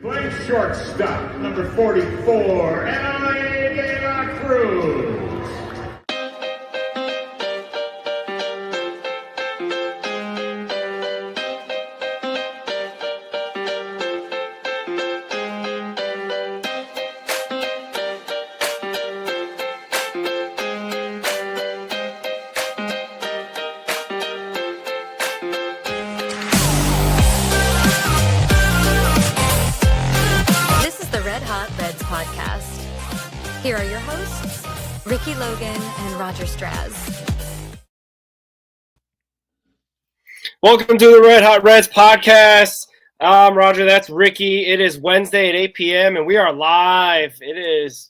Playing shortstop, number 44, Emily De La Cruz. Here are your hosts, Ricky Logan and Roger Straz. Welcome to the Red Hot Reds podcast. I'm Roger, that's Ricky. It is Wednesday at 8 p.m. and we are live. It is,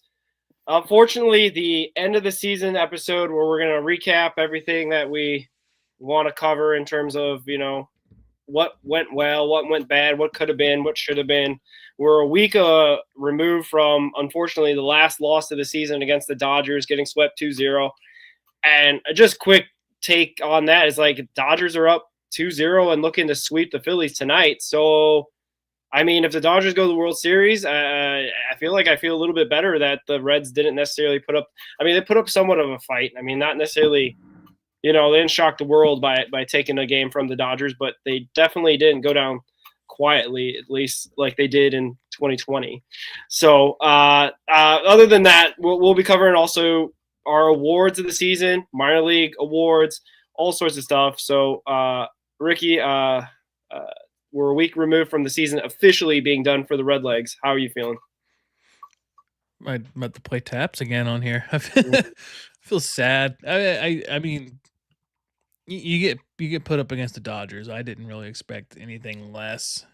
unfortunately, the end of the season episode where we're going to recap everything that we want to cover in terms of, what went well, what went bad, what could have been, what should have been. We're a week removed from, unfortunately, the last loss of the season against the Dodgers, getting swept 2-0. And just quick take on that is like Dodgers are up 2-0 and looking to sweep the Phillies tonight. So, I mean, if the Dodgers go to the World Series, I feel a little bit better that the Reds didn't necessarily put up – I mean, they put up somewhat of a fight. I mean, not necessarily – they didn't shock the world by taking a game from the Dodgers, but they definitely didn't go down – quietly, at least like they did in 2020. So other than that, we'll be covering also our awards of the season, minor league awards, all sorts of stuff. So Ricky, we're a week removed from the season officially being done for the Redlegs. How are you feeling? I'm about to play taps again on here. I feel sad. I mean, you get put up against the Dodgers. I didn't really expect anything less.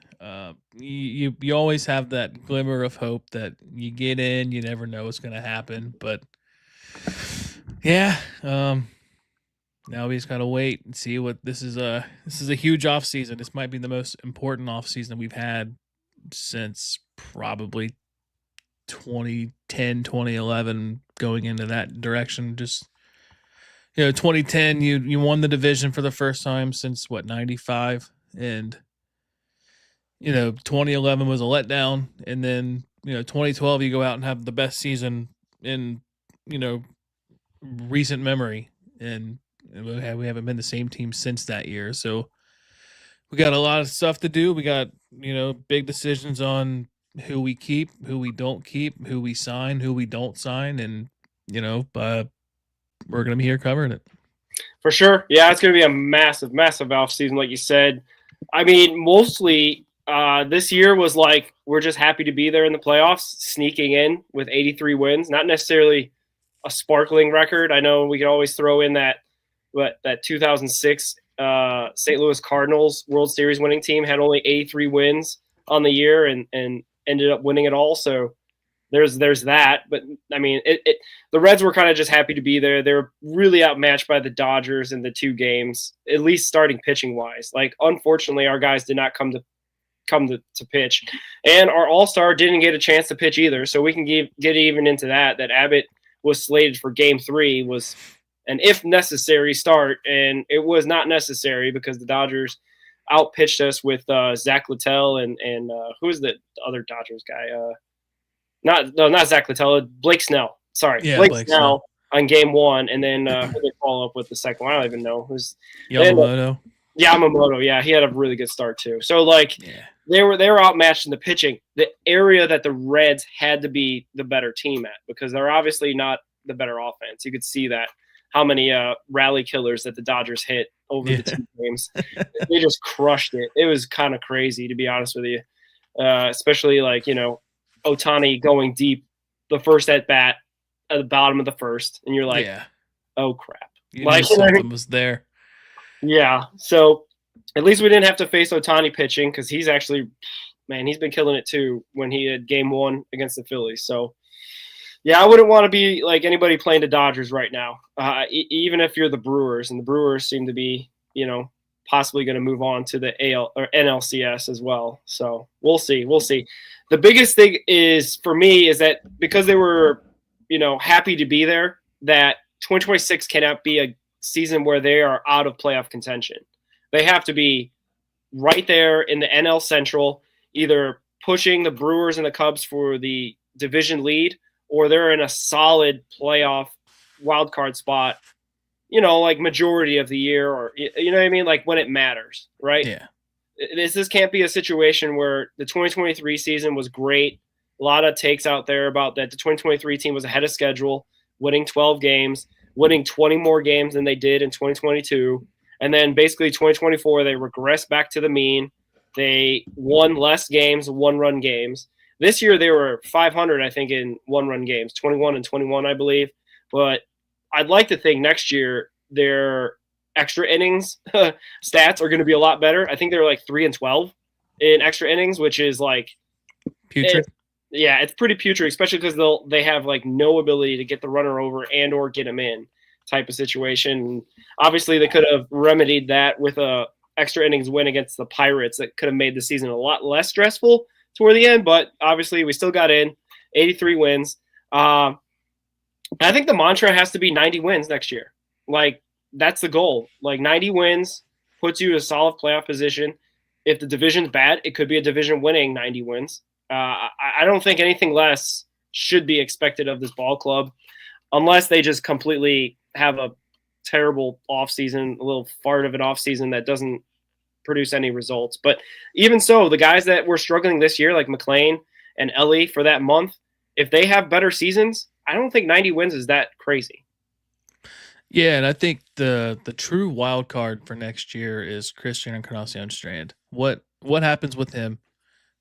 You always have that glimmer of hope that you get in. You never know what's going to happen, but yeah. Now we just gotta wait and see what this is. This is a huge off season. This might be the most important off season we've had since probably 2010, 2011, going into that direction. Just 2010, you won the division for the first time since 95, and 2011 was a letdown, and then 2012 you go out and have the best season in recent memory, and we haven't been the same team since that year. So we got a lot of stuff to do. We got big decisions on who we keep, who we don't keep, who we sign, who we don't sign, and we're going to be here covering it. For sure. Yeah, it's going to be a massive, massive offseason, like you said. I mean, mostly this year was like we're just happy to be there in the playoffs, sneaking in with 83 wins. Not necessarily a sparkling record. I know we could always throw in that 2006 St. Louis Cardinals World Series winning team had only 83 wins on the year and ended up winning it all. So there's that, but I mean, the Reds were kind of just happy to be there. They were really outmatched by the Dodgers in the two games, at least starting pitching wise. Like, unfortunately, our guys did not come to pitch, and our all-star didn't get a chance to pitch either. So we can get even into that Abbott was slated for Game 3 was an if necessary start, and it was not necessary because the Dodgers outpitched us with Zach Littell and who is the other Dodgers guy? Not Zach Littell, Blake Snell. Sorry, yeah, Blake Snell on Game 1, and then who they follow up with the second one? I don't even know who's Yamamoto. Yamamoto, yeah, he had a really good start too. So they were outmatched in the pitching. The area that the Reds had to be the better team at, because they're obviously not the better offense. You could see that how many rally killers that the Dodgers hit over the two games. They just crushed it. It was kind of crazy, to be honest with you, especially Ohtani going deep the first at bat at the bottom of the first, and you're like, oh crap. You knew something was there. Yeah. So at least we didn't have to face Ohtani pitching, because he's actually, he's been killing it too when he had Game 1 against the Phillies. So yeah, I wouldn't want to be like anybody playing the Dodgers right now, even if you're the Brewers, and the Brewers seem to be, possibly going to move on to the AL or NLCS as well. So we'll see. The biggest thing is for me is that because they were, happy to be there, that 2026 cannot be a season where they are out of playoff contention. They have to be right there in the NL Central, either pushing the Brewers and the Cubs for the division lead, or they're in a solid playoff wild card spot, like majority of the year, or you know what I mean, like when it matters, right? Yeah. This can't be a situation where the 2023 season was great. A lot of takes out there about that the 2023 team was ahead of schedule, winning 12 games, winning 20 more games than they did in 2022. And then basically 2024, they regressed back to the mean. They won less games, one-run games. This year they were 500, I think, in one-run games, 21 and 21, I believe. But I'd like to think next year their extra innings stats are going to be a lot better. I think they're like 3 and 12 in extra innings, which is like Putrid. It's pretty putrid, especially because they have like no ability to get the runner over and or get him in type of situation. Obviously, they could have remedied that with a extra innings win against the Pirates that could have made the season a lot less stressful toward the end. But obviously, we still got in 83 wins. I think the mantra has to be 90 wins next year. Like, that's the goal. Like 90 wins puts you in a solid playoff position. If the division's bad, it could be a division winning 90 wins. I don't think anything less should be expected of this ball club unless they just completely have a terrible offseason, a little fart of an offseason that doesn't produce any results. But even so, the guys that were struggling this year, like McLean and Ellie for that month, if they have better seasons, I don't think 90 wins is that crazy. Yeah, and I think the true wild card for next year is Christian Encarnacion Strand. What happens with him?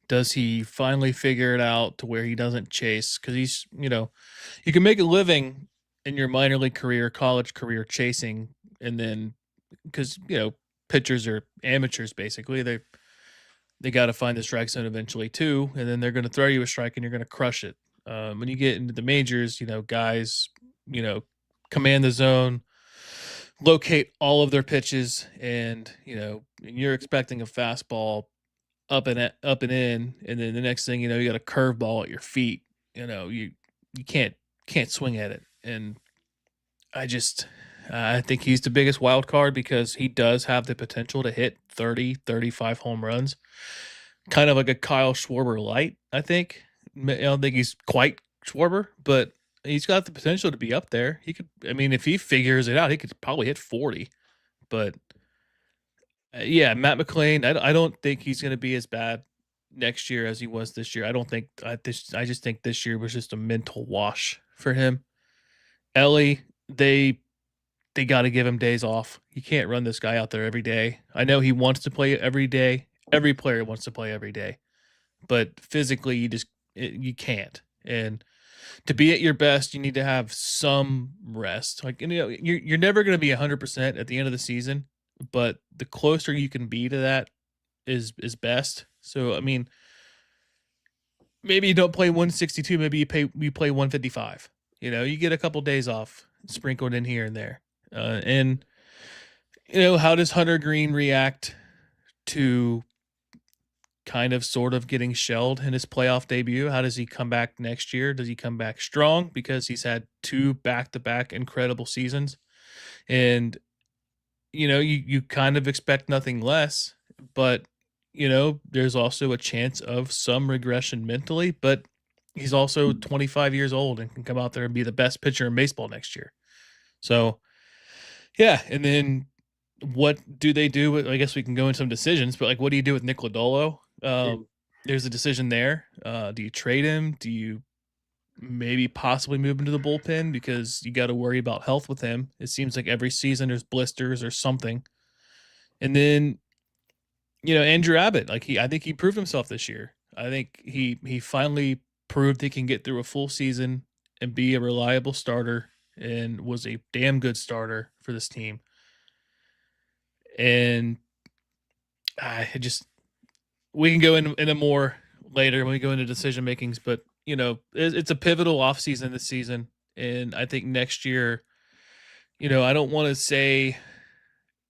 Does he finally figure it out to where he doesn't chase? Because he's, you can make a living in your minor league career, college career chasing, and then because pitchers are amateurs basically. They got to find the strike zone eventually too, and then they're going to throw you a strike and you're going to crush it. When you get into the majors, guys, command the zone, locate all of their pitches, and you're expecting a fastball up and in, and then the next thing you got a curveball at your feet. You can't swing at it, and I think he's the biggest wild card because he does have the potential to hit 30, 35 home runs, kind of like a Kyle Schwarber light. I think. I don't think he's quite Schwarber, but he's got the potential to be up there. He could. I mean, if he figures it out, he could probably hit 40. But yeah, Matt McLean. I don't think he's going to be as bad next year as he was this year. I don't think. I just think this year was just a mental wash for him. Ellie, they got to give him days off. You can't run this guy out there every day. I know he wants to play every day. Every player wants to play every day, but physically, you can't. And to be at your best, you need to have some rest. Like, you're never going to be 100% at the end of the season, but the closer you can be to that is best. So, I mean, maybe you don't play 162, maybe you play 155. You get a couple days off sprinkled in here and there. And how does Hunter Green react to kind of sort of getting shelled in his playoff debut? How does he come back next year? Does he come back strong because he's had 2 back-to-back incredible seasons? And, you kind of expect nothing less, but, there's also a chance of some regression mentally, but he's also 25 years old and can come out there and be the best pitcher in baseball next year. So, yeah, and then what do they do with, I guess we can go into some decisions, but what do you do with Nick Lodolo? There's a decision there. Do you trade him? Do you maybe possibly move him to the bullpen because you got to worry about health with him? It seems like every season there's blisters or something. And then, Andrew Abbott, I think he proved himself this year. I think he finally proved he can get through a full season and be a reliable starter and was a damn good starter for this team. And we can go in a more later when we go into decision makings, but it's a pivotal offseason this season. And I think next year, I don't want to say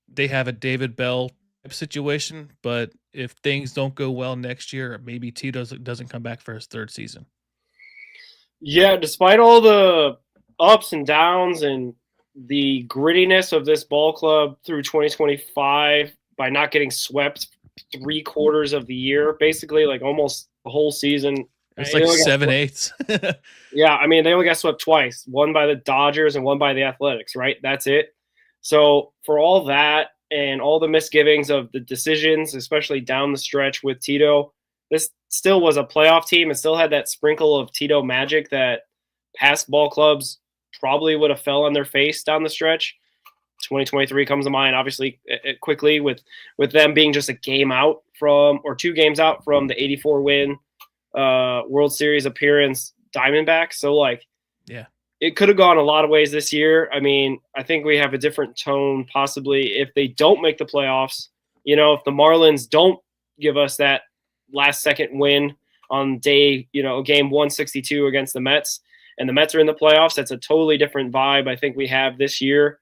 they have a David Bell type situation, but if things don't go well next year, maybe T doesn't come back for his 3rd season. Yeah, despite all the ups and downs and the grittiness of this ball club through 2025 by not getting swept 3/4 of the year, basically almost the whole season. It's They like only got 7/8. Yeah, I mean, they only got swept twice, one by the Dodgers and one by the Athletics, right? That's it. So for all that and all the misgivings of the decisions, especially down the stretch with Tito, this still was a playoff team. It still had that sprinkle of Tito magic that past ball clubs probably would have fell on their face down the stretch. 2023 comes to mind, obviously, quickly with them being just a game out from, or 2 games out from the 84 win World Series appearance Diamondbacks. So like, Yeah. it could have gone a lot of ways this year. I mean, I think we have a different tone possibly if they don't make the playoffs. You know, if the Marlins don't give us that last second win on day, game 162 against the Mets, and the Mets are in the playoffs, that's a totally different vibe I think we have this year,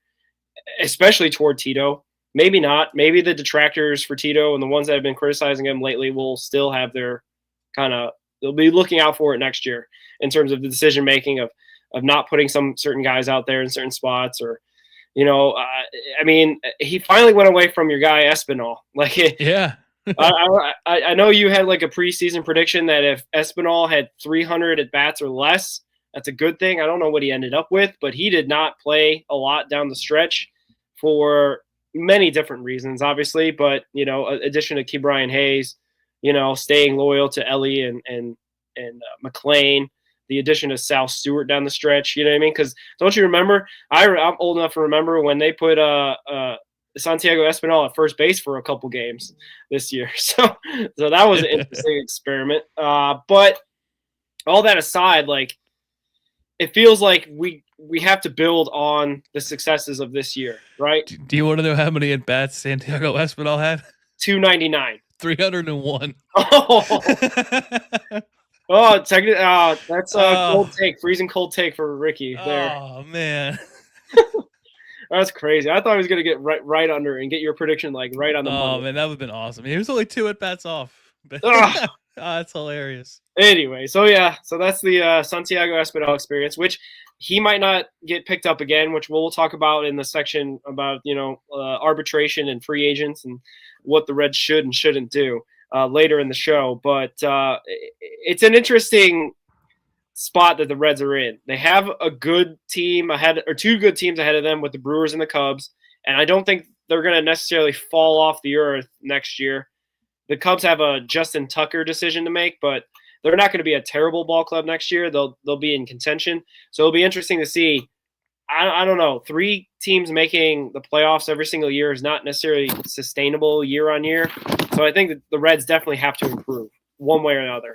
especially toward Tito. Maybe not. Maybe the detractors for Tito and the ones that have been criticizing him lately will still have their they'll be looking out for it next year in terms of the decision making of not putting some certain guys out there in certain spots, or I mean, he finally went away from your guy Espinal. Like, Yeah. I know you had like a preseason prediction that if Espinal had 300 at bats or less, that's a good thing. I don't know what he ended up with, but he did not play a lot down the stretch for many different reasons, obviously. But addition to Ke'Bryan Hayes, staying loyal to Ellie and McLean, the addition of Sal Stewart down the stretch, you know what I mean? Because don't you remember? I'm old enough to remember when they put Santiago Espinal at first base for a couple games this year. So that was an interesting experiment. But all that aside, like, it feels like we have to build on the successes of this year, right? Do you want to know how many at bats Santiago Espinal had? 299. 301. That's a cold take, freezing cold take for Ricky there. Oh man, that's crazy. I thought he was gonna get right under and get your prediction like right on the money. Oh man, that would have been awesome. He was only 2 at bats off. That's hilarious. Anyway, so that's the Santiago Espinal experience, which he might not get picked up again, which we'll talk about in the section about arbitration and free agents and what the Reds should and shouldn't do later in the show. But it's an interesting spot that the Reds are in. They have a good team ahead, or 2 good teams ahead of them with the Brewers and the Cubs, and I don't think they're going to necessarily fall off the earth next year. The Cubs have a Justin Tucker decision to make, but they're not going to be a terrible ball club next year. They'll be in contention. So it'll be interesting to see. I don't know. 3 teams making the playoffs every single year is not necessarily sustainable year on year. So I think that the Reds definitely have to improve one way or another.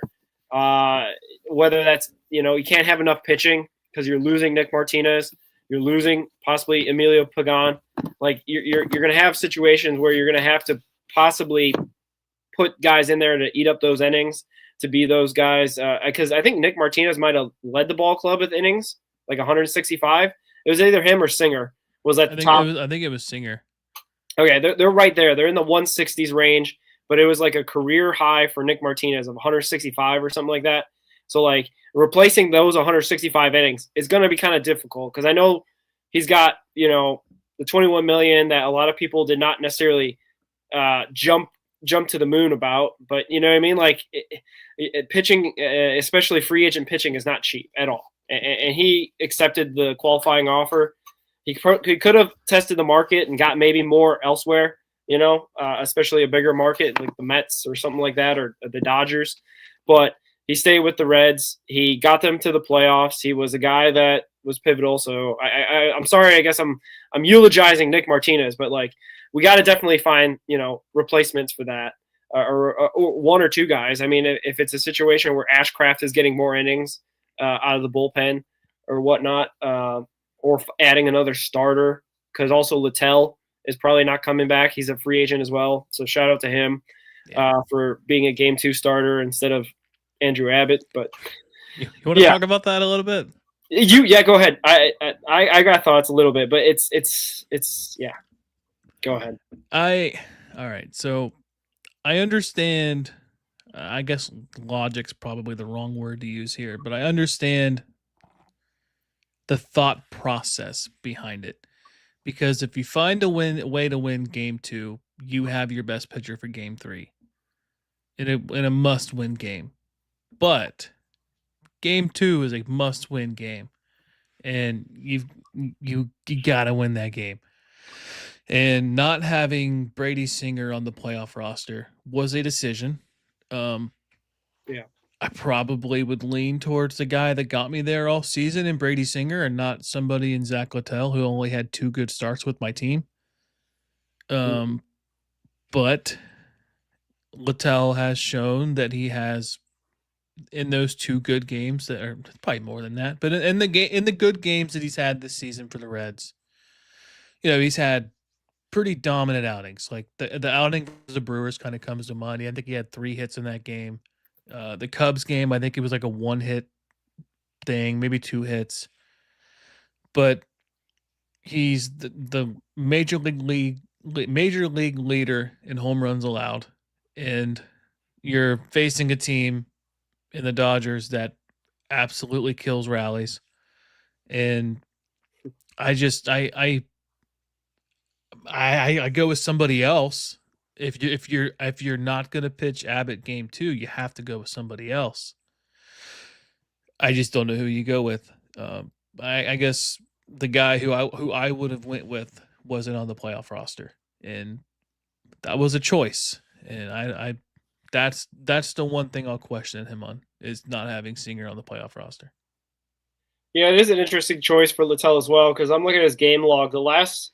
Whether that's, you can't have enough pitching because you're losing Nick Martinez. You're losing possibly Emilio Pagan. Like, you're going to have situations where you're going to have to possibly put guys in there to eat up those innings, to be those guys. Because I think Nick Martinez might have led the ball club with innings, like 165. It was either him or Singer was at the top. I think it was Singer. Okay, they're right there. They're in the 160s range, but it was like a career high for Nick Martinez of 165 or something like that. So, like, replacing those 165 innings is going to be kind of difficult because I know he's got, the $21 million that a lot of people did not necessarily jump to the moon about, but you know what I mean? Like, pitching, especially free agent pitching, is not cheap at all. And he accepted the qualifying offer. He could have tested the market and got maybe more elsewhere, especially a bigger market like the Mets or something like that, or the Dodgers. But he stayed with the Reds. He got them to the playoffs. He was a guy that was pivotal. So I'm sorry. I guess I'm eulogizing Nick Martinez, but like, we got to definitely find, replacements for that, or 1 or 2 guys. I mean, if it's a situation where Ashcraft is getting more innings out of the bullpen or whatnot, or adding another starter, because also Littell is probably not coming back. He's a free agent as well. So shout out to him for being a game 2 starter instead of Andrew Abbott. But you want to talk about that a little bit? Go ahead. I got thoughts a little bit, but it's go ahead. All right. So I understand. I guess logic's probably the wrong word to use here, but I understand the thought process behind it. Because if you find a way to win game 2, you have your best pitcher for game 3 in a must-win game. But game 2 is a must-win game, and you gotta win that game. And not having Brady Singer on the playoff roster was a decision. Yeah. I probably would lean towards the guy that got me there all season in Brady Singer and not somebody in Zach Littell who only had 2 good starts with my team. But Littell has shown that he has, in those 2 good games that are probably more than that, but in the good games that he's had this season for the Reds, he's had pretty dominant outings. Like the outing versus the Brewers kind of comes to mind. I think he had 3 hits in that game. The Cubs game, I think it was like a 1-hit thing, maybe 2 hits. But he's the major league leader in home runs allowed, and you're facing a team in the Dodgers that absolutely kills rallies. And I go with somebody else. If you're not going to pitch Abbott game 2, you have to go with somebody else. I just don't know who you go with. I guess the guy who I would have went with wasn't on the playoff roster, and that was a choice. And I that's the one thing I'll question him on, is not having Singer on the playoff roster. Yeah, it is an interesting choice for Littell as well, because I'm looking at his game log. The last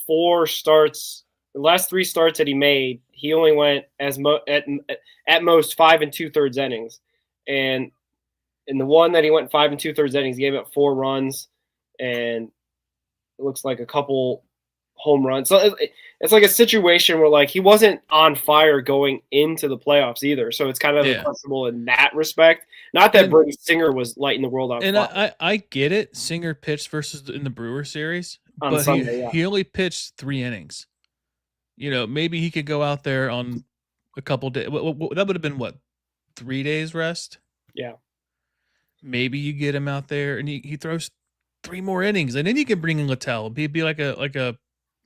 3 starts that he made, he only went at most 5 2/3 innings, and in the one that he went 5 2/3 innings, he gave up 4 runs, and it looks like a couple home runs. So it's like a situation where, like, he wasn't on fire going into the playoffs either. So it's kind of questionable in that respect. Not that Brady Singer was lighting the world on fire. And I get it. Singer pitched versus in the Brewer series, on Sunday, he only pitched 3 innings. Maybe he could go out there on a couple days. That would have been 3 days rest? Yeah. Maybe you get him out there and he throws 3 more innings, and then you can bring in Littell. Be like a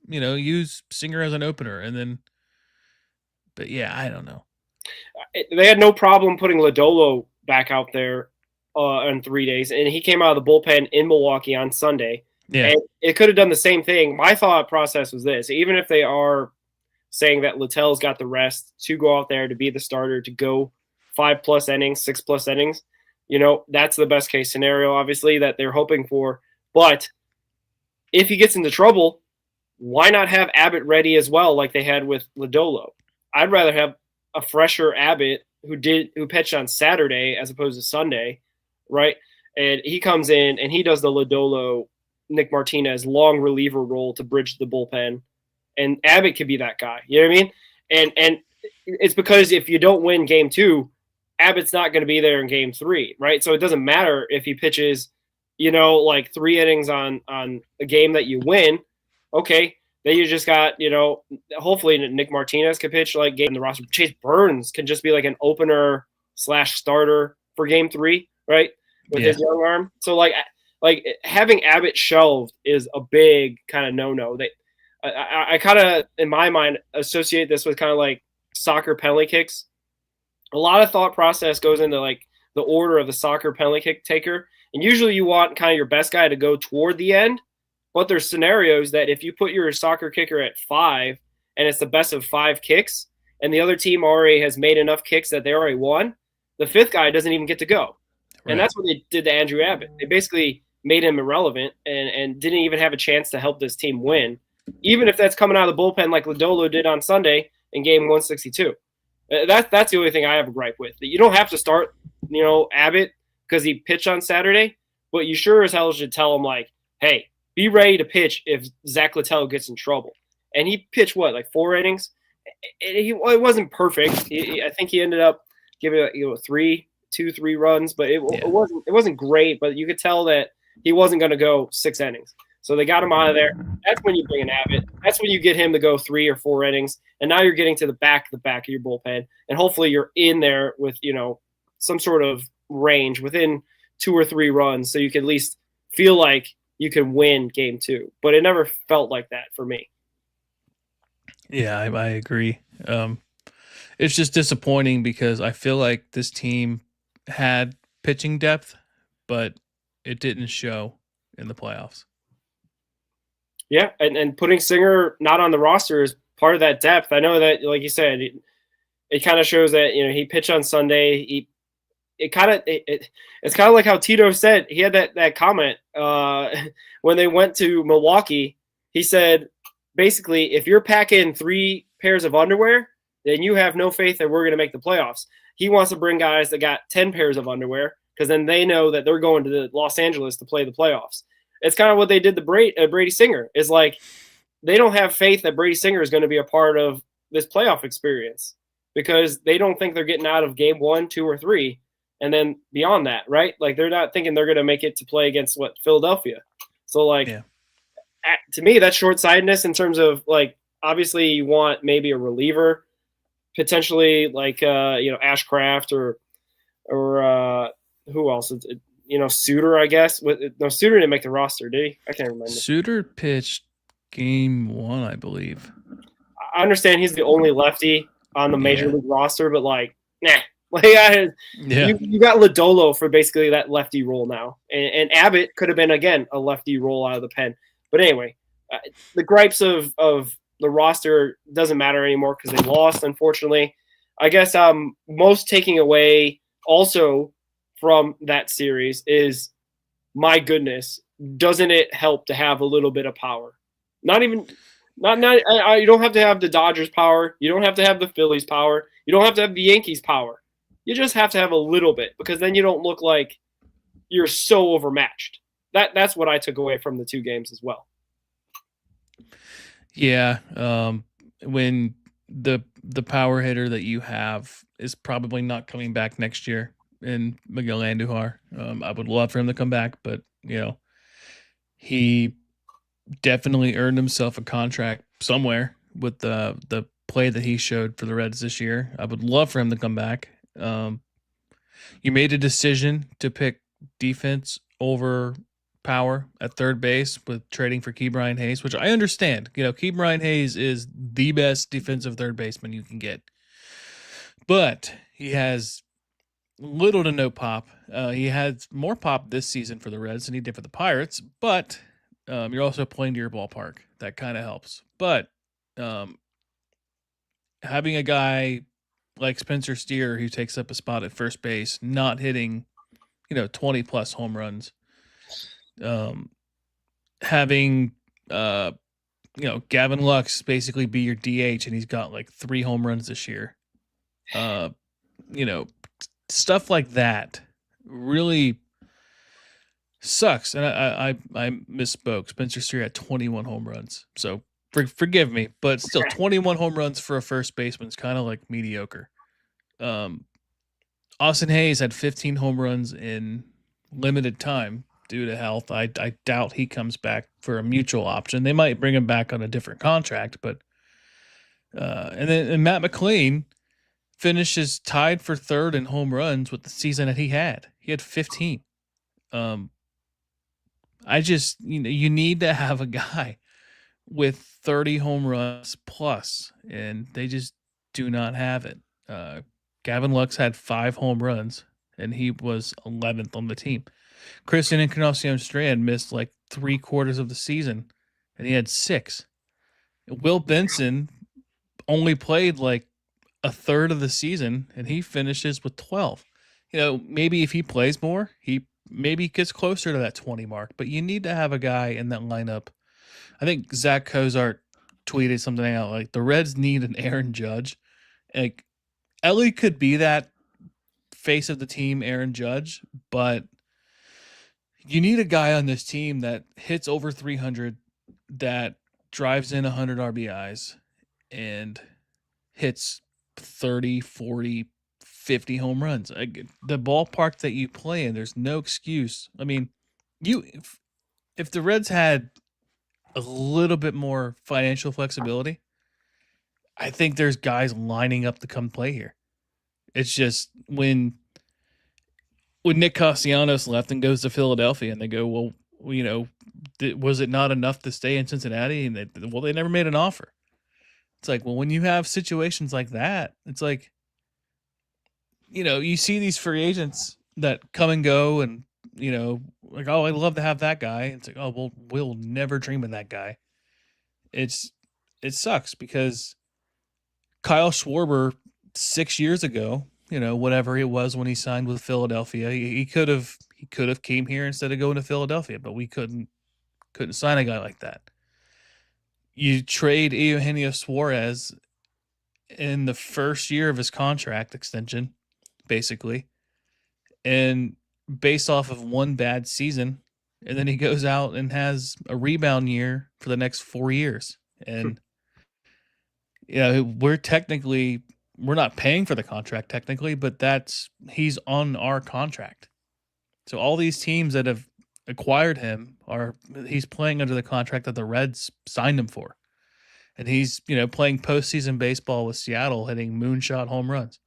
use Singer as an opener, and then. But yeah, I don't know. They had no problem putting Lodolo back out there in 3 days, and he came out of the bullpen in Milwaukee on Sunday. Yeah, and it could have done the same thing. My thought process was this: even if they are saying that Littell's got the rest to go out there to be the starter, to go 5+ innings, 6+ innings, that's the best case scenario, obviously, that they're hoping for. But if he gets into trouble, why not have Abbott ready as well, like they had with Lodolo? I'd rather have a fresher Abbott who pitched on Saturday as opposed to Sunday, right? And he comes in and he does the Lodolo, Nick Martinez long reliever role to bridge the bullpen, and Abbott could be that guy. You know what I mean? And it's because if you don't win game 2, Abbott's not going to be there in game 3, right? So it doesn't matter if he pitches, like 3 innings on a game that you win. Okay, then you just got, hopefully Nick Martinez could pitch like game in the roster. Chase Burns can just be like an opener / starter for game 3, right? With his young arm. So like having Abbott shelved is a big kind of no-no. I kind of, in my mind, associate this with kind of like soccer penalty kicks. A lot of thought process goes into like the order of the soccer penalty kick taker. And usually you want kind of your best guy to go toward the end. But there's scenarios that if you put your soccer kicker at 5 and it's the best of 5 kicks and the other team already has made enough kicks that they already won, the 5th guy doesn't even get to go. Right. And that's what they did to Andrew Abbott. They basically made him irrelevant and didn't even have a chance to help this team win, even if that's coming out of the bullpen like Lodolo did on Sunday in game 162. That's the only thing I have a gripe with. You don't have to start, Abbott because he pitched on Saturday, but you sure as hell should tell him, like, hey, be ready to pitch if Zach Littell gets in trouble. And he pitched, like 4 innings? It wasn't perfect. I think he ended up giving 2-3 runs, but it wasn't great. But you could tell that he wasn't going to go 6 innings. So they got him out of there. That's when you bring in Abbott. That's when you get him to go 3 or 4 innings. And now you're getting to the back of your bullpen. And hopefully you're in there with, some sort of range within 2 or 3 runs, so you can at least feel like you can win game 2. But it never felt like that for me. Yeah, I agree. It's just disappointing because I feel like this team had pitching depth, but it didn't show in the playoffs. Yeah, and putting Singer not on the roster is part of that depth. I know that, like you said, it kind of shows that he pitched on Sunday. It's kind of like how Tito said. He had that comment when they went to Milwaukee. He said, basically, if you're packing 3 pairs of underwear, then you have no faith that we're going to make the playoffs. He wants to bring guys that got 10 pairs of underwear because then they know that they're going to Los Angeles to play the playoffs. It's kind of what they did to Brady Singer. Is like they don't have faith that Brady Singer is going to be a part of this playoff experience because they don't think they're getting out of game 1, 2, or 3, and then beyond that, right? Like they're not thinking they're going to make it to play against Philadelphia. So to me, that's short-sightedness in terms of like obviously you want maybe a reliever, potentially like Ashcraft or who else? Suter, I guess. No, Suter didn't make the roster, did he? I can't remember. Suter pitched game 1, I believe. I understand he's the only lefty on the major league roster, but nah. You got Lodolo for basically that lefty role now, and Abbott could have been again a lefty role out of the pen. But anyway, the gripes of the roster doesn't matter anymore because they lost, unfortunately. I guess most taking away also from that series is, my goodness, doesn't it help to have a little bit of power? You don't have to have the Dodgers power. You don't have to have the Phillies power. You don't have to have the Yankees power. You just have to have a little bit because then you don't look like you're so overmatched. That's what I took away from the 2 games as well. Yeah, when the power hitter that you have is probably not coming back next year in Miguel Andujar. I would love for him to come back, but he definitely earned himself a contract somewhere with the play that he showed for the Reds this year. I would love for him to come back. You made a decision to pick defense over power at third base with trading for Ke'Bryan Hayes, which I understand. Ke'Bryan Hayes is the best defensive third baseman you can get, but he has little to no pop. He had more pop this season for the Reds than he did for the Pirates, but you're also playing to your ballpark. That kind of helps. But having a guy like Spencer Steer who takes up a spot at first base, not hitting, 20 plus home runs, having Gavin Lux basically be your DH and he's got like 3 home runs this year. Stuff like that really sucks. And I misspoke. Spencer Steer had 21 home runs. So forgive me, but still 21 home runs for a first baseman is kind of like mediocre. Austin Hayes had 15 home runs in limited time due to health. I doubt he comes back for a mutual option. They might bring him back on a different contract, but and Matt McLean finishes tied for third in home runs with the season that he had. He had 15. I just, you need to have a guy with 30 home runs plus, and they just do not have it. Gavin Lux had 5 home runs, and he was 11th on the team. Christian Encarnacion-Strand missed like 3/4 of the season, and he had 6. Will Benson only played like a third of the season, and he finishes with 12. Maybe if he plays more, he maybe gets closer to that 20 mark, but you need to have a guy in that lineup. I think Zach Cozart tweeted something out like the Reds need an Aaron Judge. Like Ellie could be that face of the team, Aaron Judge, but you need a guy on this team that hits over 300, that drives in 100 RBIs and hits 30, 40, 50 home runs. The ballpark that you play in, there's no excuse. I mean, if the Reds had a little bit more financial flexibility, I think there's guys lining up to come play here. It's just when Nick Castellanos left and goes to Philadelphia and they go, well, was it not enough to stay in Cincinnati? And they never made an offer. It's like, well, when you have situations like that, it's like, you see these free agents that come and go, and like, oh, I'd love to have that guy. It's like, oh, well, we'll never dream of that guy. It sucks because Kyle Schwarber 6 years ago, whatever it was when he signed with Philadelphia, he could have came here instead of going to Philadelphia, but we couldn't sign a guy like that. You trade Eugenio Suarez in the first year of his contract extension, basically, and based off of one bad season, and then he goes out and has a rebound year for the next 4 years. And we're not paying for the contract technically, but he's on our contract. So all these teams that have acquired him he's playing under the contract that the Reds signed him for. And he's, playing postseason baseball with Seattle, hitting moonshot home runs.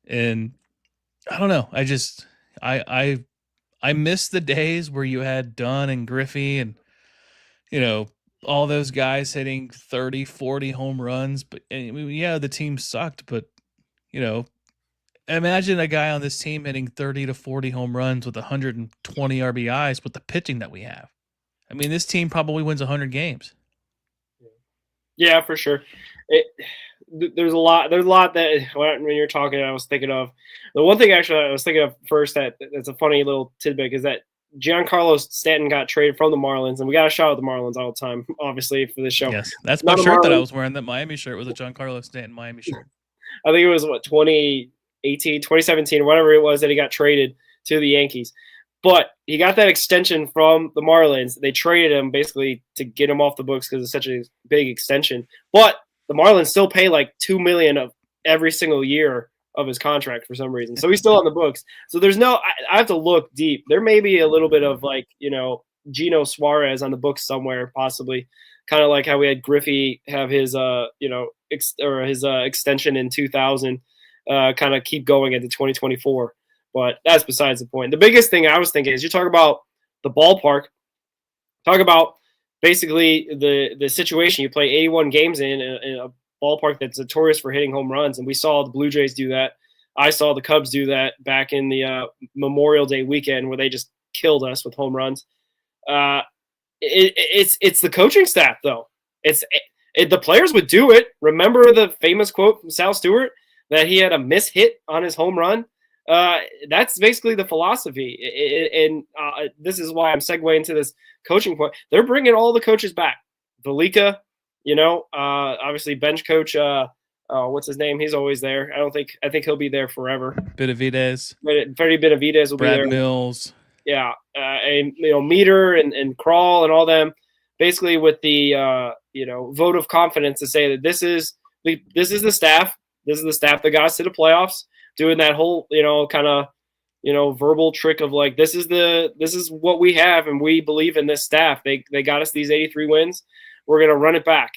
And I don't know. I miss the days where you had Dunn and Griffey and, all those guys hitting 30, 40 home runs. But the team sucked, but, imagine a guy on this team hitting 30 to 40 home runs with 120 RBIs with the pitching that we have. I mean, this team probably wins 100 games. Yeah, for sure. There's a lot that when you're talking, I was thinking of. The one thing actually I was thinking of first that's a funny little tidbit is that Giancarlo Stanton got traded from the Marlins, and we got to shout out the Marlins all the time, obviously, for this show. Yes, that's my shirt that I was wearing. That Miami shirt was a Giancarlo Stanton Miami shirt. I think it was 2018, 2017, whatever it was that he got traded to the Yankees. But he got that extension from the Marlins. They traded him basically to get him off the books because it's such a big extension. But the Marlins still pay like $2 million of every single year of his contract for some reason. So he's still on the books. So there's I have to look deep. There may be a little bit of like, Gino Suarez on the books somewhere, possibly. Kind of like how we had Griffey have his, extension in 2000, kind of keep going into 2024. But that's besides the point. The biggest thing I was thinking is you talk about the ballpark, talk about basically the situation. You play 81 games in a ballpark that's notorious for hitting home runs, and we saw the Blue Jays do that. I saw the Cubs do that back in the Memorial Day weekend where they just killed us with home runs. It's the coaching staff, though. The players would do it. Remember the famous quote from Sal Stewart that he had a miss hit on his home run? That's basically the philosophy. And this is why I'm segueing into this coaching point. They're bringing all the coaches back. Velika, obviously bench coach, what's his name? He's always there. I think he'll be there forever. Benavidez. Freddie Benavidez will be there. Brad Mills. Yeah. And, Meter and Crawl and all them, basically with the, vote of confidence to say that this is the staff. This is the staff that got us to the playoffs, doing that whole, kind of, verbal trick of like, this is what we have. And we believe in this staff. They got us these 83 wins. We're going to run it back.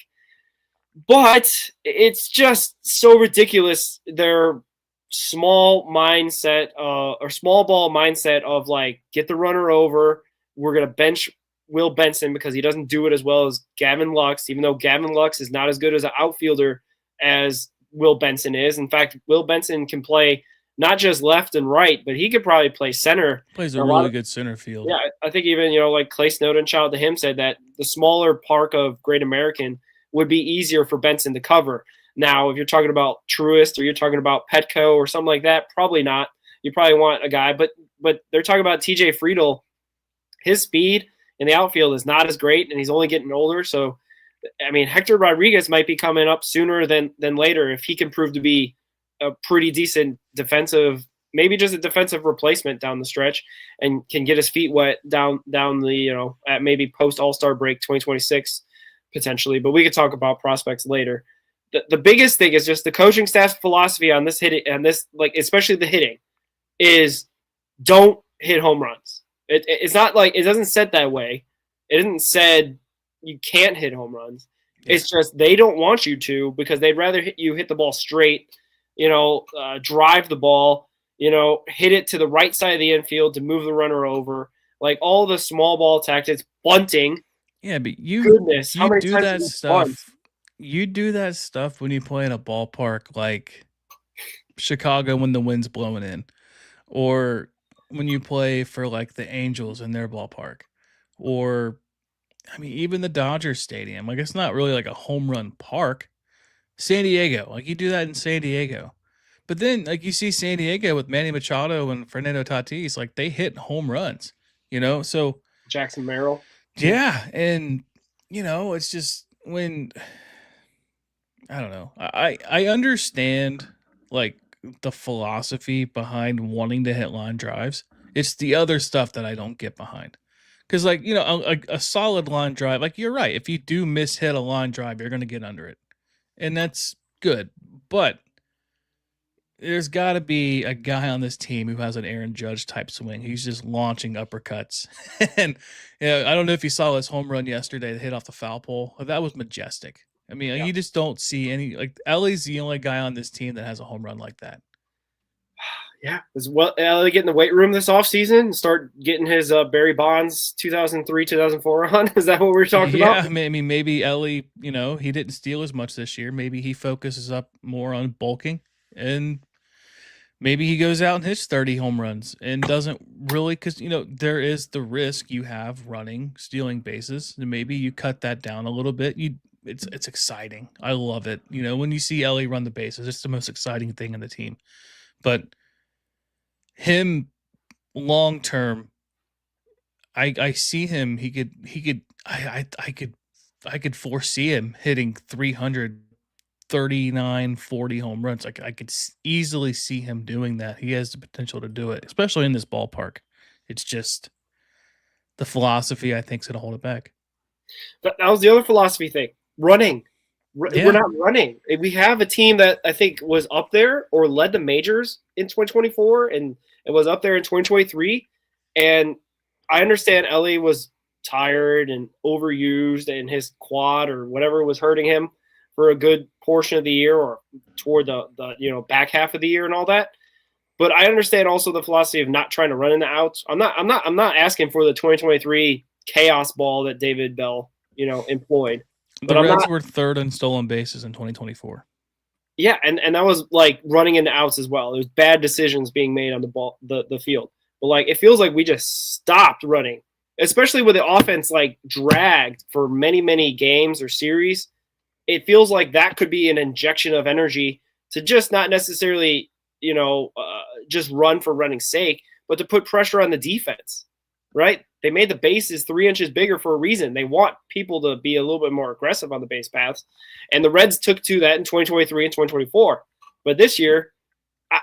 But it's just so ridiculous. Their small mindset or small ball mindset of like, get the runner over. We're going to bench Will Benson because he doesn't do it as well as Gavin Lux, even though Gavin Lux is not as good as an outfielder as Will Benson is. In fact, Will Benson can play not just left and right, but he could probably play center. Plays a really good center field. Yeah, I think even, like Clay Snowden, shout out to him, said that the smaller park of Great American would be easier for Benson to cover. Now, if you're talking about Truist or you're talking about Petco or something like that, probably not. You probably want a guy, but they're talking about TJ Friedl. His speed in the outfield is not as great, and he's only getting older. So, I mean, Hector Rodriguez might be coming up sooner than later if he can prove to be a pretty decent defensive, maybe just a defensive replacement down the stretch, and can get his feet wet down the, at maybe post All-Star break 2026 potentially. But we could talk about prospects later. The biggest thing is just the coaching staff's philosophy on this hitting, and this, like, especially the hitting, is don't hit home runs. It's not like, it doesn't set that way. It isn't said you can't hit home runs. It's just they don't want you to because they'd rather hit the ball straight, drive the ball, hit it to the right side of the infield to move the runner over. Like all the small ball tactics, bunting. Yeah, but you do that stuff. You do that stuff when you play in a ballpark like Chicago when the wind's blowing in, or when you play for like the Angels in their ballpark, or I mean, even the Dodgers Stadium. Like, it's not really like a home run park. San Diego, like you do that in San Diego. But then, like you see San Diego with Manny Machado and Fernando Tatis, like they hit home runs, So Jackson Merrill. yeah, and it's just when I don't know. I understand like the philosophy behind wanting to hit line drives. It's the other stuff that I don't get behind. Because like a solid line drive, like you're right. If you do miss hit a line drive, you're going to get under it, and that's good. But there's got to be a guy on this team who has an Aaron Judge type swing. He's just launching uppercuts. And I don't know if you saw his home run yesterday that hit off the foul pole. That was majestic. I mean, you just don't see any, like Ellie's the only guy on this team that has a home run like that. Yeah. Is Ellie get in the weight room this offseason and start getting his Barry Bonds 2003, 2004 on? Is that what we're talking about? Yeah, I mean, maybe Ellie, he didn't steal as much this year. Maybe he focuses up more on bulking, and maybe he goes out and hits 30 home runs and doesn't really, because, there is the risk you have running, stealing bases, and maybe you cut that down a little bit. It's exciting. I love it. When you see Ellie run the bases, it's the most exciting thing in the team. But him long term, I see him. I could foresee him hitting 339, 40 home runs. Like I could easily see him doing that. He has the potential to do it, especially in this ballpark. It's just the philosophy, I think, is going to hold it back. That was the other philosophy thing. Running. We're not running. We have a team that I think was up there or led the majors in 2024 and it was up there in 2023. And I understand Ellie was tired and overused and his quad or whatever was hurting him for a good portion of the year or toward the back half of the year and all that. But I understand also the philosophy of not trying to run in the outs. I'm not asking for the 2023 chaos ball that David Bell, employed. The Reds were third in stolen bases in 2024. Yeah, and that was like running into outs as well. There was bad decisions being made on the ball, the field. But like it feels like we just stopped running, especially with the offense like dragged for many, many games or series. It feels like that could be an injection of energy to just not necessarily, just run for running's sake, but to put pressure on the defense, right? They made the bases 3 inches bigger for a reason. They want people to be a little bit more aggressive on the base paths. And the Reds took to that in 2023 and 2024. But this year, I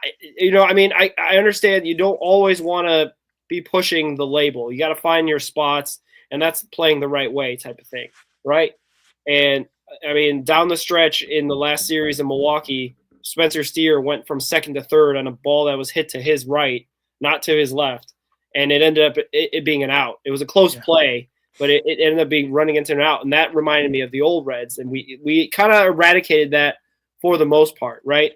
understand you don't always want to be pushing the label. You got to find your spots, and that's playing the right way type of thing, right? And, I mean, down the stretch in the last series in Milwaukee, Spencer Steer went from second to third on a ball that was hit to his right, not to his left. And it ended up it being an out. It was a close play, but it ended up being running into an out. And that reminded me of the old Reds. And we kind of eradicated that for the most part, right?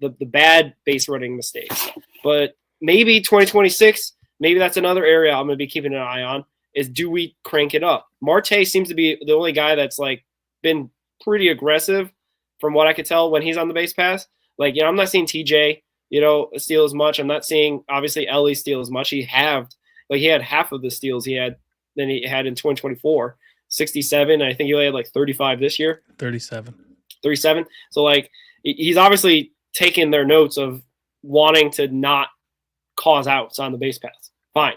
The bad base running mistakes. But maybe 2026, maybe that's another area I'm going to be keeping an eye on, is do we crank it up? Marte seems to be the only guy that's like been pretty aggressive from what I could tell when he's on the base pass. Like, I'm not seeing TJ steal as much. I'm not seeing obviously Ellie steal as much. He had half of the steals he had than he had in 2024, 67. I think he only had like 35 this year. 37. So like he's obviously taken their notes of wanting to not cause outs on the base paths. Fine.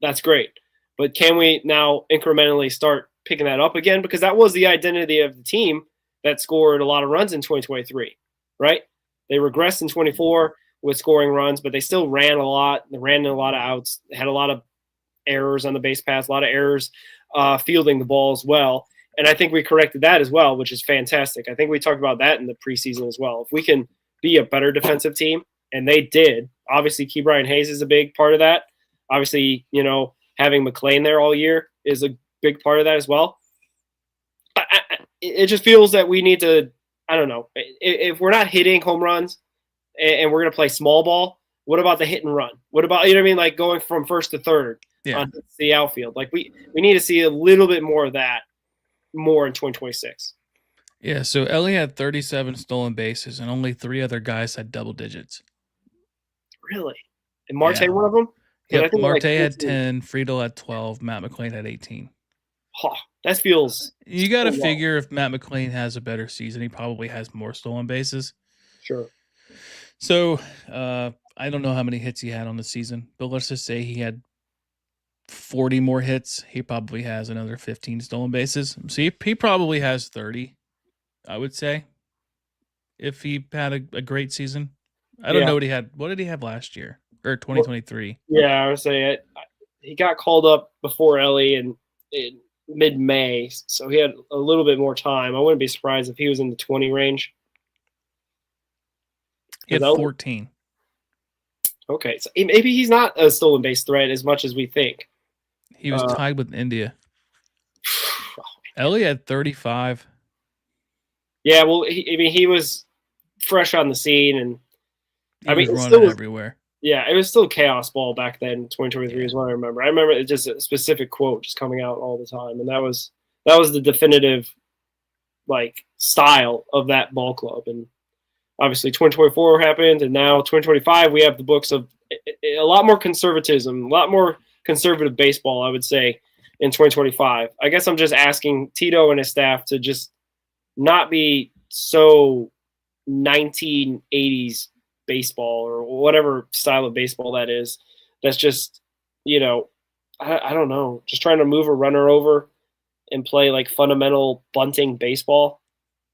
That's great. But can we now incrementally start picking that up again? Because that was the identity of the team that scored a lot of runs in 2023, right? They regressed in 24 with scoring runs, but they still ran a lot. They ran a lot of outs. They had a lot of errors on the base paths, a lot of errors fielding the ball as well. And I think we corrected that as well, which is fantastic. I think we talked about that in the preseason as well. If we can be a better defensive team, and they did, obviously Ke'Bryan Hayes is a big part of that. Obviously, having McLean there all year is a big part of that as well. It just feels that we need to, I don't know, if we're not hitting home runs and we're going to play small ball, what about the hit and run? What about, like going from first to third on the outfield? Like we need to see a little bit more of that more in 2026. Yeah, so Ellie had 37 stolen bases and only 3 other guys had double digits. Really? And Marte one of them? 'Cause I Yep, think Marte like had 14. 10, Friedel had 12, Matt McLean had 18. Huh, that feels You got to so low. figure if Matt McLean has a better season, he probably has more stolen bases. Sure. So I don't know how many hits he had on the season, but let's just say he had 40 more hits. He probably has another 15 stolen bases. So he probably has 30, I would say, if he had a great season. I don't Yeah. know what he had. What did he have last year or 2023? Yeah, I would say it. He got called up before Ellie in mid-May, so he had a little bit more time. I wouldn't be surprised if he was in the 20 range. He had That- 14. Okay, so maybe he's not a stolen base threat as much as we think. He was tied with India. Ellie had 35. Yeah, well, he was fresh on the scene, and He I mean, was it running still was- everywhere. yeah, it was still chaos ball back then. 2023 Yeah. is what I remember. I remember it just a specific quote just coming out all the time, and that was the definitive like style of that ball club. And obviously, 2024 happened, and now 2025 we have the books of a lot more conservatism, a lot more conservative baseball, I would say, in 2025. I guess I'm just asking Tito and his staff to just not be so 1980s baseball or whatever style of baseball that is. That's just, I don't know, just trying to move a runner over and play like fundamental bunting baseball.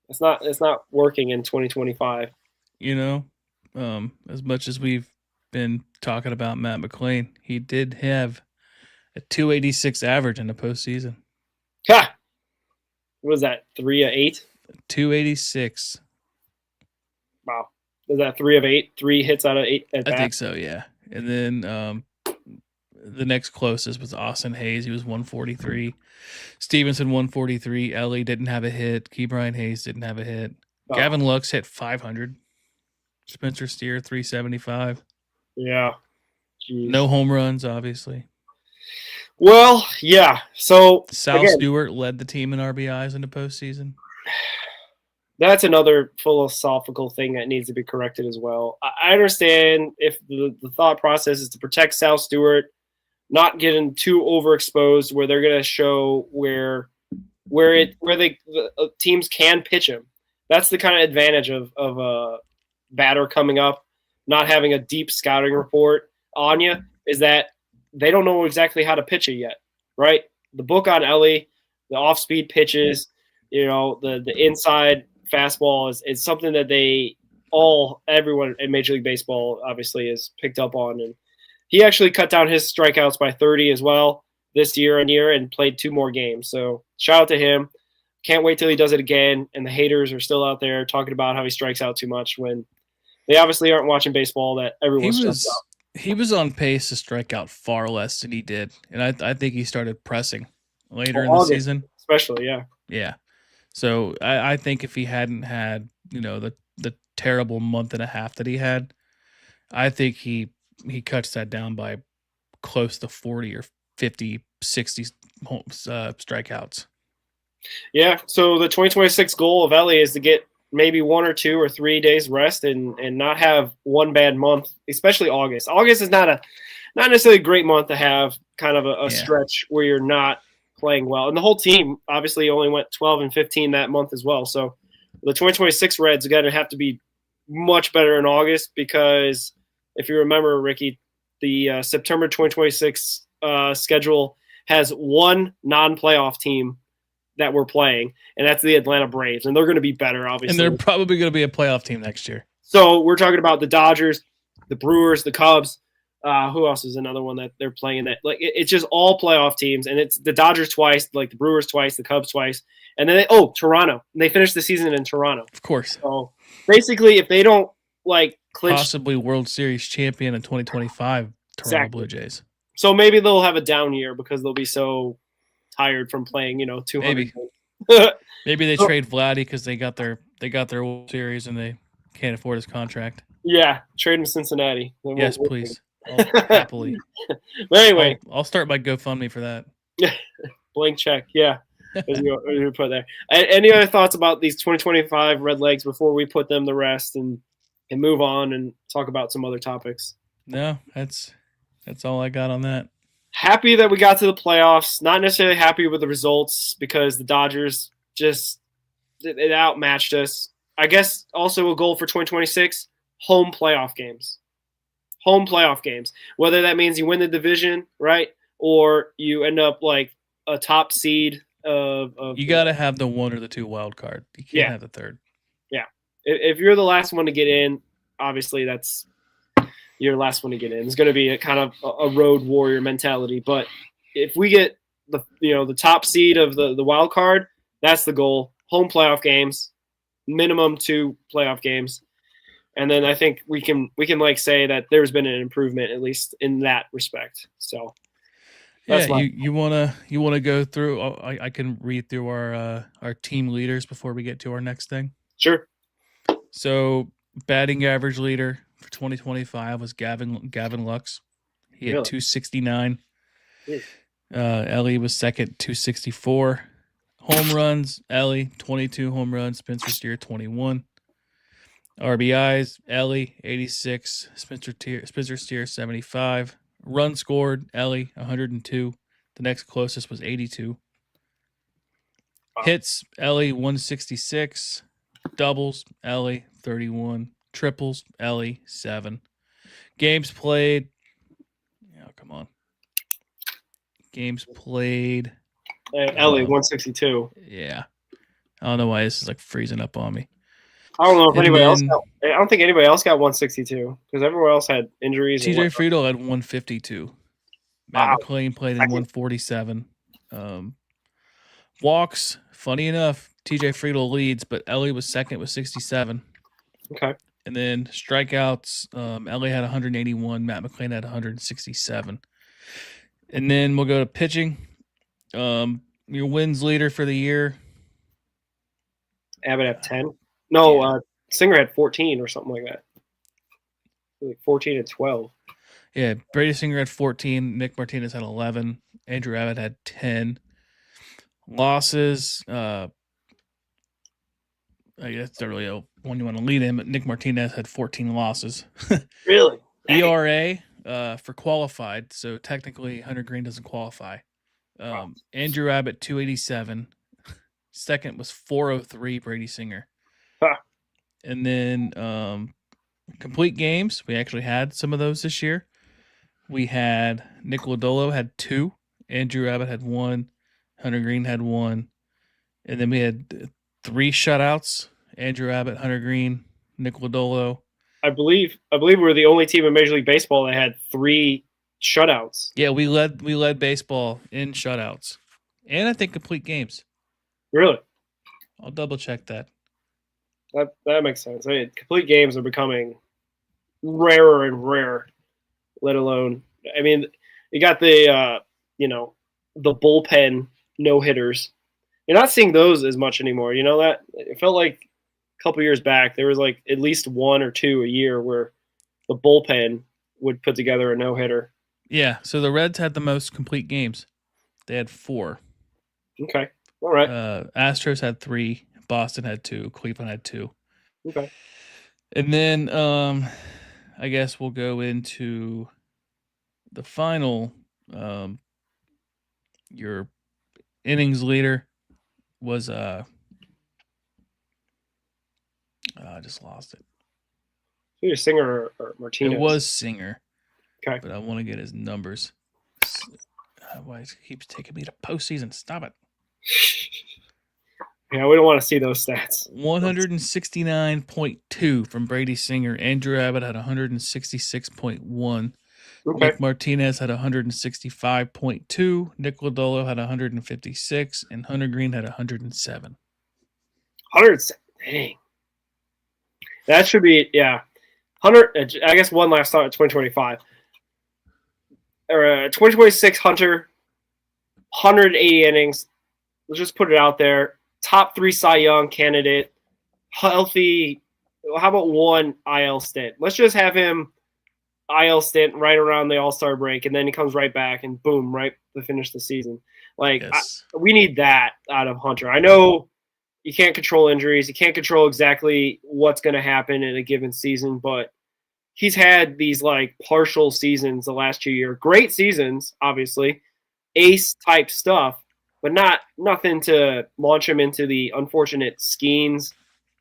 It's not working in 2025. As much as we've been talking about Matt McLean, he did have a 286 average in the postseason. Ha! What was that? 3 of 8? 286. Wow. Is that 3 of 8? 3 hits out of 8 at I bat? think so, yeah. And then the next closest was Austin Hayes. He was 143. Stevenson 143. Ellie didn't have a hit. Ke'Bryan Hayes didn't have a hit. Oh. Gavin Lux hit 500. Spencer Steer 375. Yeah. Jeez. No home runs, obviously. Well, yeah. So Sal again, Stewart led the team in RBIs in the postseason. that's another philosophical thing that needs to be corrected as well. I understand if the thought process is to protect Sal Stewart, not getting too overexposed, where they're going to show where teams can pitch him. That's the kind of advantage of a batter coming up, not having a deep scouting report on you, is that they don't know exactly how to pitch it yet, right? The book on Ellie, the off-speed pitches, the inside fastball is something that everyone in Major League Baseball obviously has picked up on. And he actually cut down his strikeouts by 30 as well this year and played 2 more games. So shout out to him. Can't wait till he does it again. And the haters are still out there talking about how he strikes out too much when they obviously aren't watching baseball that everyone strikes out. He was on pace to strike out far less than he did. And I think he started pressing later in the August, season. especially, yeah. Yeah. So I think if he hadn't had, the terrible month and a half that he had, I think he cuts that down by close to 40 or 50, 60 strikeouts. Yeah, so the 2026 goal of Ellie is to get maybe 1 or 2 or 3 days rest and not have one bad month, especially August. August is not necessarily a great month to have kind of a stretch where you're not playing well. And the whole team obviously only went 12 and 15 that month as well. So the 2026 Reds are going to have to be much better in August because if you remember, Ricky, the September 2026 schedule has one non-playoff team that we're playing, and that's the Atlanta Braves, and they're going to be better, obviously. And they're probably going to be a playoff team next year. So we're talking about the Dodgers, the Brewers, the Cubs. Who else is another one that they're playing? That it's just all playoff teams, and it's the Dodgers twice, like the Brewers twice, the Cubs twice, and then Toronto. And they finished the season in Toronto. Of course. So basically, if they don't clinch, possibly World Series champion in 2025, Toronto Blue Jays. So maybe they'll have a down year because they'll be so tired from playing, 200. Maybe. Maybe they trade Vladdy because they got their World Series and they can't afford his contract. Yeah, trade him to Cincinnati. Yes, please. Happily. But anyway, I'll start my GoFundMe for that. Blank check. Yeah. As you put there. Any other thoughts about these 2025 Red Legs before we put them to rest and move on and talk about some other topics? No, that's That's all I got on that. Happy that we got to the playoffs. Not necessarily happy with the results because the Dodgers just it outmatched us. I guess also a goal for 2026, home playoff games. Home playoff games. Whether that means you win the division, right? Or you end up like a top seed of You got to have the 1 or the 2 wild card. You can't Yeah. have the third. Yeah. If you're the last one to get in, obviously that's you're the last one to get in. It's going to be a kind of a road warrior mentality. But if we get the top seed of the wild card, that's the goal. Home playoff games, minimum 2 playoff games. And then I think we can like say that there's been an improvement at least in that respect. So Yeah, that's you wanna go through. I can read through our team leaders before we get to our next thing. sure. So batting average leader for 2025 was Gavin Lux. He had Really? 269. Jeez. Ellie was second, 264. Home runs, Ellie 22 home runs. Spencer Steer 21. RBIs, Ellie 86. Spencer Steer 75. Run scored, Ellie 102. The next closest was 82. Wow. Hits, Ellie 166. Doubles, Ellie 31. Triples, Ellie 7. Games played. Oh, come on. Games played. Ellie 162. Yeah. I don't know why this is like freezing up on me. I don't know if And anybody else. then- I don't think anybody else got 162 because everyone else had injuries. and TJ whatnot. Friedel had 152. Matt Wow. McClain played in Second. 147. Walks, funny enough, TJ Friedel leads, but Ellie was second with 67. Okay. And then strikeouts, Ellie had 181. Matt McClain had 167. And then we'll go to pitching. Your wins leader for the year. Abbott had 10. No, Yeah. Singer had 14 or something like that. Like 14 and 12. Yeah, Brady Singer had 14. Nick Martinez had 11. Andrew Abbott had 10. Losses, I guess that's not really a one you want to lead in, but Nick Martinez had 14 losses. Really? ERA for qualified, so technically Hunter Green doesn't qualify. Wow. Andrew Abbott 287. Second was 403 Brady Singer. Huh. And then complete games, we actually had some of those this year. We had Nick Lodolo had 2, Andrew Abbott had 1, Hunter Green had 1, and then we had 3 shutouts. Andrew Abbott, Hunter Green, Nick Lodolo. I believe we're the only team in Major League Baseball that had 3 shutouts. Yeah, we led baseball in shutouts, and I think complete games. Really? I'll double check that. That makes sense. I mean, complete games are becoming rarer and rarer. Let alone, I mean, you got the the bullpen no hitters. You're not seeing those as much anymore. You know that? It felt like a couple years back there was like at least 1 or 2 a year where the bullpen would put together a no hitter. Yeah, so the Reds had the most complete games. They had 4. Okay, all right. Astros had 3. Boston had 2. Cleveland had 2. Okay, And then I guess we'll go into the final. Your innings leader was I just lost it. either Singer or Martinez. It was Singer. Okay. But I want to get his numbers. Why it keeps taking me to postseason? Stop it. Yeah, we don't want to see those stats. 169.2 from Brady Singer. Andrew Abbott had 166.1. Okay, Nick Martinez had 165.2. Nick Lodolo had 156. And Hunter Green had 107. 100. Dang, that should be 100. I guess one last thought at 2025 or 2026. Hunter, 180 innings. Let's just put it out there. Top 3 Cy Young candidate. Healthy. How about 1 IL stint? Let's just have him IL stint right around the All-Star break, and then he comes right back and boom, right to finish the season. Like Yes. we need that out of Hunter. I know you can't control injuries. You can't control exactly what's going to happen in a given season, but he's had these like partial seasons the last 2 years. Great seasons, obviously, ace type stuff, but nothing to launch him into the unfortunate Skeens,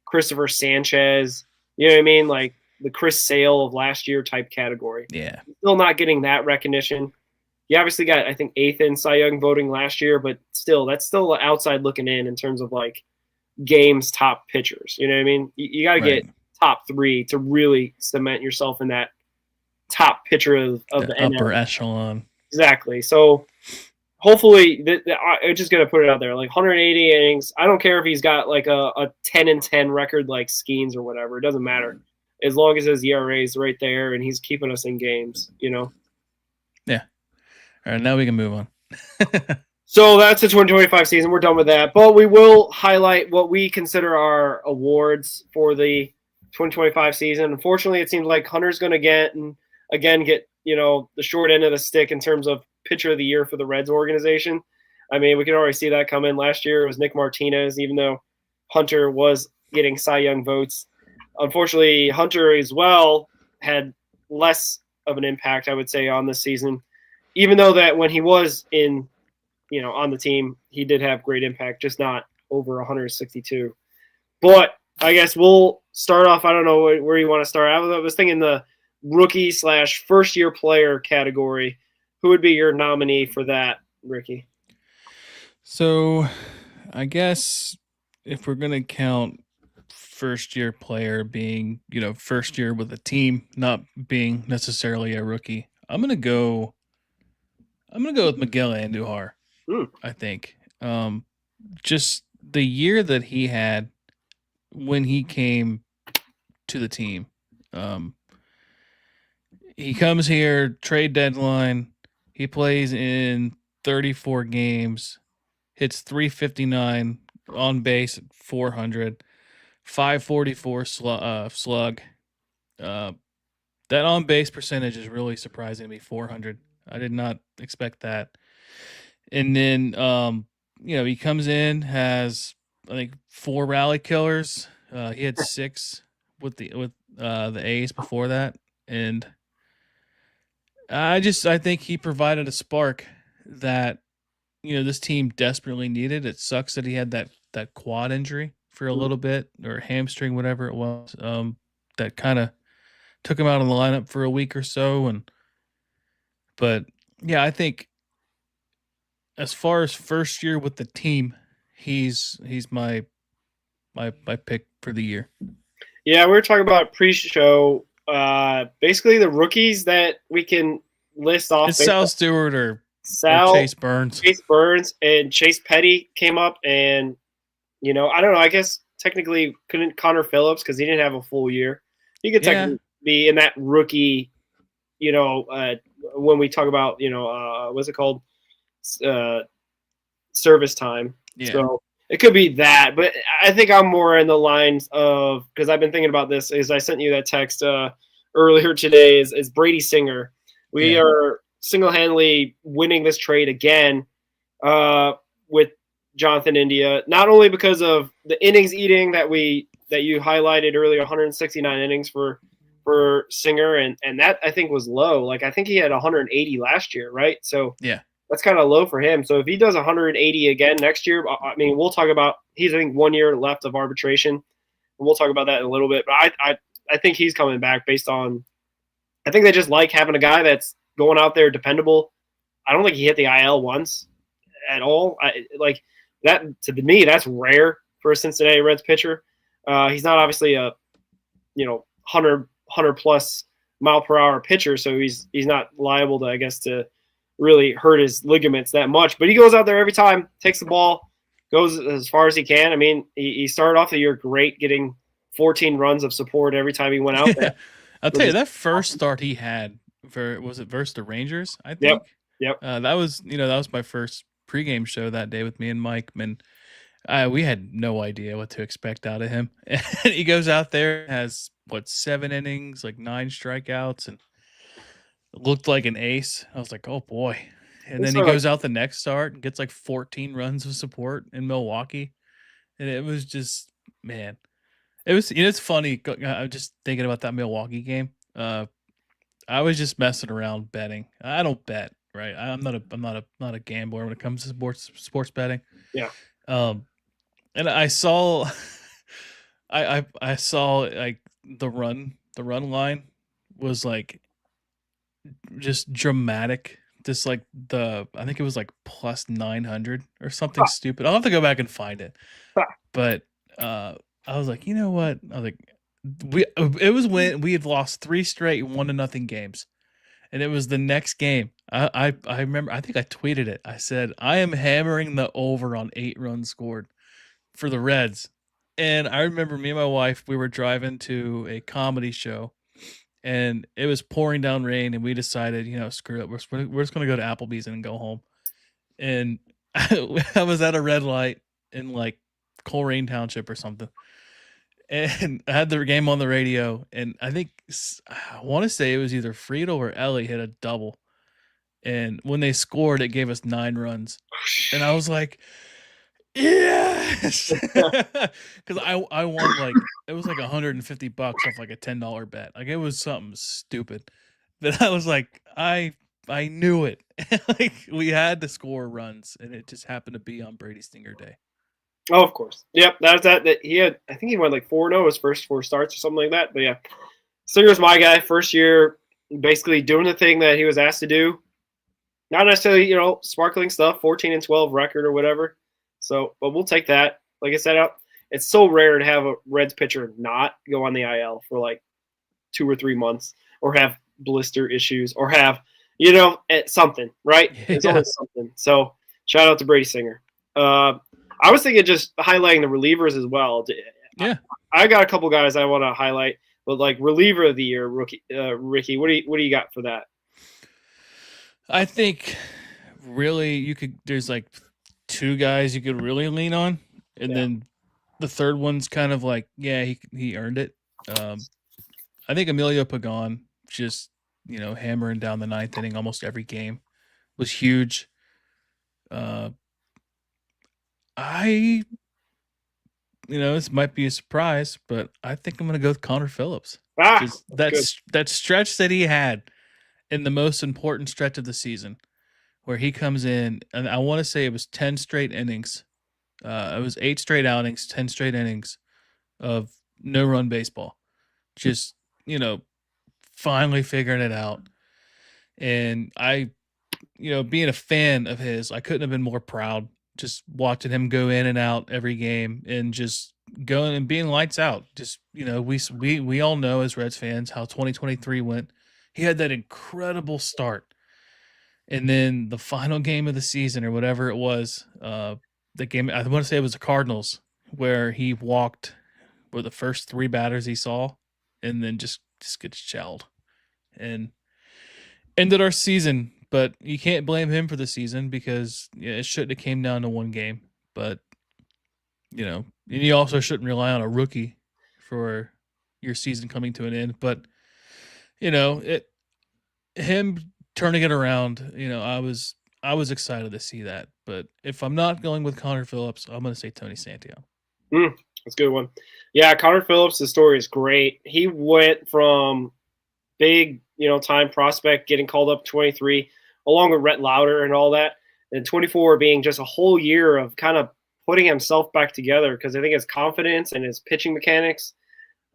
Christopher Sanchez, you know what I mean? Like the Chris Sale of last year type category. Yeah. Still not getting that recognition. You obviously got, I think, 8th in Cy Young voting last year, but still, that's still outside looking in terms of like games top pitchers. You know what I mean? You got to get top 3 to really cement yourself in that top pitcher of the upper NL. echelon. Exactly. So hopefully, I'm just going to put it out there, like 180 innings. I don't care if he's got like a 10-10 record like Skeens or whatever. It doesn't matter. As long as his ERA is right there and he's keeping us in games, you know? Yeah. All right, now we can move on. So that's the 2025 season. We're done with that. But we will highlight what we consider our awards for the 2025 season. Unfortunately, it seems like Hunter's going to get, you know, the short end of the stick in terms of pitcher of the year for the Reds organization. I mean, we can already see that come in. Last year it was Nick Martinez, even though Hunter was getting Cy Young votes. Unfortunately, Hunter as well had less of an impact, I would say, on this season. Even though that when he was in, you know, on the team, he did have great impact, just not over 162. But I guess we'll start off. I don't know where you want to start. I was thinking the rookie / first year player category. Who would be your nominee for that, Ricky? So I guess if we're going to count first year player being, you know, first year with a team, not being necessarily a rookie, I'm going to go with Miguel Andujar. I think just the year that he had when he came to the team. He comes here, trade deadline. He plays in 34 games, hits 359 on base at 400, 544 slug. That on base percentage is really surprising me. 400. I did not expect that. And then, you know, he comes in, has I think 4 rally killers. He had 6 with the A's before that, and I think he provided a spark that, you know, this team desperately needed. It sucks that he had that quad injury for a little bit, or hamstring, whatever it was. That kind of took him out of the lineup for a week or so, but yeah, I think as far as first year with the team, he's my pick for the year. Yeah, we were talking about pre-show. Basically, the rookies that we can list off. It's Sal Stewart or Chase Burns. Chase Burns and Chase Petty came up, and you know, I don't know. I guess technically couldn't Connor Phillips because he didn't have a full year. He could technically be in that rookie. You know, when we talk about, you know, what's it called? Service time. Yeah. So it could be that, but I think I'm more in the lines of, because I've been thinking about this, is I sent you that text earlier today, is Brady Singer. We are single-handedly winning this trade again with Jonathan India, not only because of the innings eating that you highlighted earlier, 169 innings for Singer, and that I think was low. Like, I think he had 180 last year, right? So yeah, that's kind of low for him. So if he does 180 again next year, I mean, we'll talk about, he's, I think, 1 year left of arbitration, and we'll talk about that in a little bit. But I think he's coming back based on, I think they just like having a guy that's going out there dependable. I don't think he hit the IL once at all. Like that, to me, that's rare for a Cincinnati Reds pitcher. He's not obviously a, you know, 100 plus mile per hour pitcher, so he's not liable to, I guess, to really hurt his ligaments that much. But he goes out there every time, takes the ball, goes as far as he can. I mean, he started off the year great, getting 14 runs of support every time he went out there. I'll tell you, that first start he had, was it versus the Rangers, I think? Yep. That was my first pregame show that day with me and Mike, and we had no idea what to expect out of him. And he goes out there, has 7 innings, like 9 strikeouts, and looked like an ace. I was like, oh boy. And then he goes out the next start and gets like 14 runs of support in Milwaukee. And it was just, man, it was, you know, it's funny. I'm just thinking about that Milwaukee game. I was just messing around betting. I don't bet, right? I'm not a gambler when it comes to sports betting. Yeah. And I saw, I saw like the run line was like just dramatic. Just like I think it was like plus 900 or something stupid. I'll have to go back and find it. But I was like, you know what? I was like, it was when we had lost 3 straight 1-0 games, and it was the next game. I remember. I think I tweeted it. I said, I am hammering the over on 8 runs scored for the Reds. And I remember me and my wife, we were driving to a comedy show, and it was pouring down rain, and we decided, screw it, we're just going to go to Applebee's and go home. And I was at a red light in like Coleraine Township or something, and I had the game on the radio, and I want to say it was either Friedel or Ellie hit a double, and when they scored, it gave us 9 runs, and I was like, yes, because I won like it was like $150 off like a $10 bet. Like it was something stupid, but I was like, I knew it. Like we had to score runs, and it just happened to be on Brady Stinger Day. Oh, of course. Yep, that he had. I think he went like 4-0 his first 4 starts or something like that. But yeah, Singer's my guy. First year, basically doing the thing that he was asked to do. Not necessarily, sparkling stuff, 14-12 record or whatever. So, but we'll take that. Like I said, it's so rare to have a Reds pitcher not go on the IL for like 2 or 3 months, or have blister issues, or have something, right? It's always something. So, shout out to Brady Singer. I was thinking just highlighting the relievers as well. Yeah, I got a couple guys I want to highlight, but like reliever of the year, Ricky, what do you got for that? I think really there's like 2 guys you could really lean on, and then the third one's kind of like, yeah, he earned it. I think Emilio Pagan just hammering down the 9th inning almost every game was huge. This might be a surprise, but I think I'm going to go with Connor Phillips. That stretch that he had in the most important stretch of the season, where he comes in, and I want to say it was 10 straight innings. It was 8 straight outings, 10 straight innings of no-run baseball. Just, finally figuring it out. And being a fan of his, I couldn't have been more proud just watching him go in and out every game and just going and being lights out. Just, we all know as Reds fans how 2023 went. He had that incredible start. And then the final game of the season or whatever it was, the game, I want to say it was the Cardinals, where he walked with the first 3 batters he saw and then just gets shelled and ended our season. But you can't blame him for the season because it shouldn't have came down to 1 game. But, and you also shouldn't rely on a rookie for your season coming to an end. But, him turning it around, I was excited to see that. But if I'm not going with Connor Phillips, I'm going to say Tony Santiago. That's a good one. Yeah, Connor Phillips, the story is great. He went from big, time prospect, getting called up 23, along with Rhett Lauder and all that, and 24 being just a whole year of kind of putting himself back together, because I think his confidence and his pitching mechanics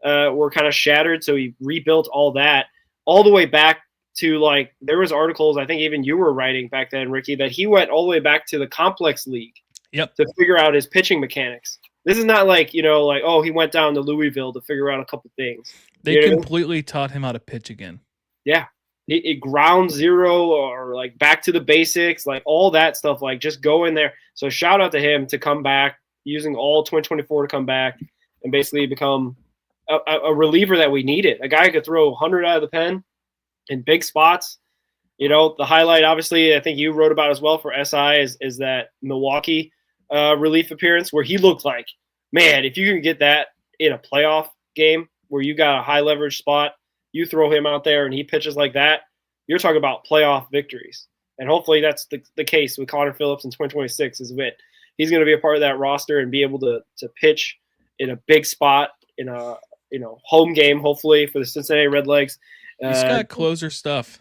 were kind of shattered. So he rebuilt all that all the way back to, like, there was articles, I think even you were writing back then, Ricky, that he went all the way back to the complex league to figure out his pitching mechanics. This is not like, oh, he went down to Louisville to figure out a couple things. They completely taught him how to pitch again. Yeah. It ground zero, or like back to the basics, like all that stuff, like just go in there. So shout out to him to come back, using all 2024 to come back and basically become a reliever that we needed. A guy who could throw 100 out of the pen in big spots. The highlight, obviously, I think you wrote about as well for SI is that Milwaukee relief appearance, where he looked like, man, if you can get that in a playoff game where you got a high leverage spot, you throw him out there and he pitches like that, you're talking about playoff victories. And hopefully that's the case with Connor Phillips in 2026 is that he's going to be a part of that roster and be able to pitch in a big spot in a home game, hopefully, for the Cincinnati Redlegs. He's got closer stuff.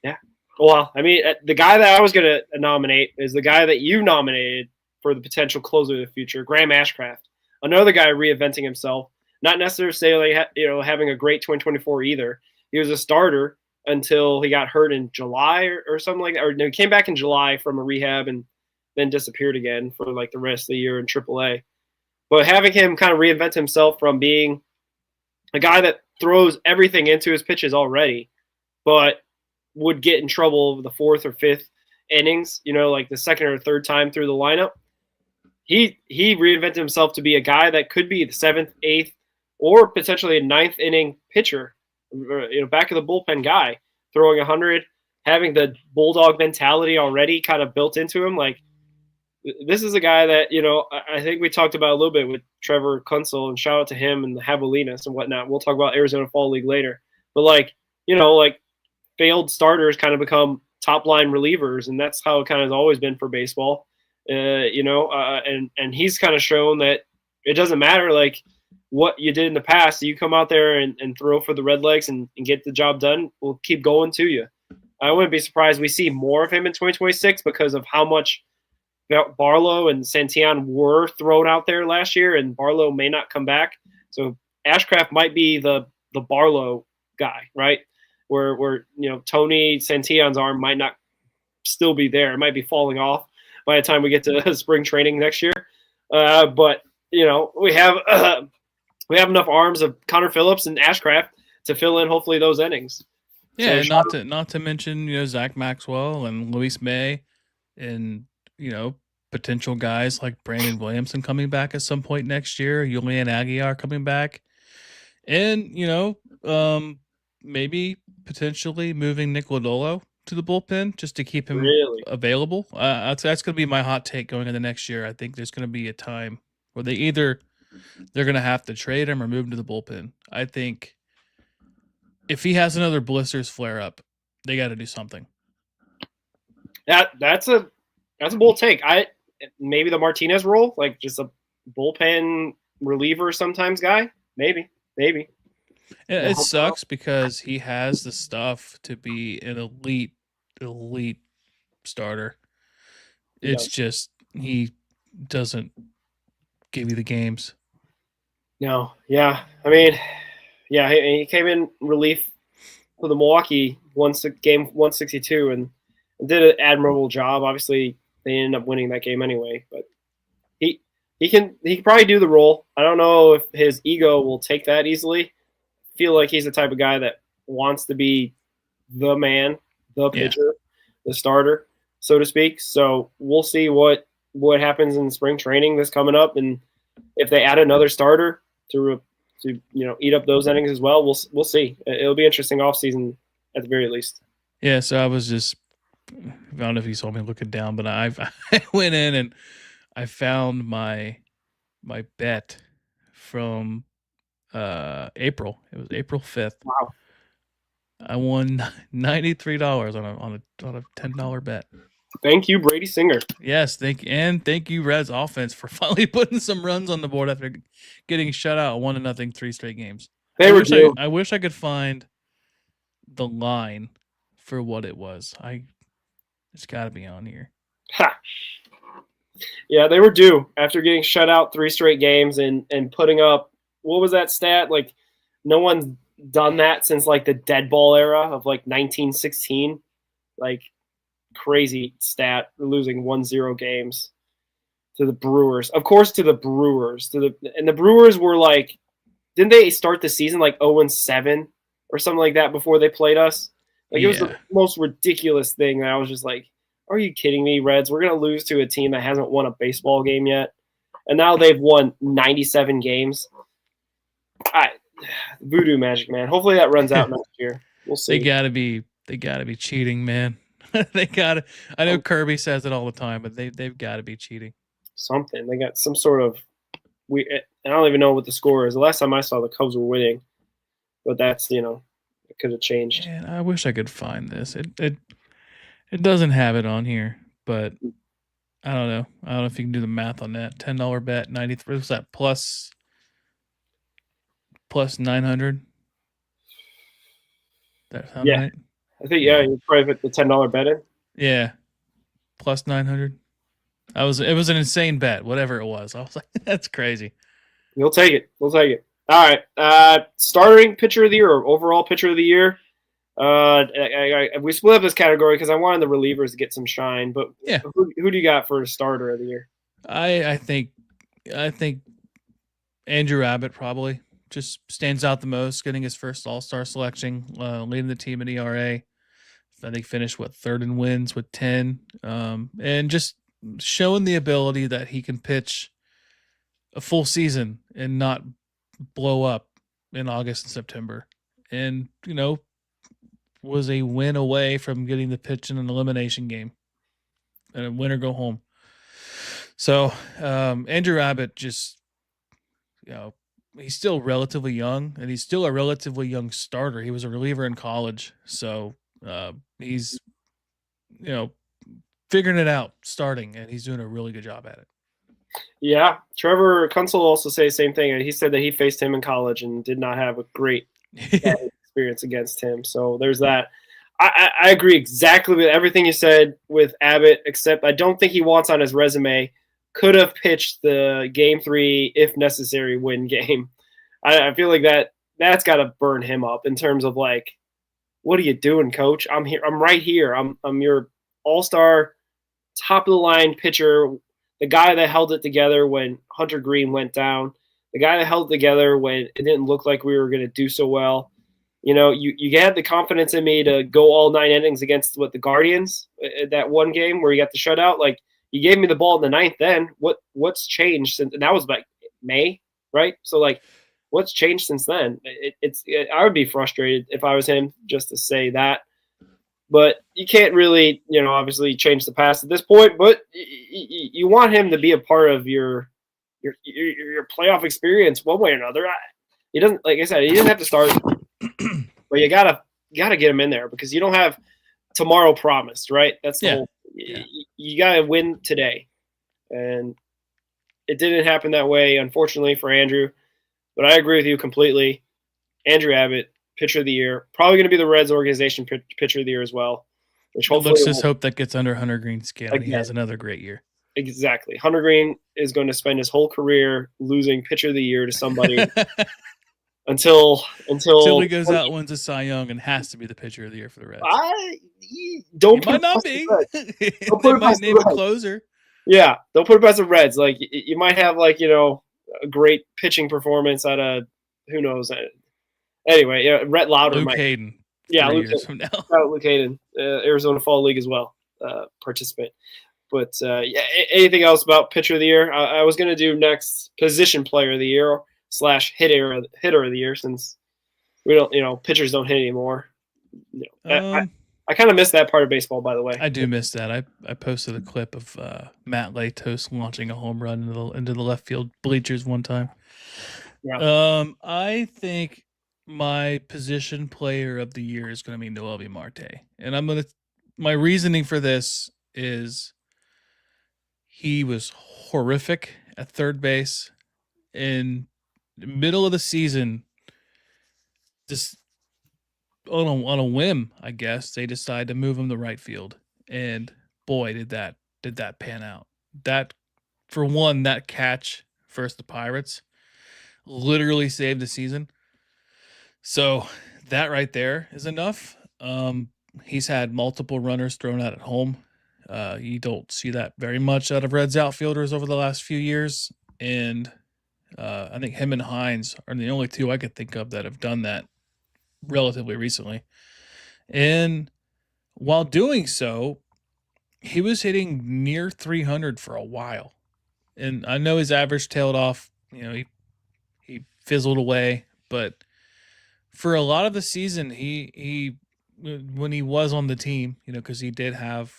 Yeah. Well, I mean, the guy that I was going to nominate is the guy that you nominated for the potential closer of the future, Graham Ashcraft. Another guy reinventing himself, not necessarily having a great 2024 either. He was a starter until he got hurt in July or something like that. Or no, he came back in July from a rehab and then disappeared again for like the rest of the year in AAA. But having him kind of reinvent himself from being a guy that throws everything into his pitches already, but would get in trouble the fourth or fifth innings, like the second or third time through the lineup. He reinvented himself to be a guy that could be the seventh, eighth, or potentially a ninth inning pitcher, back of the bullpen guy, throwing 100, having the bulldog mentality already kind of built into him. Like, this is a guy that, I think we talked about a little bit with Trevor Kunsel, and shout out to him and the Javelinas and whatnot. We'll talk about Arizona Fall League later. But failed starters kind of become top line relievers, and that's how it kind of has always been for baseball. And he's kind of shown that it doesn't matter like what you did in the past. You come out there and throw for the Redlegs and get the job done, we'll keep going to you. I wouldn't be surprised we see more of him in 2026 because of how much Barlow and Santillan were thrown out there last year, and Barlow may not come back. So Ashcraft might be the Barlow guy, right? Where Tony Santillan's arm might not still be there. It might be falling off by the time we get to spring training next year. But we have enough arms of Connor Phillips and Ashcraft to fill in hopefully those innings. Yeah, so not to mention Zach Maxwell and Luis May, and potential guys like Brandon Williamson coming back at some point next year, Julian Aguilar coming back, and maybe potentially moving Nick Lodolo to the bullpen just to keep him available. That's going to be my hot take going into next year. I think there's going to be a time where they're going to have to trade him or move him to the bullpen. I think if he has another blisters flare up, they got to do something. That's a bold take. Maybe the Martinez role, like just a bullpen reliever sometimes guy. Maybe. It sucks because he has the stuff to be an elite starter. It's just he doesn't give you the games. No, yeah. I mean, yeah, he came in relief for the Milwaukee game 162 and did an admirable job. Obviously, they ended up winning that game anyway, but he can probably do the role. I don't know if his ego will take that easily. I feel like he's the type of guy that wants to be the man, the pitcher, the starter, so to speak. So we'll see what happens in spring training this coming up, and if they add another starter to eat up those innings as well, we'll see. It'll be interesting offseason at the very least. Yeah, so I was just, I don't know if you saw me looking down, but I went in and I found my bet from April. It was April 5th. Wow. I won $93 on a $10 bet. Thank you, Brady Singer. Yes, thank you, Reds offense, for finally putting some runs on the board after getting shut out 1-0 3 straight games. I wish I could find the line for what it was. It's got to be on here. Ha. Yeah, they were due after getting shut out 3 straight games and putting up, what was that stat? Like, no one's done that since like the dead ball era of like 1916. Like, crazy stat, losing 1-0 games to the Brewers. Of course, to the Brewers. And the Brewers were like, didn't they start the season like 0-7 or something like that before they played us? Like, it was the most ridiculous thing. And I was just like, are you kidding me, Reds? We're going to lose to a team that hasn't won a baseball game yet. And now they've won 97 games. Voodoo magic, man. Hopefully that runs out next year. We'll see. They gotta be cheating, man. They gotta. I know Kirby says it all the time, but they've got to be cheating. Something. They got some sort of. I don't even know what the score is. The last time I saw, the Cubs were winning, but that's it could have changed. Man, I wish I could find this. It doesn't have it on here, but I don't know. I don't know if you can do the math on that. $10 bet, 93. What's that? Plus 900. That sound Yeah. right? I think you probably put the $10 bet in. Yeah. Plus 900. It was an insane bet, whatever it was. I was like, that's crazy. We'll take it. We'll take it. All right. Starting pitcher of the year or overall pitcher of the year. We split up this category because I wanted the relievers to get some shine. But Yeah. who do you got for starter of the year? I think Andrew Abbott probably just stands out the most, getting his first All-Star selection, leading the team in ERA. I think finished third in wins with 10, and just showing the ability that he can pitch a full season and not blow up in August and September, and was a win away from getting the pitch in an elimination game and a win or go home. So Andrew Abbott just, he's still relatively young, and he's still a relatively young starter. He was a reliever in college, so he's figuring it out starting, and he's doing a really good job at it. Yeah, Trevor Kunsel also say the same thing. He said that he faced him in college and did not have a great experience against him. So there's that. I agree exactly with everything you said with Abbott, except I don't think he wants on his resume could have pitched the game 3 if necessary win game. I feel like that's got to burn him up in terms of like, what are you doing, coach? I'm here. I'm right here. I'm your all-star, top of the line pitcher, the guy that held it together when Hunter Green went down, the guy that held it together when it didn't look like we were going to do so well. You had the confidence in me to go all 9 innings against the Guardians, that one game where you got the shutout. Like, you gave me the ball in the 9th. Then what's changed since? And that was like May, right? So like, what's changed since then? I would be frustrated if I was him just to say that. But you can't really, obviously change the past at this point. But you want him to be a part of your playoff experience one way or another. He doesn't, like I said, he doesn't have to start, but you gotta get him in there because you don't have tomorrow promised, right? That's the whole. Yeah. You gotta win today, and it didn't happen that way, unfortunately for Andrew. But I agree with you completely. Andrew Abbott, pitcher of the year, probably going to be the Reds organization pitcher of the year as well. Which hopefully let's just hope that gets under Hunter Green's scale. Again. He has another great year. Exactly. Hunter Green is going to spend his whole career losing pitcher of the year to somebody until he goes out, wins a Cy Young, and has to be the pitcher of the year for the Reds. Don't might not be. They might name a closer. Yeah, don't put it past the Reds. Like, you might have a great pitching performance out of who knows. Anyway, Rhett Lauder Luke Hayden. Yeah, Luke years from now. Luke Hayden, Arizona Fall League as well, participant. But anything else about pitcher of the year? I was going to do next position player of the year / hitter of the year, since we don't, pitchers don't hit anymore. I kind of missed that part of baseball, by the way. I do miss that. I posted a clip of Matt Latos launching a home run into the left field bleachers one time. Yeah. I think my position player of the year is going to be Noelvi Marte, and my reasoning for this is he was horrific at third base in the middle of the season. Just on a whim, I guess they decided to move him to right field, and boy, did that pan out. That, for one, that catch versus the Pirates literally saved the season. So that right there is enough. He's had multiple runners thrown out at home. You don't see that very much out of Reds outfielders over the last few years, and I think him and Hines are the only two I could think of that have done that relatively recently. And while doing so, he was hitting near 300 for a while. And I know his average tailed off, he fizzled away, but for a lot of the season, he when he was on the team, because he did have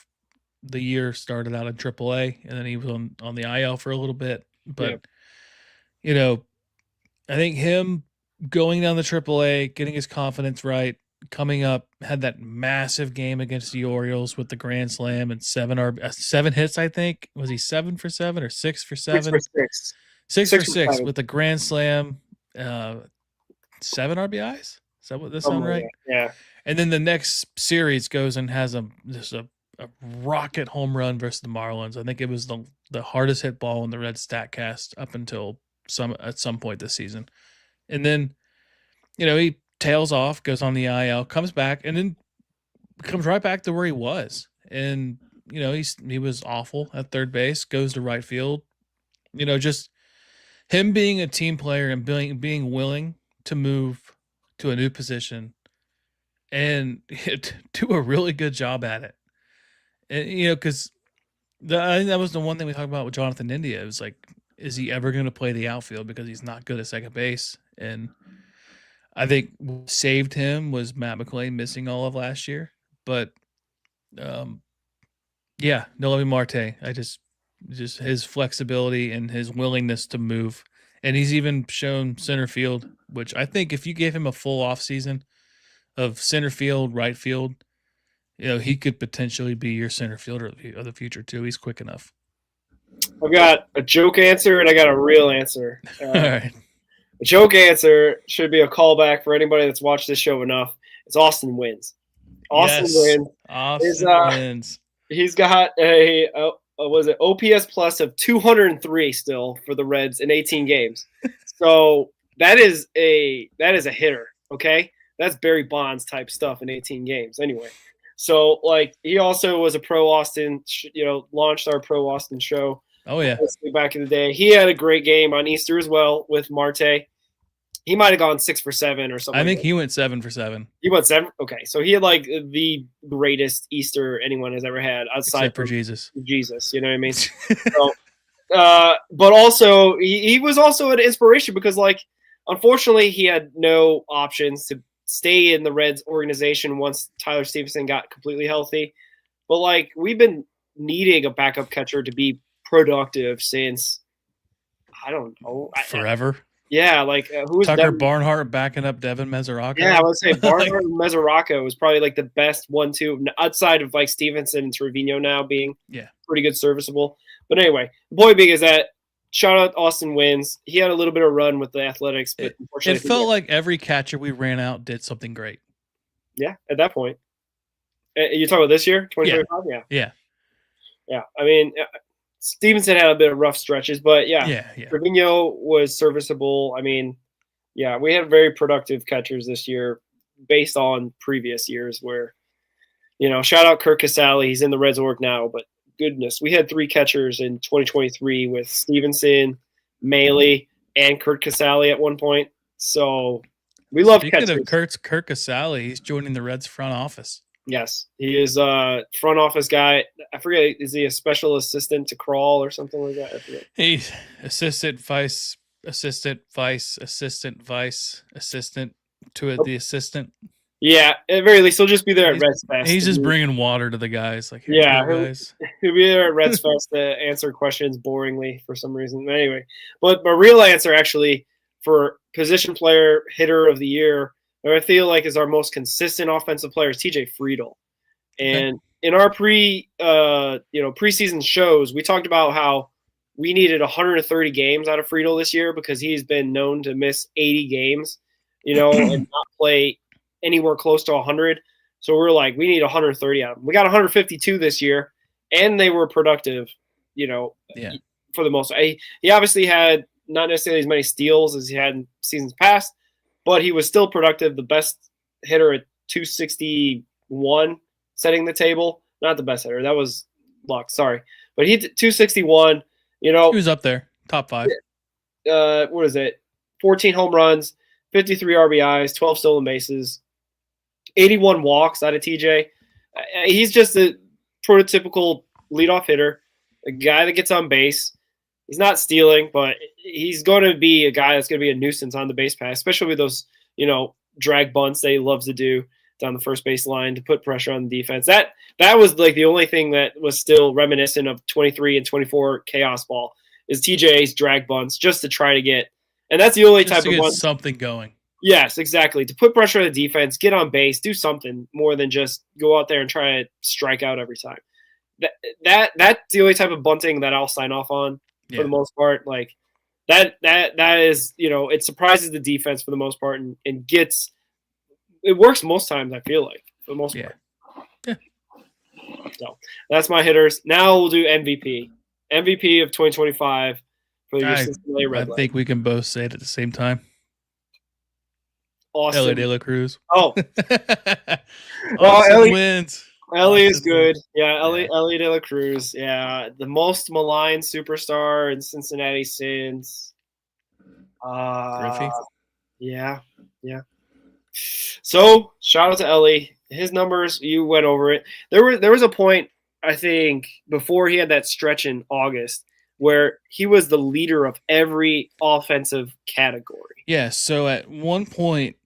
the year started out in AAA, and then he was on the IL for a little bit. But, I think him going down the AAA, getting his confidence right, coming up, had that massive game against the Orioles with the grand slam and 7 hits, I think. Was he 7 for 7 or 6 for 7? 6 for 6. 6 for 6 with the grand slam, 7 RBIs? Is that what this sound right? Yeah. And then the next series goes and has a rocket home run versus the Marlins. I think it was the hardest hit ball in the Red Statcast up until at some point this season. And then, he tails off, goes on the IL, comes back, and then comes right back to where he was. And he was awful at third base, goes to right field. Just him being a team player and being willing to move to a new position and do a really good job at it. And, because I think that was the one thing we talked about with Jonathan India. It was like, is he ever going to play the outfield because he's not good at second base? And I think what saved him was Matt McLean missing all of last year. But, Noelvi Marte, I just his flexibility and his willingness to move. And he's even shown center field, which I think if you gave him a full off season of center field, right field, he could potentially be your center fielder of the future too. He's quick enough. I've got a joke answer and I got a real answer. All right. A joke answer should be a callback for anybody that's watched this show enough. It's Austin Wins. Austin wins. Austin wins. He's got a OPS plus of 203 still for the Reds in 18 games. So that is a hitter. Okay, that's Barry Bonds type stuff in 18 games. Anyway, so he also was a pro Austin. Launched our pro Austin show. Oh yeah, back in the day, he had a great game on Easter as well with Marte. He might have gone 6 for 7 or something. I think he went 7 for 7. He went 7. Okay, so he had the greatest Easter anyone has ever had outside except for Jesus. Jesus, you know what I mean? So, but also he was also an inspiration because unfortunately he had no options to stay in the Reds organization once Tyler Stevenson got completely healthy. But we've been needing a backup catcher to be productive since I don't know forever. Yeah, who is Tucker Barnhart backing up Devin Mesoraco? Yeah, I would say Barnhart and Mesoraco was probably the best 1-2 outside of Stevenson and Trevino now being pretty good, serviceable. But anyway, the point being is that shout out Austin Wins. He had a little bit of run with the Athletics, but it felt like every catcher we ran out did something great. Yeah, at that point. You talking about this year, 2025? Yeah. I mean, Stevenson had a bit of rough stretches, but Trevino was serviceable. I mean, we had very productive catchers this year based on previous years where, shout out Kirk Casale. He's in the Reds org now, but goodness, we had 3 catchers in 2023 with Stevenson, Maile, and Kirk Casale at one point. So we love catchers. Speaking of Kirk Casale, he's joining the Reds front office. Yes, he is a front office guy. I forget, is he a special assistant to Crawl or something like that? I forget. He's assistant to the assistant. Yeah, at very least, he'll just be there at Reds Fest. He's just bringing water to the guys. He'll be there at Reds Fest to answer questions boringly for some reason. Anyway, but my real answer actually for position player hitter of the year, I feel is our most consistent offensive player is TJ Friedel. And in our preseason shows, we talked about how we needed 130 games out of Friedel this year because he's been known to miss 80 games, and not play anywhere close to 100. So we're we need 130 out of them. We got 152 this year, and they were productive, for the most. He obviously had not necessarily as many steals as he had in seasons past, but he was still productive. The best hitter at 261, setting the table. Not the best hitter. That was Luck. Sorry, but he 261. He was up there, top 5. What is it? 14 home runs, 53 RBIs, 12 stolen bases, 81 walks out of TJ. He's just a prototypical leadoff hitter, a guy that gets on base. He's not stealing, but he's going to be a guy that's going to be a nuisance on the base pass, especially with those, drag bunts that he loves to do down the first base line to put pressure on the defense. That was the only thing that was still reminiscent of 23 and 24 chaos ball is TJ's drag bunts just to try to get, and that's the only just type of one. Something going. Yes, exactly. To put pressure on the defense, get on base, do something more than just go out there and try to strike out every time. That's the only type of bunting that I'll sign off on for the most part. That is, it surprises the defense for the most part and gets it works most times. I feel like for the most Yeah. part. Yeah. So that's my hitters. Now we'll do MVP. MVP of 2025 for your Cincinnati I Red Legs. think we can both say it at the same time. Ellie Austin. De La Cruz. Oh, Austin Ellie- wins. Ellie is Austin good. wins. Yeah, Ellie, Yeah. Ellie De La Cruz. Yeah, the most maligned superstar in Cincinnati since. Griffey. Yeah. So shout out to Ellie. His numbers, you went over it. There was a point, I think, before he had that stretch in August where he was the leader of every offensive category. Yeah, so at one point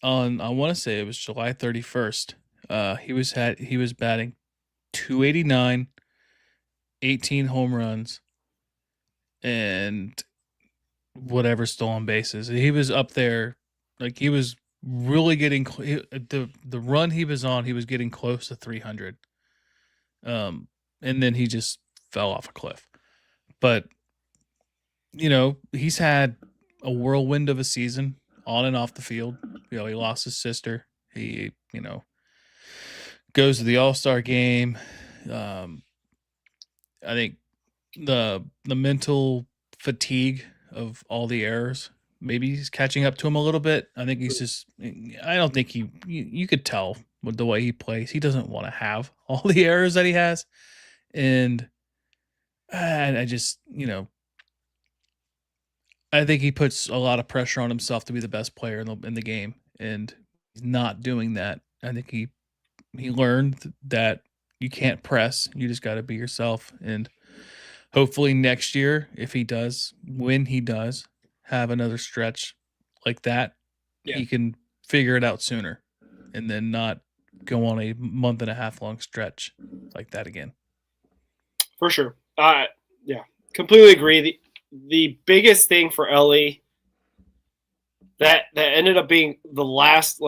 on, I want to say it was July 31st, he was batting 289, 18 home runs, and whatever stolen bases. He was up there, like he was really getting the run he was on. He was getting close to 300, and then he just fell off a cliff. But he's had a whirlwind of a season on and off the field. He lost his sister. He goes to the All-Star game. I think the mental fatigue of all the errors, maybe he's catching up to him a little bit. I think he's just, I don't think you could tell with the way he plays. He doesn't want to have all the errors that he has. And I just, I think he puts a lot of pressure on himself to be the best player in the game. And he's not doing that. I think he learned that you can't press. You just got to be yourself. And hopefully next year, when he does have another stretch like that, he can figure it out sooner and then not go on a month and a half long stretch like that again. For sure. Yeah, completely agree. The biggest thing for Ellie that ended up being the last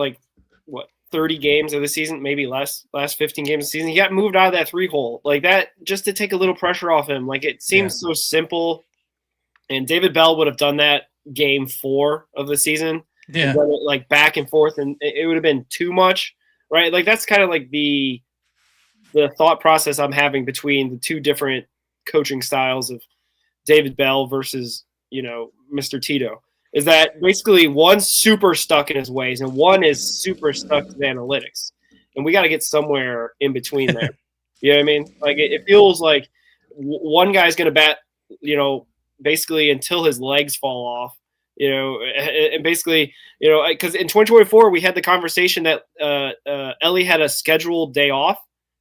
30 games of the season, maybe last 15 games of the season, he got moved out of that 3-hole like that just to take a little pressure off him. Like, it seems so simple, and David Bell would have done that game 4 of the season. Yeah, like back and forth, and it would have been too much, right? Like, that's kind of like the thought process I'm having between the two different coaching styles of David Bell versus Mr. Tito. Is that basically one's super stuck in his ways and one is super stuck to the analytics. And we got to get somewhere in between there. You know what I mean? Like, it feels like one guy's going to bat, basically until his legs fall off, and basically, because in 2024, we had the conversation that Ellie had a scheduled day off,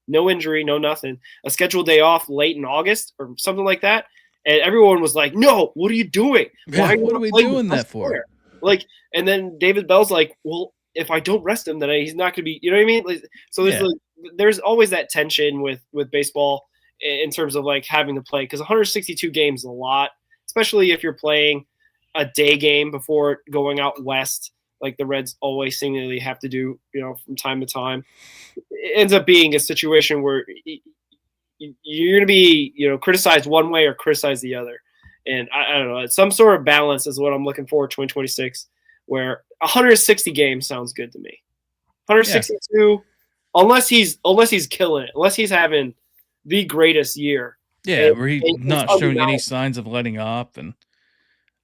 no injury, no nothing, a scheduled day off late in August or something like that. And everyone was like, "No, what are you doing? What are we doing that for?" Like, and then David Bell's like, "Well, if I don't rest him, then he's not going to be." You know what I mean? Like, so there's always that tension with baseball in terms of like having to play, because 162 games is a lot, especially if you're playing a day game before going out west, like the Reds always seemingly have to do, from time to time. It ends up being a situation where you're going to be, criticized one way or criticized the other. And I don't know, some sort of balance is what I'm looking for 2026, where 160 games sounds good to me. 162, unless he's killing it, unless he's having the greatest year. Yeah, where he's not showing any signs of letting up. And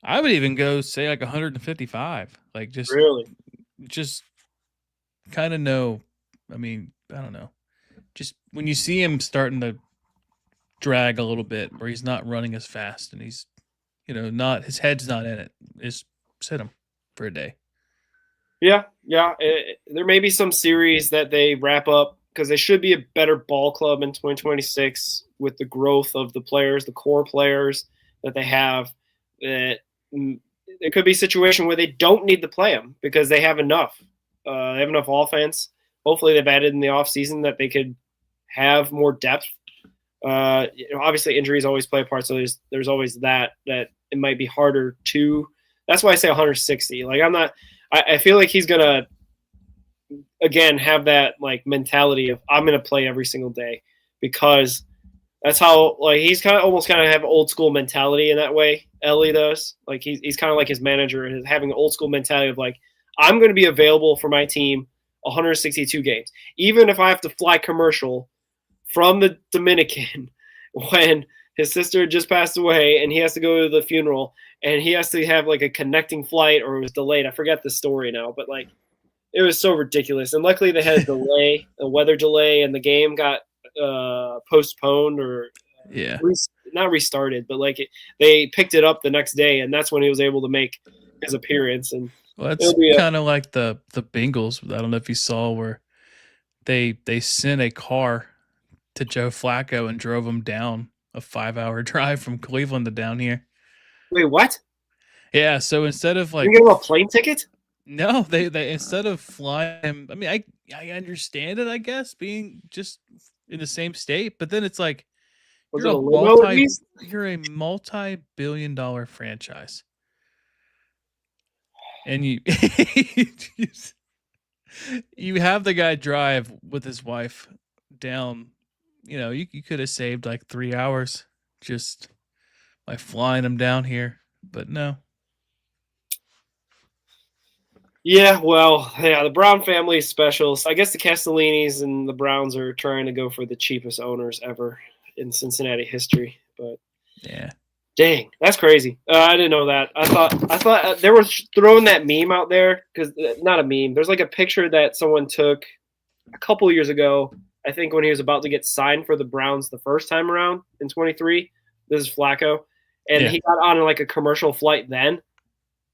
I would even go say like 155, like just kind of know. I mean, I don't know. Just when you see him starting to drag a little bit, where he's not running as fast and he's, not, his head's not in it, just sit him for a day. Yeah. There may be some series that they wrap up, because they should be a better ball club in 2026 with the growth of the players, the core players that they have. That it could be a situation where they don't need to play them because they have enough. They have enough offense. Hopefully they've added in the offseason that they could have more depth. Obviously injuries always play a part, so there's always that it might be harder to. That's why I say 160. Like, I feel like he's gonna again have that like mentality of I'm gonna play every single day, because that's how, like, he's almost have old school mentality in that way. Ellie does. Like, he's kind of like his manager and having an old school mentality of like, I'm going to be available for my team 162 games. Even if I have to fly commercial from the Dominican when his sister just passed away and he has to go to the funeral and he has to have like a connecting flight or it was delayed. I forget the story now, but like it was so ridiculous. And luckily they had a delay, a weather delay, and the game got postponed or not restarted, but like they picked it up the next day, and that's when he was able to make his appearance. And well, that's kind of like the Bengals. I don't know if you saw where they sent a car to Joe Flacco and drove him down a 5-hour drive from Cleveland to down here. Wait, what? Yeah, so instead of like you get him a plane ticket? No, they instead of flying him. I mean, I understand it, I guess, being just in the same state, but then it's like you're a multi-billion-dollar franchise, and you you have the guy drive with his wife down. You know, you could have saved like 3 hours just by flying him down here, but no. Yeah, well, yeah, the Brown family is special. So I guess the Castellinis and the Browns are trying to go for the cheapest owners ever in Cincinnati history. But yeah, dang, that's crazy. I didn't know that. I thought they were throwing that meme out there because not a meme. There's like a picture that someone took a couple of years ago. I think when he was about to get signed for the Browns the first time around in 23. This is Flacco, and he got on like a commercial flight then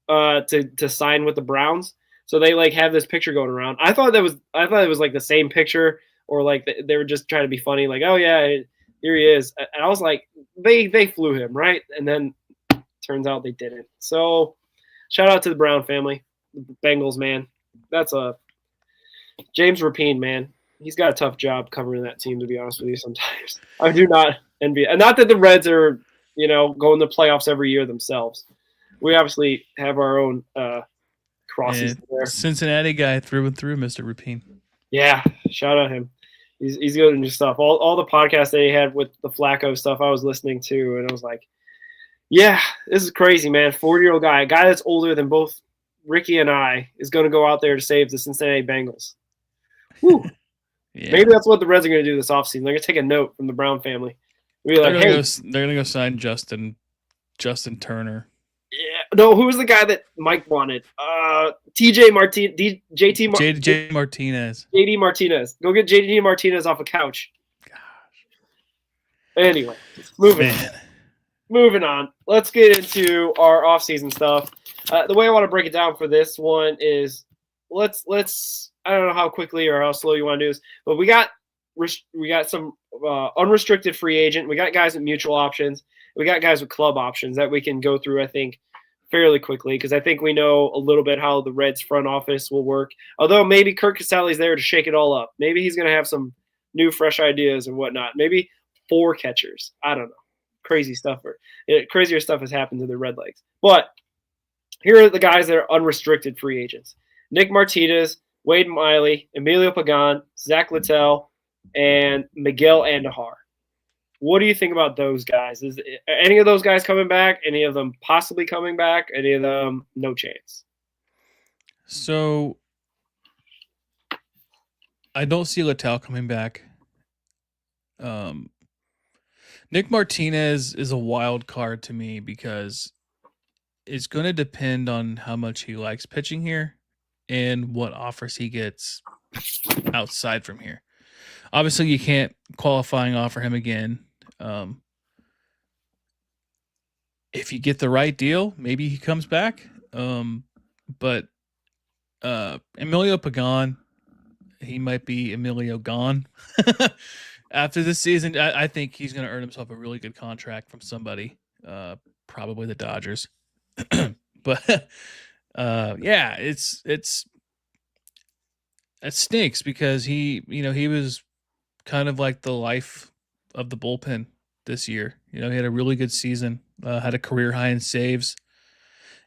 to sign with the Browns. So they like have this picture going around. I thought it was like the same picture, or like they were just trying to be funny, like, oh yeah, here he is. And I was like, they flew him, right? And then turns out they didn't. So shout out to the Brown family, the Bengals, man. That's a James Rapien, man. He's got a tough job covering that team, to be honest with you. Sometimes I do not envy it. And not that the Reds are, going to playoffs every year themselves. We obviously have our own crosses there. Cincinnati guy through and through, Mr. Rapien. Yeah, shout out him. He's good in his stuff. All the podcasts that he had with the Flacco stuff I was listening to, and I was like, yeah, this is crazy, man. 40-year-old guy, a guy that's older than both Ricky and I, is going to go out there to save the Cincinnati Bengals. Whew. Yeah. Maybe that's what the Reds are going to do this offseason. They're going to take a note from the Brown family. They're going to go sign Justin Turner. Yeah. No, who was the guy that Mike wanted? JD Martinez. JD Martinez. Go get JD Martinez off a couch. Gosh. Anyway, moving on. Let's get into our offseason stuff. The way I want to break it down for this one is let's I don't know how quickly or how slow you want to do this, but we got some unrestricted free agent. We got guys with mutual options. We got guys with club options that we can go through, I think, fairly quickly, because I think we know a little bit how the Reds front office will work. Although maybe Kirk Castelli's there to shake it all up. Maybe he's going to have some new, fresh ideas and whatnot. Maybe 4 catchers. I don't know. Crazier stuff has happened to the Redlegs. But here are the guys that are unrestricted free agents. Nick Martinez, Wade Miley, Emilio Pagan, Zach Littell, and Miguel Andujar. What do you think about those guys? Is any of those guys coming back? Any of them possibly coming back? Any of them no chance? So I don't see Littell coming back. Nick Martinez is a wild card to me because it's going to depend on how much he likes pitching here and what offers he gets outside from here. Obviously, you can't qualifying offer him again. If you get the right deal, maybe he comes back. But Emilio Pagan, he might be Emilio gone after this season. I think he's going to earn himself a really good contract from somebody, probably the Dodgers. But yeah, it stinks because he was kind of like the life of the bullpen this year. He had a really good season, had a career high in saves,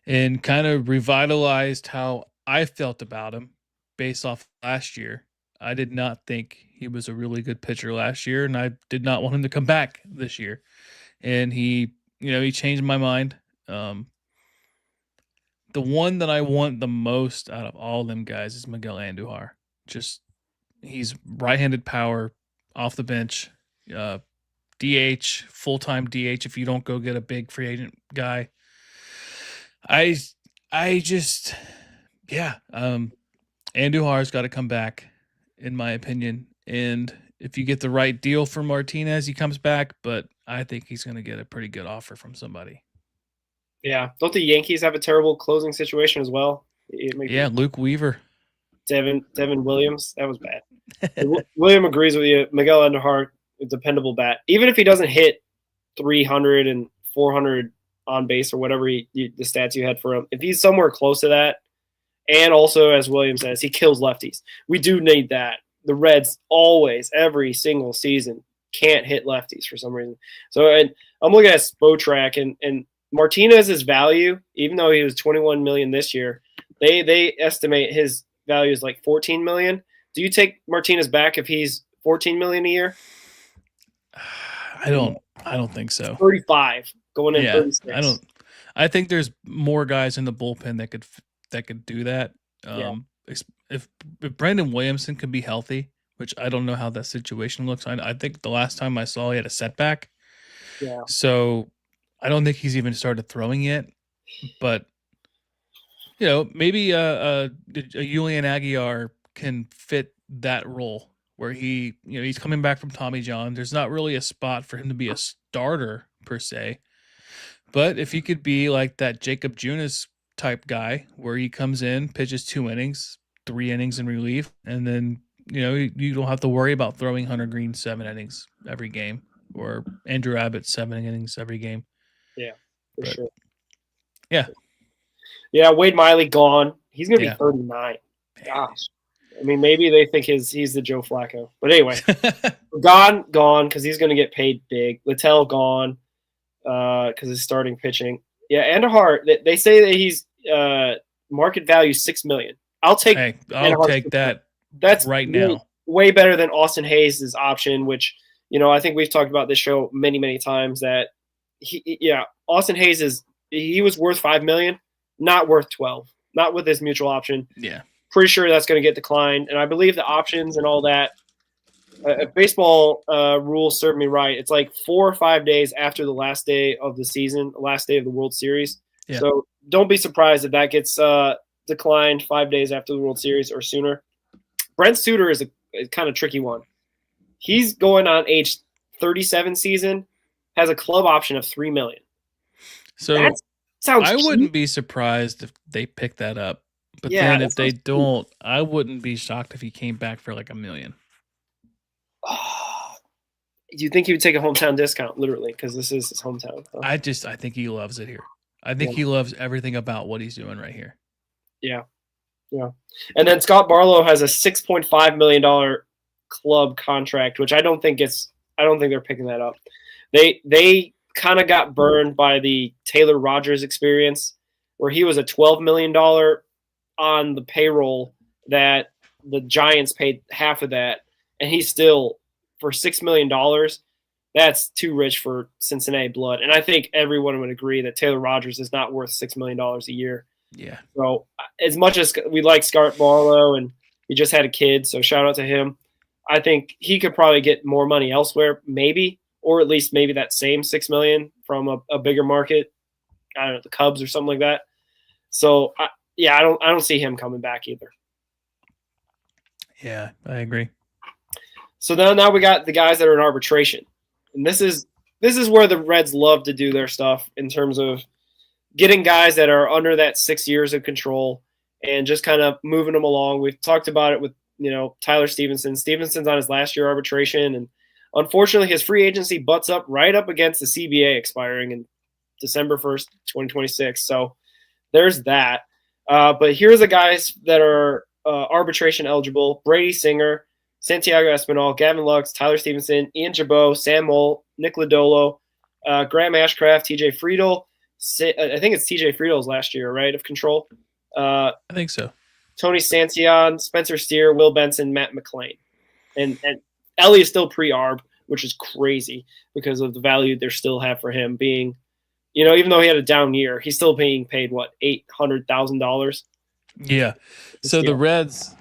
and kind of revitalized how I felt about him based off last year. I did not think he was a really good pitcher last year, and I did not want him to come back this year. And he changed my mind. The one that I want the most out of all of them guys is Miguel Andujar. Just he's right-handed power off the bench, DH, full-time DH. If you don't go get a big free agent guy, I just Andujar's got to come back, in my opinion. And if you get the right deal for Martinez, he comes back. But I think he's going to get a pretty good offer from somebody. Yeah. Don't the Yankees have a terrible closing situation as well? Luke Weaver. Devin Williams. That was bad. William agrees with you. Miguel Andujar, a dependable bat. Even if he doesn't hit 300 and 400 on base or whatever the stats you had for him, if he's somewhere close to that, and also, as William says, he kills lefties. We do need that. The Reds always, every single season, can't hit lefties for some reason. So, and I'm looking at Spotrac, and Martinez's value, even though he was $21 million this year, they estimate his value is like $14 million. Do you take Martinez back if he's $14 million a year? I don't think so. 35 going in. 36. I think there's more guys in the bullpen that could do that. If Brandon Williamson can be healthy, which I don't know how that situation looks. I think the last time I saw he had a setback. Yeah. So I don't think he's even started throwing yet. But maybe a Julian Aguilar can fit that role where he's coming back from Tommy John. There's not really a spot for him to be a starter per se. But if he could be like that Jacob Junis type guy where he comes in, pitches 2 innings, 3 innings in relief, and then you don't have to worry about throwing Hunter Green 7 innings every game or Andrew Abbott 7 innings every game. Yeah, for sure. Yeah. Yeah, Wade Miley gone. He's going to be 39. Gosh. I mean, maybe they think he's the Joe Flacco. But anyway, gone because he's going to get paid big. Littell gone because he's starting pitching. Yeah, Andujar, they say that he's market value $6 million. I'll take that. That's right now. Way better than Austin Hayes' option, which I think we've talked about this show many, many times. That Austin Hayes he was worth $5 million, not worth 12, not with this mutual option. Yeah, pretty sure that's going to get declined, and I believe the options and all that. Baseball rules serve me right. It's like 4 or 5 days after the last day of the season, the last day of the World Series. Yeah. So don't be surprised if that gets declined 5 days after the World Series or sooner. Brent Suter is a kind of tricky one. He's going on age 37 season, has a club option of $3 million. So that sounds I cheap. wouldn't be surprised if they pick that up. But then if they don't, I wouldn't be shocked if he came back for like $1 million. Do you think he would take a hometown discount, literally, because this is his hometown? Huh? I think he loves it here. I think he loves everything about what he's doing right here. Yeah. And then Scott Barlow has a $6.5 million club contract, which I don't think they're picking that up. They kind of got burned by the Taylor Rogers experience, where he was a $12 million on the payroll that the Giants paid half of that. And he's still, for $6 million, that's too rich for Cincinnati blood. And I think everyone would agree that Taylor Rogers is not worth $6 million a year. Yeah. So as much as we like Scott Barlow, and he just had a kid, so shout out to him, I think he could probably get more money elsewhere, maybe, or at least maybe that same $6 million from a bigger market. I don't know, the Cubs or something like that. So I don't see him coming back either. Yeah, I agree. So now we got the guys that are in arbitration. And this is where the Reds love to do their stuff in terms of getting guys that are under that 6 years of control and just kind of moving them along. We've talked about it with, Tyler Stevenson. Stevenson's on his last year arbitration, and unfortunately his free agency butts up right up against the CBA expiring in December 1st, 2026. So there's that. But here's the guys that are arbitration eligible: Brady Singer, Santiago Espinal, Gavin Lux, Tyler Stevenson, Ian Jabot, Sam Moll, Nick Lodolo, Graham Ashcraft, TJ Friedel. I think it's TJ Friedel's last year, right, of control. I think so. Tony Santion, Spencer Steer, Will Benson, Matt McClain. And Ellie is still pre-arb, which is crazy because of the value they still have for him being, even though he had a down year, he's still being paid, $800,000? Yeah. So the Reds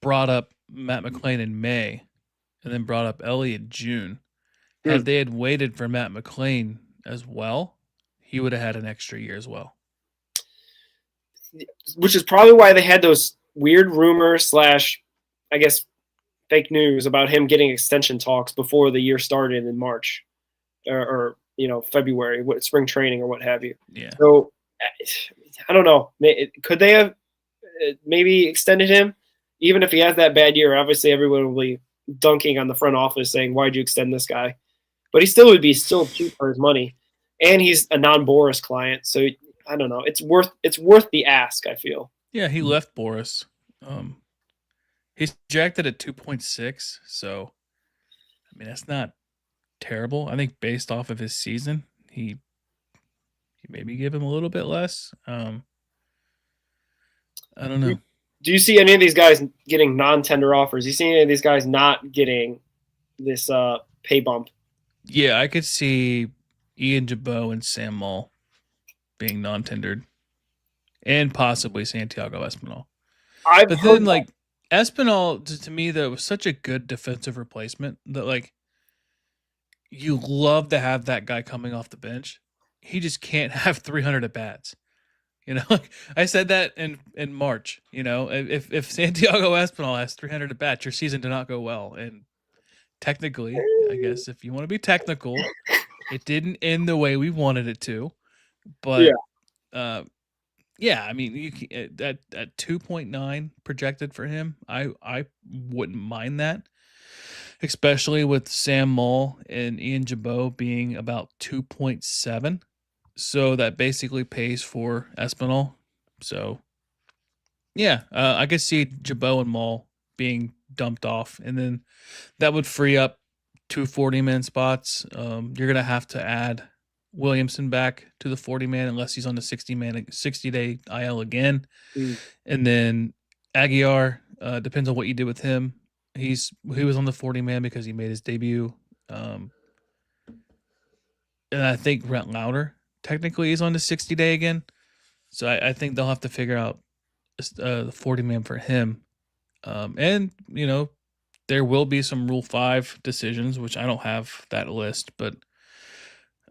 brought up Matt McClain in May and then brought up Ellie in June. Hmm. Had they had waited for Matt McClain as well, he would have had an extra year as well. Which is probably why they had those weird rumors / I guess fake news about him getting extension talks before the year started in March or February, spring training or what have you. Yeah. So I don't know. Could they have maybe extended him? Even if he has that bad year, obviously everyone will be dunking on the front office saying, why'd you extend this guy? But he still would be cheap for his money. And he's a non-Boris client. So I don't know. It's worth the ask, I feel. Yeah, he left Boris. He's projected at 2.6. So, I mean, that's not terrible. I think based off of his season, he maybe give him a little bit less. I don't know. Do you see any of these guys getting non-tender offers? Do you see any of these guys not getting this pay bump? Yeah, I could see Ian Jabot and Sam Moll being non-tendered, and possibly Santiago Espinal. But then, like, Espinal, to me, that was such a good defensive replacement that, like, you love to have that guy coming off the bench. He just can't have 300 at-bats. Like I said that in March. If Santiago Espinal has 300 at-bats, your season did not go well. And technically, I guess if you want to be technical, it didn't end the way we wanted it to. But I mean, you at 2.9 projected for him, I wouldn't mind that, especially with Sam Moll and Ian Jabot being about 2.7. So that basically pays for Espinal. So, yeah, I could see Jabot and Moll being dumped off, and then that would free up 2 40-man spots. You're going to have to add Williamson back to the 40-man unless he's on the 60-day IL again. And then Aguiar, depends on what you did with him. He was on the 40-man because he made his debut. And I think Brent Lauder technically is on the 60-day again. So I think they'll have to figure out the 40-man for him. And, there will be some Rule 5 decisions, which I don't have that list, but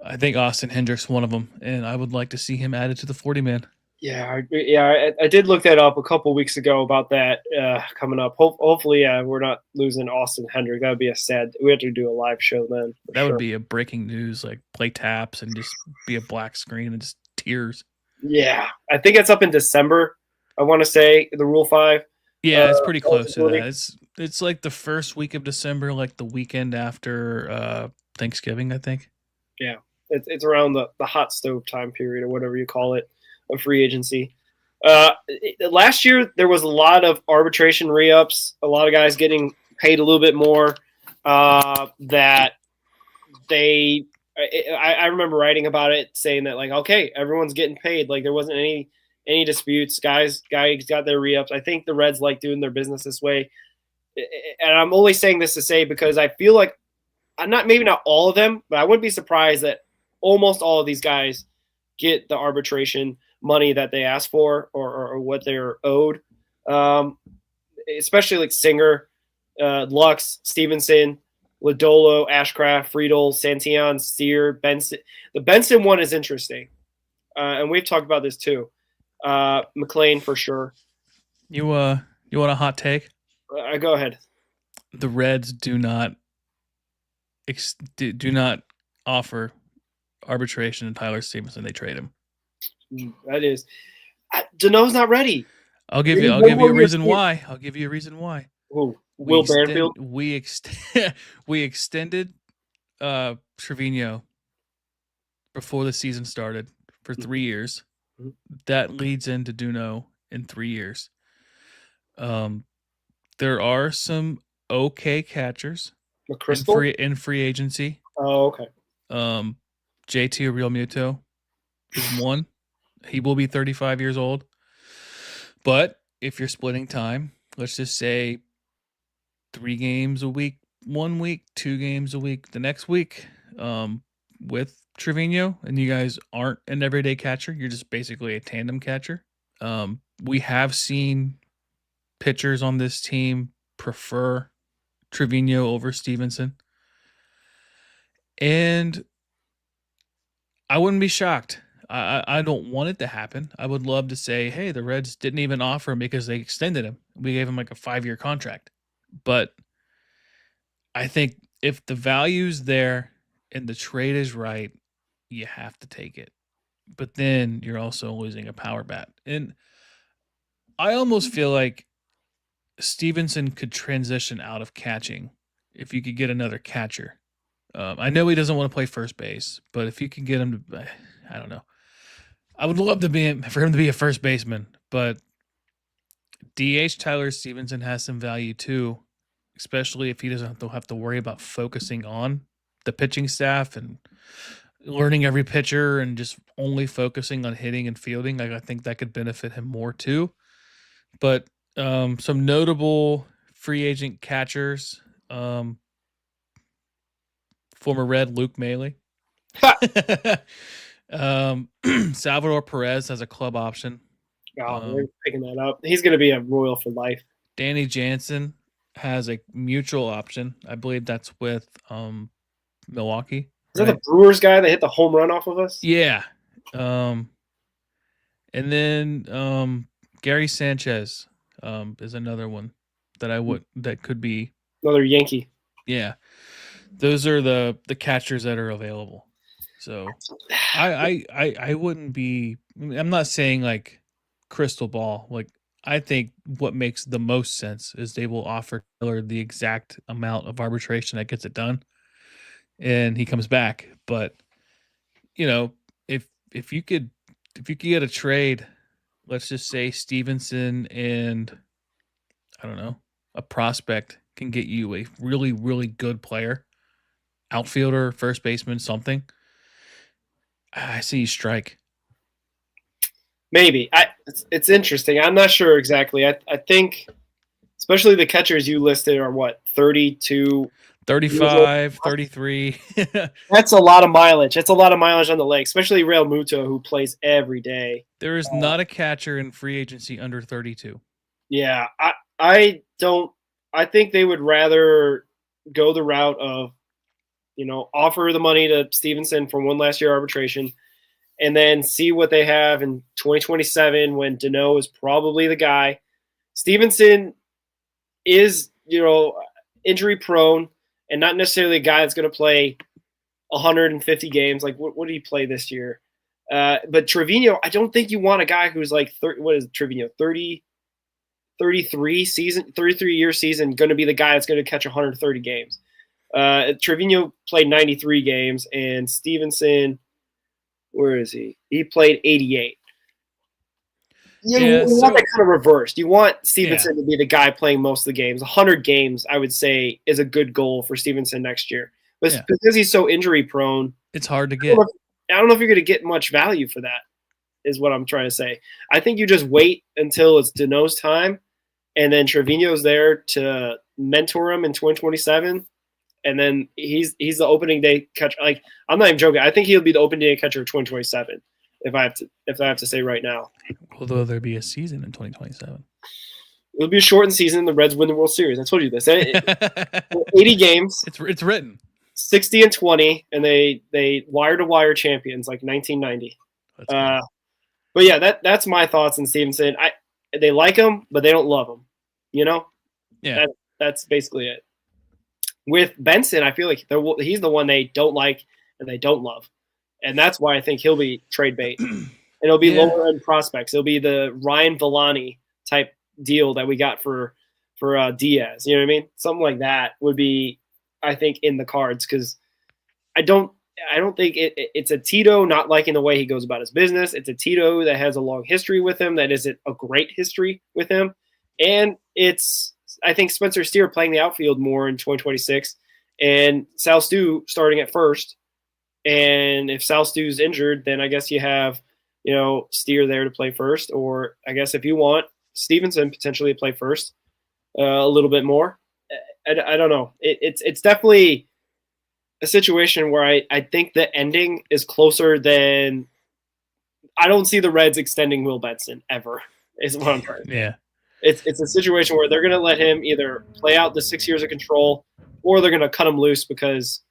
I think Austin Hendricks one of them, and I would like to see him added to the 40-man. Yeah, I did look that up a couple weeks ago about that coming up. Hopefully, we're not losing Austin Hendricks. That would be we have to do a live show then. That would be a breaking news, like play taps and just be a black screen and just tears. Yeah, I think it's up in December. I want to say the Rule 5. Yeah, it's pretty close to that. It's like the first week of December, like the weekend after Thanksgiving, I think. Yeah, it's around the hot stove time period or whatever you call it. Of free agency. Last year, there was a lot of arbitration re-ups, a lot of guys getting paid a little bit more that I remember writing about it saying that, like, okay, everyone's getting paid. Like, there wasn't any disputes. Guys got their re-ups. I think the Reds like doing their business this way. And I'm only saying this to say because I feel like maybe not all of them, but I wouldn't be surprised that almost all of these guys get the arbitration money that they asked for or what they're owed, especially like Singer, Lux, Stevenson, Lodolo, Ashcraft, Friedel, Santillan, Steer, Benson. The Benson one is interesting, and we've talked about this too. McClain for sure. You want a hot take? Go ahead. The Reds do not offer arbitration to Tyler Stevenson. They trade him. That is, Dano's not ready. I'll give you a reason why. I'll give you a reason why. Ooh, Will Banfield. We extended Trevino before the season started for 3 years. Mm-hmm. That leads into Duno in 3 years. There are some okay catchers in free agency. Oh, okay. JT Realmuto is one. He will be 35 years old. But if you're splitting time, let's just say 3 games a week, 1 week, 2 games a week, the next week, with Trevino, and you guys aren't an everyday catcher, you're just basically a tandem catcher. We have seen pitchers on this team prefer Trevino over Stevenson. And I wouldn't be shocked. I don't want it to happen. I would love to say, hey, the Reds didn't even offer him because they extended him. We gave him like a 5-year contract. But I think if the value's there and the trade is right, you have to take it. But then you're also losing a power bat. And I almost feel like Stevenson could transition out of catching if you could get another catcher. I know he doesn't want to play first base, but if you can get him to, I don't know. I would love for him to be a first baseman, but DH Tyler Stevenson has some value too, especially if he doesn't have to worry about focusing on the pitching staff and learning every pitcher and just only focusing on hitting and fielding. I think that could benefit him more too. But some notable free agent catchers, former Red Luke Maley. Salvador Perez has a club option. We're picking that up. He's going to be a Royal for life. Danny Jansen has a mutual option. I believe that's with Milwaukee. Is that the Brewers guy that hit the home run off of us? Yeah. And then Gary Sanchez is another one that could be another Yankee. Yeah. Those are the catchers that are available. So I wouldn't be, I'm not saying like crystal ball. Like I think what makes the most sense is they will offer Taylor the exact amount of arbitration that gets it done and he comes back. But you know, if you could get a trade, let's just say Stevenson and I don't know, a prospect can get you a really, really good player, outfielder, first baseman, something. I see you strike. Maybe. It's interesting. I'm not sure exactly. I think, especially the catchers you listed are what, 32, 35, 33. That's a lot of mileage. That's a lot of mileage on the leg, especially Real Muto, who plays every day. There is not a catcher in free agency under 32. Yeah, I think they would rather go the route of, offer the money to Stevenson for one last year arbitration and then see what they have in 2027 when Dano is probably the guy. Stevenson is, injury prone and not necessarily a guy that's going to play 150 games. Like, what did he play this year? But Trevino, I don't think you want a guy who's like, what is Trevino, 33-year season, going to be the guy that's going to catch 130 games. Trevino played 93 games, and Stevenson, where is he? He played 88. You want that kind of reversed. You want Stevenson to be the guy playing most of the games. 100 games, I would say, is a good goal for Stevenson next year. But because he's so injury prone, it's hard to get. I don't know if you're going to get much value for that, is what I'm trying to say. I think you just wait until it's Dano's time, and then Trevino's there to mentor him in 2027. And then he's the opening day catcher. Like, I'm not even joking. I think he'll be the opening day catcher of 2027. If I have to say right now. Although there be a season in 2027. It'll be a shortened season. The Reds win the World Series. I told you this. 80 games. It's written. 60-20, and they wire to wire champions like 1990. But yeah, that's my thoughts on Stevenson. They like him, but they don't love him. Yeah. That's basically it. With Benson, I feel like he's the one they don't like and they don't love. And that's why I think he'll be trade bait. And it'll be lower end prospects. It'll be the Ryan Villani type deal that we got for Diaz. You know what I mean? Something like that would be, I think, in the cards, because I don't think it's a Tito not liking the way he goes about his business. It's a Tito that has a long history with him, that isn't a great history with him. And it's, I think, Spencer Steer playing the outfield more in 2026 and Sal Stu starting at first. And if Sal Stu's injured, then I guess you have, Steer there to play first. Or I guess if you want Stevenson potentially to play first a little bit more. I don't know. It's definitely a situation where I think the ending is closer than – I don't see the Reds extending Will Benson ever is what I'm trying to say. Yeah. It's a situation where they're going to let him either play out the 6 years of control, or they're going to cut him loose because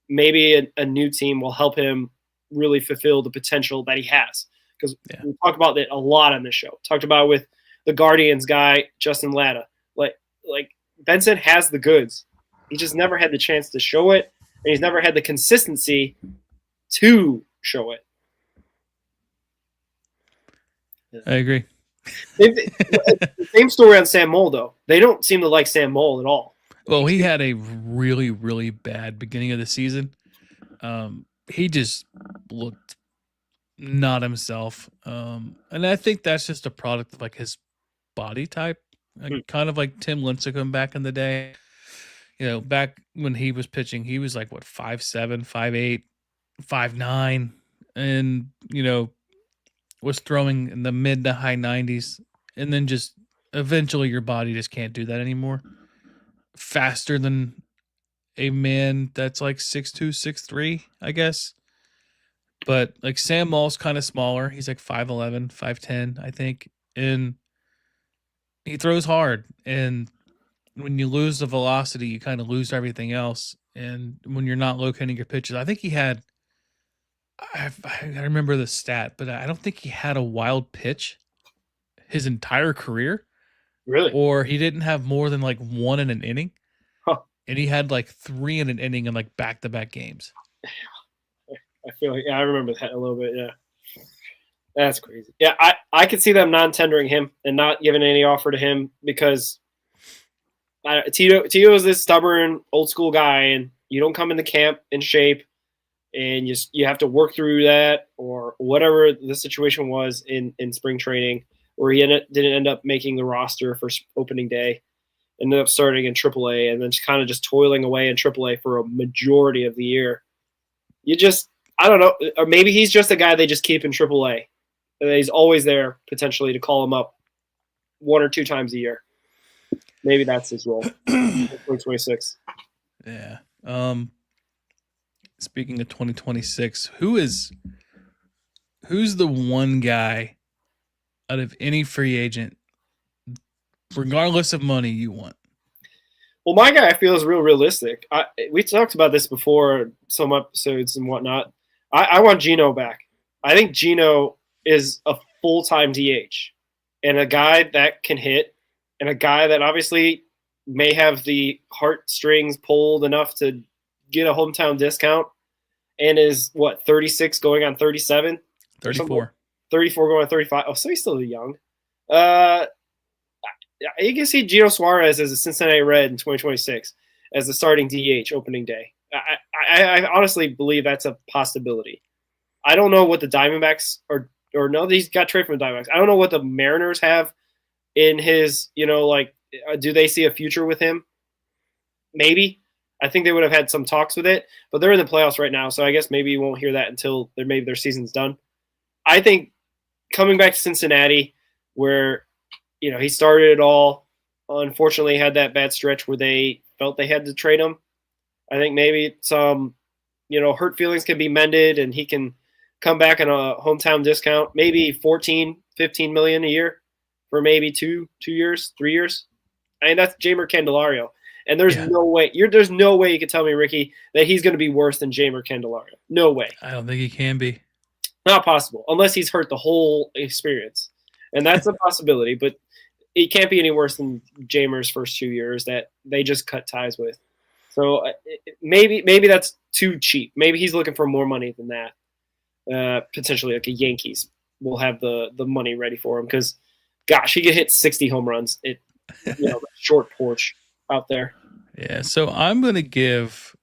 maybe a new team will help him really fulfill the potential that he has. Because we talk about it a lot on this show. Talked about it with the Guardians guy, Justin Latta. Like Benson has the goods. He just never had the chance to show it, and he's never had the consistency to show it. I agree. The same story on Sam Mole, though. They don't seem to like Sam Mole at all. Well, he had a really, really bad beginning of the season. He just looked not himself. And I think that's just a product of like his body type. Kind of like Tim Lincecum back in the day. Back when he was pitching, he was like, 5'7", 5'8", 5'9", and, was throwing in the mid to high 90s. And then just eventually your body just can't do that anymore. Faster than a man that's like 6'2", 6'3", I guess. But like Sam Moll's kind of smaller. He's like 5'11", 5'10", I think. And he throws hard. And when you lose the velocity, you kind of lose everything else. And when you're not locating your pitches, I think he had, I remember the stat, but I don't think he had a wild pitch his entire career. Really? Or he didn't have more than like one in an inning. Huh. And he had like 3 in an inning in like back-to-back games. I feel like, I remember that a little bit, yeah. That's crazy. Yeah, I could see them non-tendering him and not giving any offer to him because Tito is this stubborn, old-school guy, and you don't come into camp in shape, and you have to work through that or whatever the situation was in spring training, where he didn't end up making the roster for opening day, ended up starting in AAA, and then just toiling away in AAA for a majority of the year. I don't know, or maybe he's just a guy they just keep in AAA. And he's always there potentially to call him up 1 or 2 times a year. Maybe that's his role. 2026. Yeah. Speaking of 2026, who's the one guy out of any free agent, regardless of money, you want? Well, my guy I feel is real realistic. We talked about this before, some episodes and whatnot. I want Gino back. I think Gino is a full-time DH and a guy that can hit and a guy that obviously may have the heartstrings pulled enough to get a hometown discount and is, 36 going on 37? 34. 34 going on 35. Oh, so he's still young. You can see Gino Suarez as a Cincinnati Red in 2026 as the starting DH opening day. I honestly believe that's a possibility. I don't know what the Diamondbacks or no, he's got traded from the Diamondbacks. I don't know what the Mariners have in his, do they see a future with him? Maybe. I think they would have had some talks with it, but they're in the playoffs right now, so I guess maybe you won't hear that until maybe their season's done. I think coming back to Cincinnati, where he started it all, unfortunately had that bad stretch where they felt they had to trade him. I think maybe some, hurt feelings can be mended and he can come back on a hometown discount, maybe 14, 15 million a year for maybe 2 years, 3 years. I mean, that's Jeimer Candelario. And there's no way there's no way you can tell me, Ricky, that he's going to be worse than Jeimer Candelario. No way. I don't think he can be. Not possible, unless he's hurt the whole experience. And that's a possibility, but it can't be any worse than Jeimer's first 2 years that they just cut ties with. So maybe that's too cheap. Maybe he's looking for more money than that. Potentially like a Yankees will have the money ready for him because, gosh, he could hit 60 home runs. Short porch out there. Yeah, so I'm going to give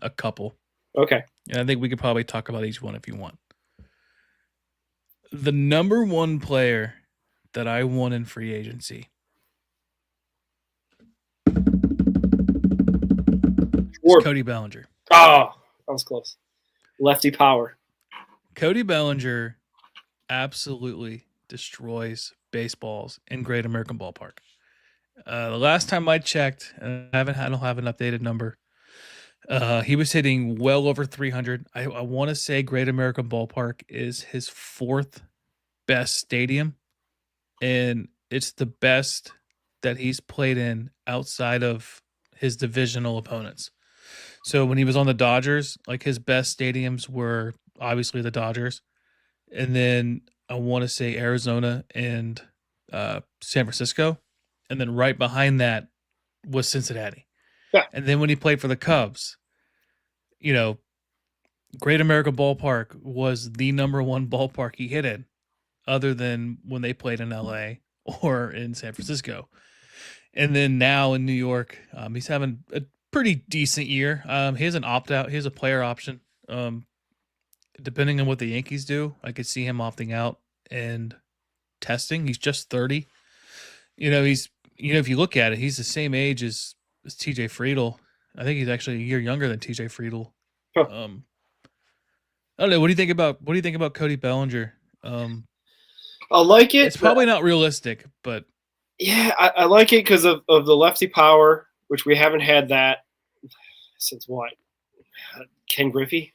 a couple. Okay. And I think we could probably talk about each one if you want. The number one player that I want in free agency is Cody Bellinger. Oh, that was close. Lefty power. Cody Bellinger absolutely destroys baseballs in Great American Ballpark. The last time I checked, I don't have an updated number. He was hitting well over 300. I want to say Great American Ballpark is his 4th best stadium, and it's the best that he's played in outside of his divisional opponents. So when he was on the Dodgers, like his best stadiums were obviously the Dodgers, and then I want to say Arizona and San Francisco, and then right behind that was Cincinnati. Yeah. And then when he played for the Cubs, Great American Ballpark was the number one ballpark he hit in, other than when they played in LA or in San Francisco. And then now in New York, he's having a pretty decent year. He has an opt-out. He has a player option. Depending on what the Yankees do, I could see him opting out and testing. He's just 30. If you look at it, he's the same age as TJ Friedl. I think he's actually a year younger than TJ Friedl. Huh. I don't know. What do you think about Cody Bellinger? I like it. It's probably not realistic, but yeah, I like it because of the lefty power, which we haven't had that since what? Ken Griffey?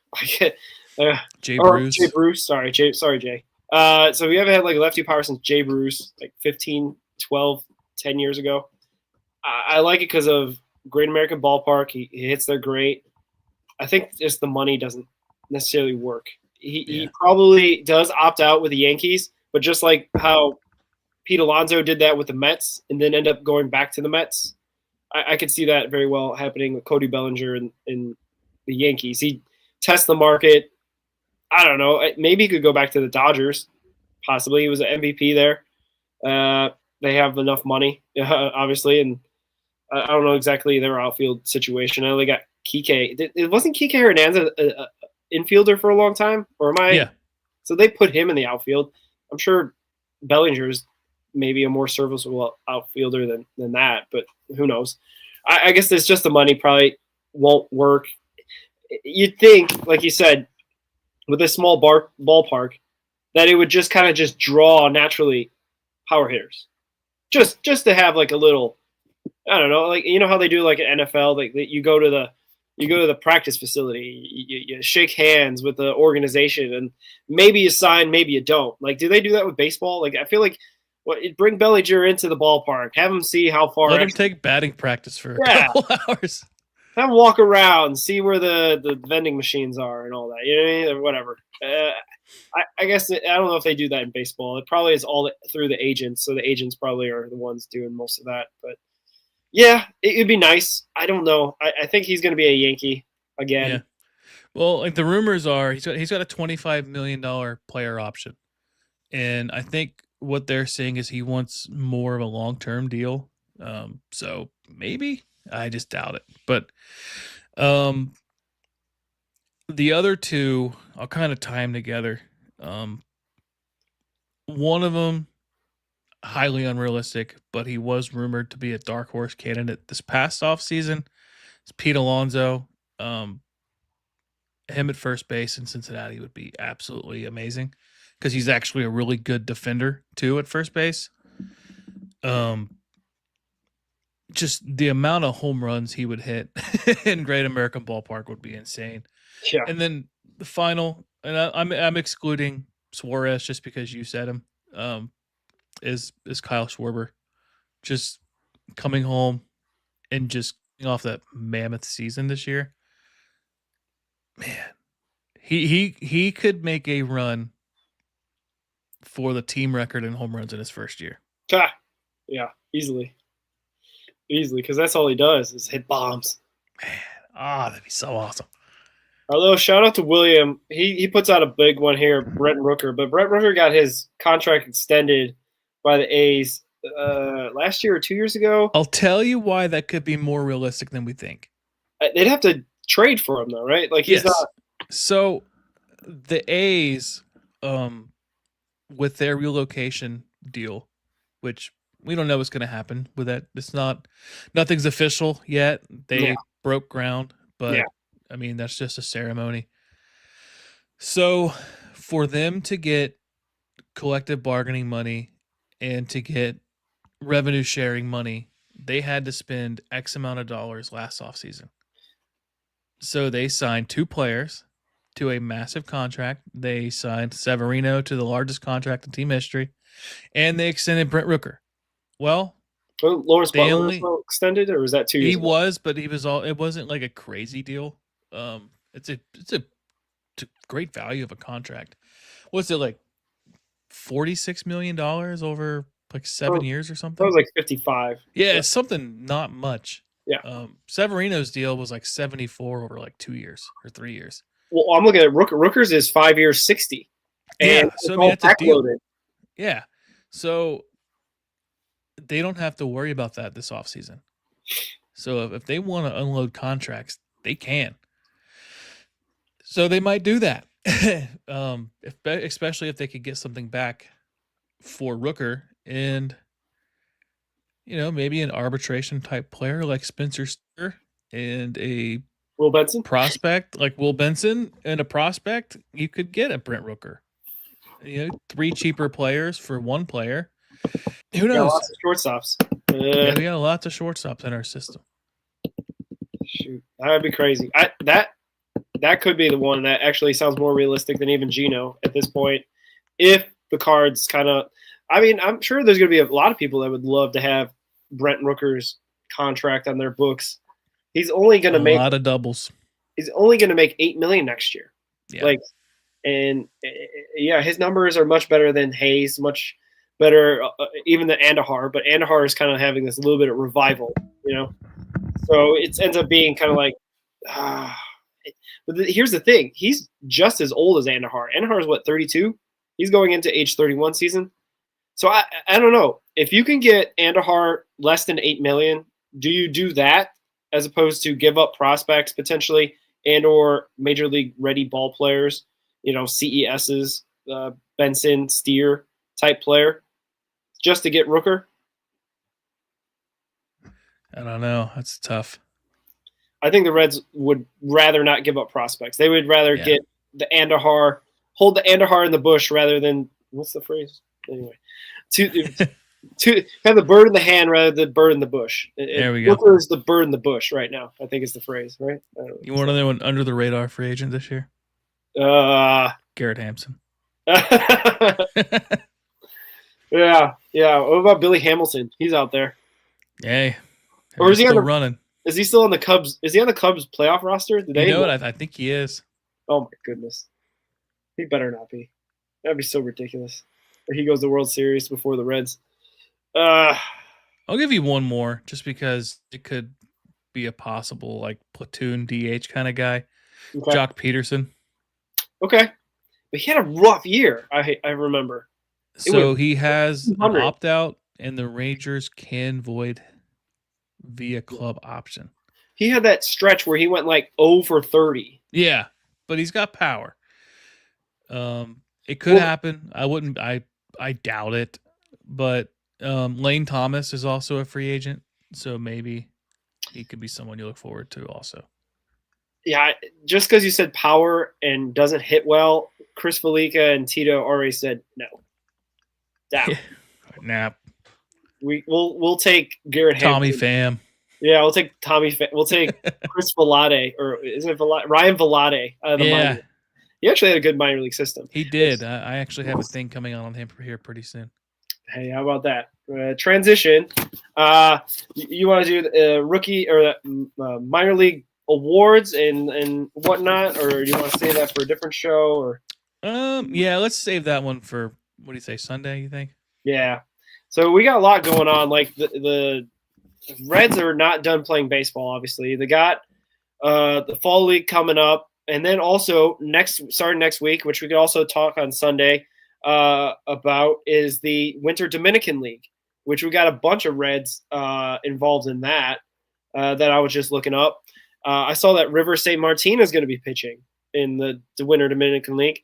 Jay Bruce. Jay Bruce. Sorry, Jay. So we haven't had like lefty power since Jay Bruce, like 15, 12, 10 years ago. I like it because of Great American Ballpark. He hits there great. I think just the money doesn't necessarily work. He probably does opt out with the Yankees, but just like how Pete Alonso did that with the Mets and then end up going back to the Mets, I could see that very well happening with Cody Bellinger in the Yankees. He tests the market. I don't know. Maybe he could go back to the Dodgers. Possibly. He was an MVP there. They have enough money, obviously, and I don't know exactly their outfield situation. I know they got Kike. It wasn't Kike Hernandez an infielder for a long time? Or am I? Yeah. So they put him in the outfield. I'm sure Bellinger's maybe a more serviceable outfielder than that, but who knows? I guess it's just the money probably won't work. You'd think, like you said, with a small ballpark, that it would just kind of just draw naturally power hitters. Just to have like a little, I don't know, like how they do like an NFL, like you go to the practice facility, you shake hands with the organization, and maybe you sign, maybe you don't. Like, do they do that with baseball? Like, I feel like bring Bellinger into the ballpark, have him see how far. Let him take batting practice for a couple hours. Have him walk around, see where the vending machines are and all that. You know what I mean? Or whatever. I guess I don't know if they do that in baseball. It probably is all through the agents, so the agents probably are the ones doing most of that. But yeah, it'd be nice. I don't know. I think he's going to be a Yankee again. Yeah. Well, like the rumors are, he's got a $25 million player option, and I think what they're saying is he wants more of a long-term deal. So maybe. I just doubt it. But the other two, I'll kind of tie them together. One of them, highly unrealistic, but he was rumored to be a dark horse candidate this past offseason. It's Pete Alonso. Him at first base in Cincinnati would be absolutely amazing because he's actually a really good defender, too, at first base. Just the amount of home runs he would hit in Great American Ballpark would be insane. Yeah. And then the final, and I'm excluding Suarez just because you said him, is Kyle Schwarber, just coming home and just getting off that mammoth season this year. Man, he could make a run for the team record in home runs in his first year. Yeah, easily, because that's all he does is hit bombs. Man, that'd be so awesome. Although, shout out to William. He puts out a big one here, Brent Rooker. But Brent Rooker got his contract extended by the A's last year or 2 years ago. I'll tell you why that could be more realistic than we think. They'd have to trade for him, though, right? Like, he's not. So the A's, with their relocation deal, which we don't know what's going to happen with that. Nothing's official yet. They broke ground, but I mean, that's just a ceremony. So for them to get collective bargaining money and to get revenue sharing money, they had to spend X amount of dollars last offseason. So they signed 2 players to a massive contract. They signed Severino to the largest contract in team history, and they extended Brent Rooker. Well, Lawrence they Butler only also extended, or was that 2 years he ago? was, but he was all. It wasn't like a crazy deal. It's a great value of a contract. What's it like? $46 million over like 7 years or That something. was like 55. Yeah, it's something not much. Yeah. Severino's deal was like 74 over like 2 years or 3 years. Well, I'm looking at Rooker's is 5 years, 60. And Yeah, it's so I all mean that's a deal. backloaded. Yeah. So they don't have to worry about that this offseason. So if they want to unload contracts, they can. So they might do that. Especially if they could get something back for Rooker and maybe an arbitration type player like Spencer Steer and a Will Benson? prospect like Will Benson and a prospect, you could get a Brent Rooker. 3 cheaper players for 1 player. Who Got knows? lots of shortstops. Yeah, we got lots of shortstops in our system. Shoot, that would be crazy. That could be the one that actually sounds more realistic than even Geno at this point. If the Cards kind of, I mean, I'm sure there's going to be a lot of people that would love to have Brent Rooker's contract on their books. He's only going to make a lot of doubles. He's only going to make $8 million next year. Yeah. Yeah, his numbers are much better than Hayes, much better even than Andahar. But Andahar is kind of having this little bit of revival, So it ends up being kind of like. But here's the thing: he's just as old as Andahar. Andahar is what, 32? He's going into age 31 season. So I don't know if you can get Andahar less than $8 million. Do you do that as opposed to give up prospects potentially and/or major league ready ball players? CESs, Benson, Steer type player, just to get Rooker? I don't know. That's tough. I think the Reds would rather not give up prospects. They would rather get the Andahar, hold the Andahar in the bush rather than, what's the phrase? Anyway, to have the bird in the hand rather than bird in the bush. There we go. Rooker is the bird in the bush right now, I think is the phrase, right? You want another one under the radar free agent this year? Garrett Hampson. Yeah. What about Billy Hamilton? He's out there. Hey. Or is he still running? Is he still on the Cubs? Is he on the Cubs playoff roster? You know what? I think he is. Oh my goodness. He better not be. That'd be so ridiculous. Or he goes to World Series before the Reds. I'll give you one more just because it could be a possible like platoon DH kind of guy. Okay. Jock Peterson. Okay. But he had a rough year, I remember. So he has an opt-out, and the Rangers can void via club option. He had that stretch where he went like 0 for 30. Yeah, but he's got power. It could happen. I doubt it. But Lane Thomas is also a free agent, so maybe he could be someone you look forward to also. Yeah, just because you said power and doesn't hit well, Chris Felica and Tito already said no. Down. Nap. We'll take Garrett Tommy Hampton. Pham. Yeah, we'll take Tommy. We'll take Chris Velade, or isn't it Velade? Ryan Velade? Minor. He actually had a good minor league system. He did. I actually have a thing coming on him here pretty soon. Hey, how about that? Transition. You want to do the rookie or minor league awards and whatnot, or do you want to save that for a different show? Or yeah, let's save that one for, what do you say, Sunday? You think? Yeah. So we got a lot going on. Like the Reds are not done playing baseball. Obviously, they got the fall league coming up, and then also starting next week, which we could also talk on Sunday about, is the Winter Dominican League, which we got a bunch of Reds involved in that I was just looking up. I saw that River St. Martin is going to be pitching in the Winter Dominican League.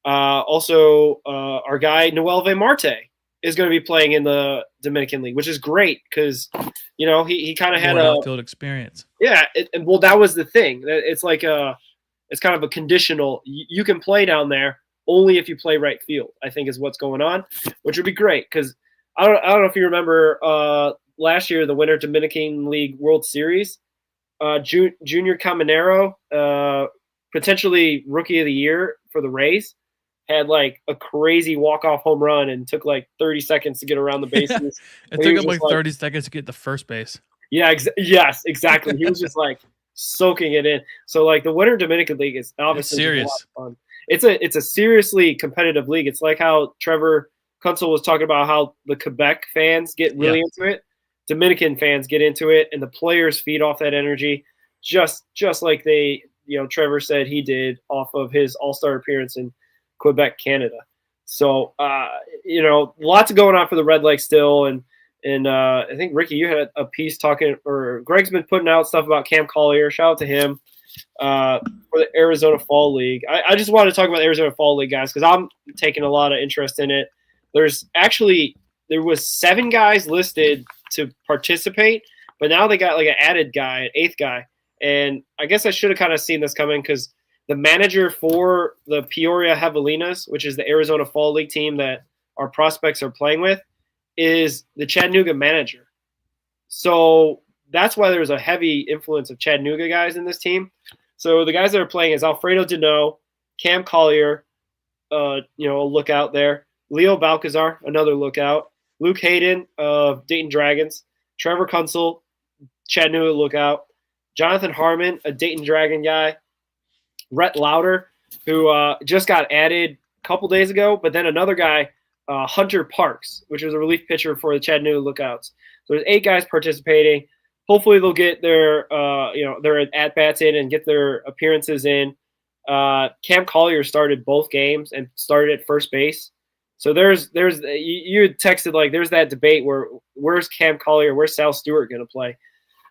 Also, our guy Noel V. Marte is going to be playing in the Dominican League, which is great because, he kind of had more outfield experience. Yeah, well, that was the thing. It's like it's kind of a conditional. You can play down there only if you play right field, I think is what's going on, which would be great because I don't know if you remember last year the Winter Dominican League World Series. Junior Caminero, potentially Rookie of the Year for the Rays. had like a crazy walk-off home run and took like 30 seconds to get around the bases. It he took was him just like 30 seconds to get to first base. Yeah, yes, exactly. He was just like soaking it in. So like the Winter Dominican League is obviously just a lot serious. of fun. It's a seriously competitive league. It's like how Trevor Kuntzel was talking about how the Quebec fans get really into it. Dominican fans get into it, and the players feed off that energy, just like Trevor said he did off of his All-Star appearance in Quebec, Canada. So lots going on for the Red Legs still, and I think Ricky, you had a piece talking, or Greg's been putting out stuff about Cam Collier. Shout out to him for the Arizona Fall League. I just wanted to talk about the Arizona Fall League, guys, because I'm taking a lot of interest in it. There was 7 guys listed to participate, but now they got like an added guy, an 8th guy. And I guess I should have kind of seen this coming because the manager for the Peoria Javelinas, which is the Arizona Fall League team that our prospects are playing with, is the Chattanooga manager. So that's why there's a heavy influence of Chattanooga guys in this team. So the guys that are playing is Alfredo Deneau, Cam Collier, a lookout there, Leo Balcazar, another lookout, Luke Hayden of Dayton Dragons, Trevor Kuntzel, Chattanooga lookout, Jonathan Harmon, a Dayton Dragon guy, Rhett Lauder, who just got added a couple days ago, but then another guy, Hunter Parks, which is a relief pitcher for the Chattanooga Lookouts. So there's 8 guys participating. Hopefully they'll get their at-bats in and get their appearances in. Cam Collier started both games and started at first base. So there's you had texted like there's that debate where's Cam Collier, where's Sal Stewart going to play?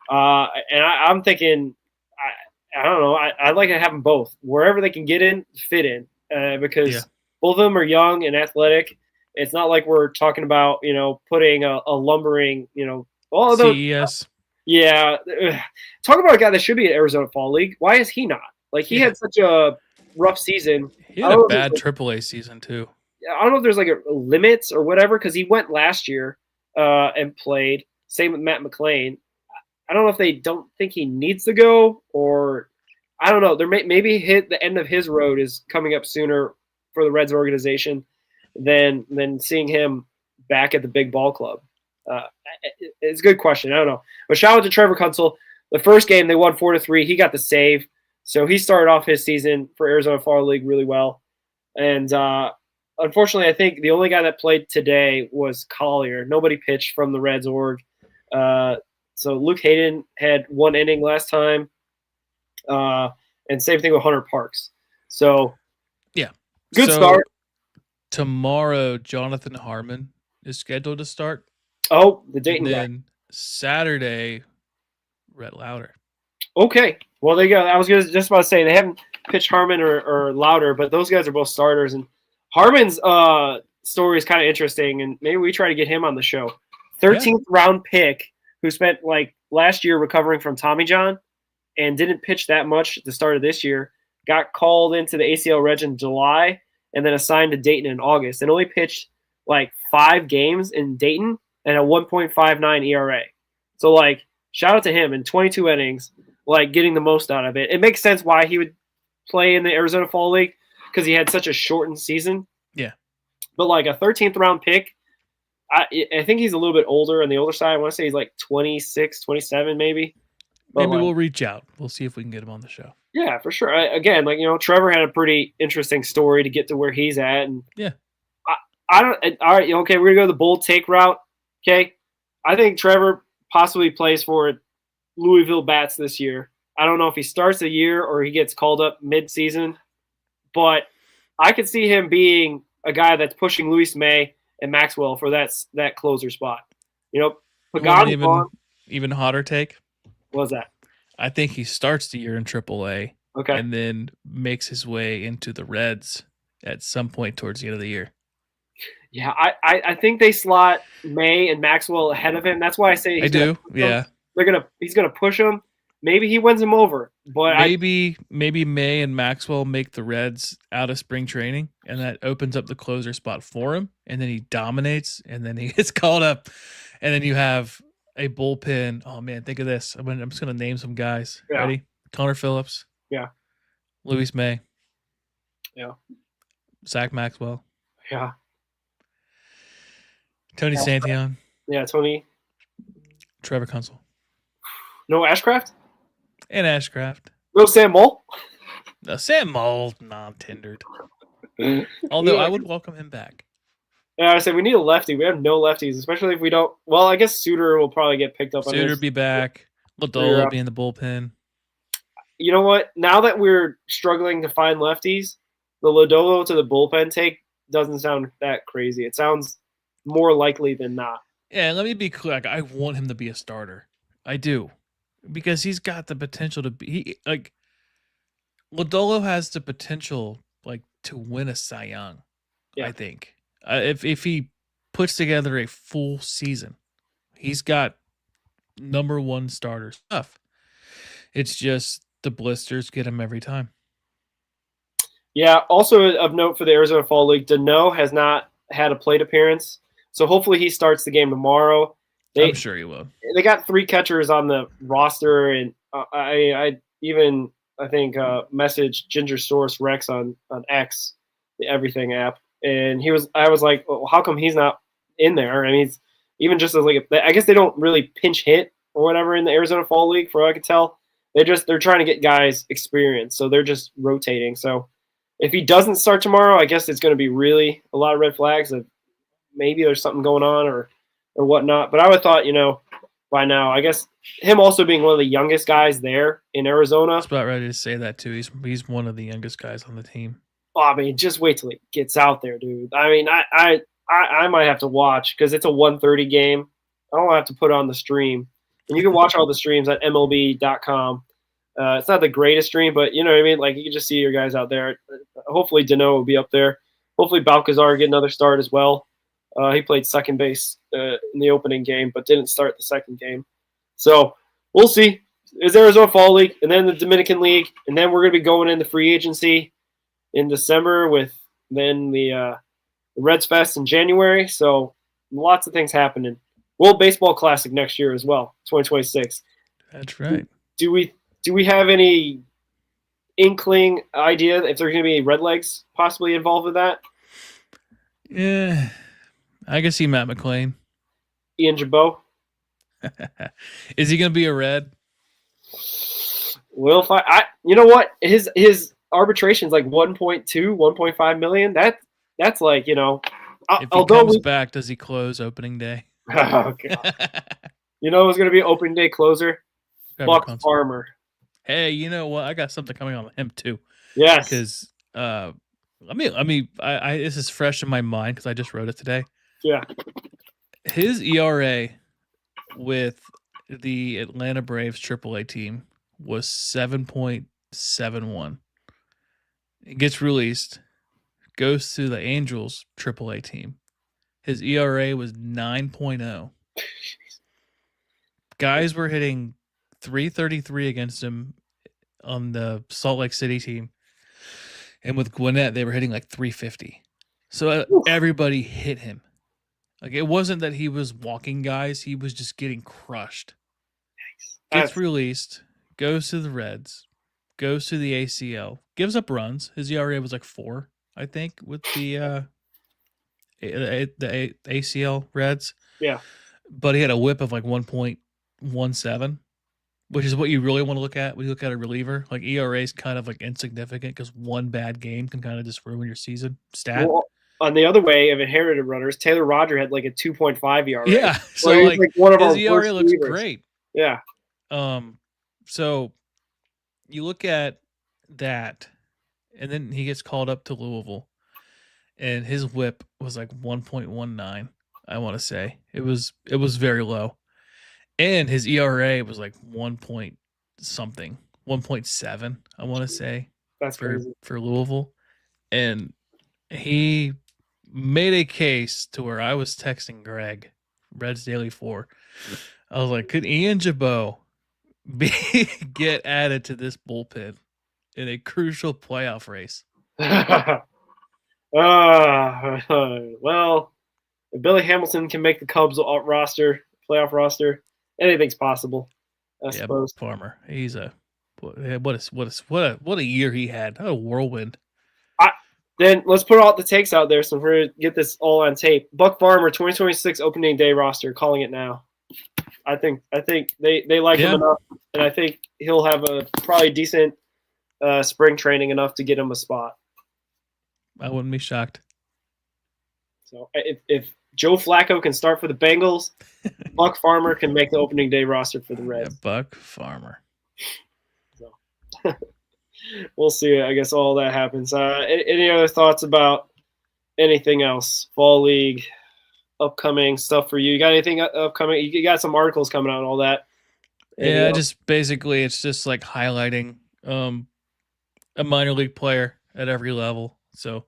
And I'm thinking, I don't know. I'd like to have them both wherever they can get in, fit in, because both of them are young and athletic. It's not like we're talking about putting a lumbering CES. Yeah, talk about a guy that should be at Arizona Fall League. Why is he not? Like he had such a rough season. He had a bad AAA season too. I don't know if there's like a limits or whatever because he went last year and played. Same with Matt McLean. I don't know if they don't think he needs to go or I don't know. There maybe the end of his road is coming up sooner for the Reds organization than seeing him back at the big ball club. It's a good question. I don't know. But shout out to Trevor Kuntzel. The first game they won 4-3. He got the save, so he started off his season for Arizona Fall League really well. And unfortunately, I think the only guy that played today was Collier. Nobody pitched from the Reds org. So Luke Hayden had 1 inning last time, and same thing with Hunter Parks. So good start. Tomorrow, Jonathan Harmon is scheduled to start. Oh, the Dayton and guy. then Saturday, Rhett Lauder. Okay. Well, there you go. I was just about to say they haven't pitched Harmon or Lauder, but those guys are both starters. And Harmon's story is kind of interesting, and maybe we try to get him on the show. 13th round pick who spent like last year recovering from Tommy John and didn't pitch that much at the start of this year. Got called into the ACL Reg in July and then assigned to Dayton in August and only pitched like 5 games in Dayton and a 1.59 ERA. So, like, shout out to him in 22 innings, like, getting the most out of it. It makes sense why he would play in the Arizona Fall League because he had such a shortened season. Yeah. But, like, a 13th round pick, I think he's a little bit older on the older side. I want to say he's like 26, 27 maybe. But maybe we'll reach out. We'll see if we can get him on the show. Yeah, for sure. Again, like, Trevor had a pretty interesting story to get to where he's at. And yeah. I don't – all right, okay, we're going to go the bold take route. Okay, I think Trevor possibly plays for Louisville Bats this year. I don't know if he starts the year or he gets called up mid-season, but I could see him being a guy that's pushing Luis May and Maxwell for that closer spot. Pagan, even hotter take. What was that? I think he starts the year in AAA, okay, and then makes his way into the Reds at some point towards the end of the year. Yeah, I think they slot May and Maxwell ahead of him. That's why I say he's gonna push him. Maybe he wins him over, but maybe May and Maxwell make the Reds out of spring training, and that opens up the closer spot for him. And then he dominates, and then he gets called up, and then you have a bullpen. Oh man, think of this. I'm just gonna name some guys. Yeah. Ready? Connor Phillips. Yeah. Luis May. Yeah. Zach Maxwell, Yeah. Tony Santion, Yeah, Tony. Trevor Kunsel, No Ashcraft? and Ashcraft. No Sam Mole? No, Sam Mold, non-tendered. Although I would welcome him back. Yeah, I said we need a lefty. We have no lefties, especially if we don't. Well, I guess Suter will probably get picked up on Suter this. be back. Lodolo Yeah. will be in the bullpen. You know what? Now that we're struggling to find lefties, the Lodolo to the bullpen take doesn't sound that crazy. It sounds more likely than not. Yeah, let me be clear. Like, I want him to be a starter. I do. Because he's got the potential to be Lodolo has the potential to win a Cy Young. Yeah. I think if he puts together a full season, he's got number one starter stuff. It's just the blisters get him every time. Yeah. Also of note for the Arizona Fall League, Dano has not had a plate appearance, so hopefully he starts the game tomorrow. I'm sure he will. They got 3 catchers on the roster, and I think messaged Ginger Source Rex on X, the Everything app, and I was like, well, how come he's not in there? I mean, he's even just as I guess they don't really pinch hit or whatever in the Arizona Fall League, for what I could tell. They're trying to get guys experience, so they're just rotating. So if he doesn't start tomorrow, I guess it's going to be really a lot of red flags of maybe there's something going on or whatnot. But I would have thought, by now, I guess him also being one of the youngest guys there in Arizona. I was about ready to say that too. He's one of the youngest guys on the team. Oh, I mean, just wait till he gets out there, dude. I mean, I might have to watch because it's a 1:30 game. I don't have to put it on the stream. And you can watch all the streams at MLB.com. It's not the greatest stream, but you know what I mean? Like, you can just see your guys out there. Hopefully, Dano will be up there. Hopefully, Balcazar get another start as well. He played second base in the opening game, but didn't start the second game. So we'll see. It's Arizona Fall League, and then the Dominican League, and then we're going to be going into free agency in December with then the Reds Fest in January. So lots of things happening. World Baseball Classic next year as well, 2026. That's right. Do we have any inkling idea if there's going to be Redlegs possibly involved with that? Yeah, I can see Matt McClain. Ian Jabot? Is he going to be a Red? Will find. You know what? His arbitration's like 1.2, 1.5 million. That's like, If he comes back, does he close opening day? Oh, God. You know who's going to be opening day closer? Buck Farmer. Hey, you know what? I got something coming on him too. Yes. Because this is fresh in my mind because I just wrote it today. Yeah. His ERA with the Atlanta Braves AAA team was 7.71. It gets released, goes to the Angels AAA team. His ERA was 9.0. Guys were hitting 333 against him on the Salt Lake City team. And with Gwinnett, they were hitting like 350. So everybody hit him. Like, it wasn't that he was walking guys. He was just getting crushed. Gets released, goes to the Reds, goes to the ACL, gives up runs. His ERA was like 4, I think, with the ACL Reds. Yeah. But he had a whip of like 1.17, which is what you really want to look at when you look at a reliever. Like, ERA is kind of like insignificant because one bad game can kind of just ruin your season stat. Well, on the other way of inherited runners, Taylor Roger had like a 2.5 ERA. Yeah. So like one of his our ERA looks relievers. great. Yeah. So you look at that, and then he gets called up to Louisville, and his whip was like 1.19. I want to say it was very low, and his ERA was like 1 point something, 1.7. I want to say That's crazy. for Louisville, and he made a case to where I was texting Greg, Reds Daily 4. I was like, could Ian Jabot get added to this bullpen in a crucial playoff race? Well, if Billy Hamilton can make the Cubs playoff roster, anything's possible. I suppose. Farmer. He's what a year he had. What a whirlwind. Then let's put all the takes out there so we're gonna get this all on tape. Buck Farmer 2026 opening day roster, calling it now. I think they like him enough, and I think he'll have a probably decent spring training enough to get him a spot. I wouldn't be shocked. So if Joe Flacco can start for the Bengals, Buck Farmer can make the opening day roster for the Reds. Yeah, Buck Farmer. So we'll see. I guess all that happens. Any other thoughts about anything else? Fall league, upcoming stuff for you? You got anything upcoming? You got some articles coming out and all that. Yeah, just basically it's just like highlighting a minor league player at every level. So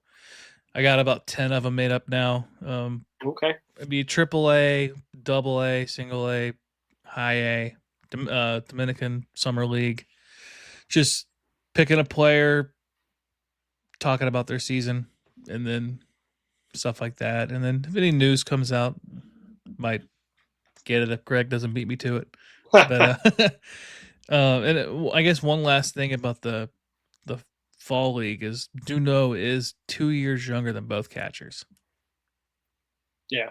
I got about 10 of them made up now. Okay. It'd be AAA, AA, single A, high A, Dominican Summer League. Just picking a player, talking about their season, and then stuff like that. And then if any news comes out, might get it if Greg doesn't beat me to it. But I guess one last thing about the fall league is Duno is 2 years younger than both catchers. Yeah,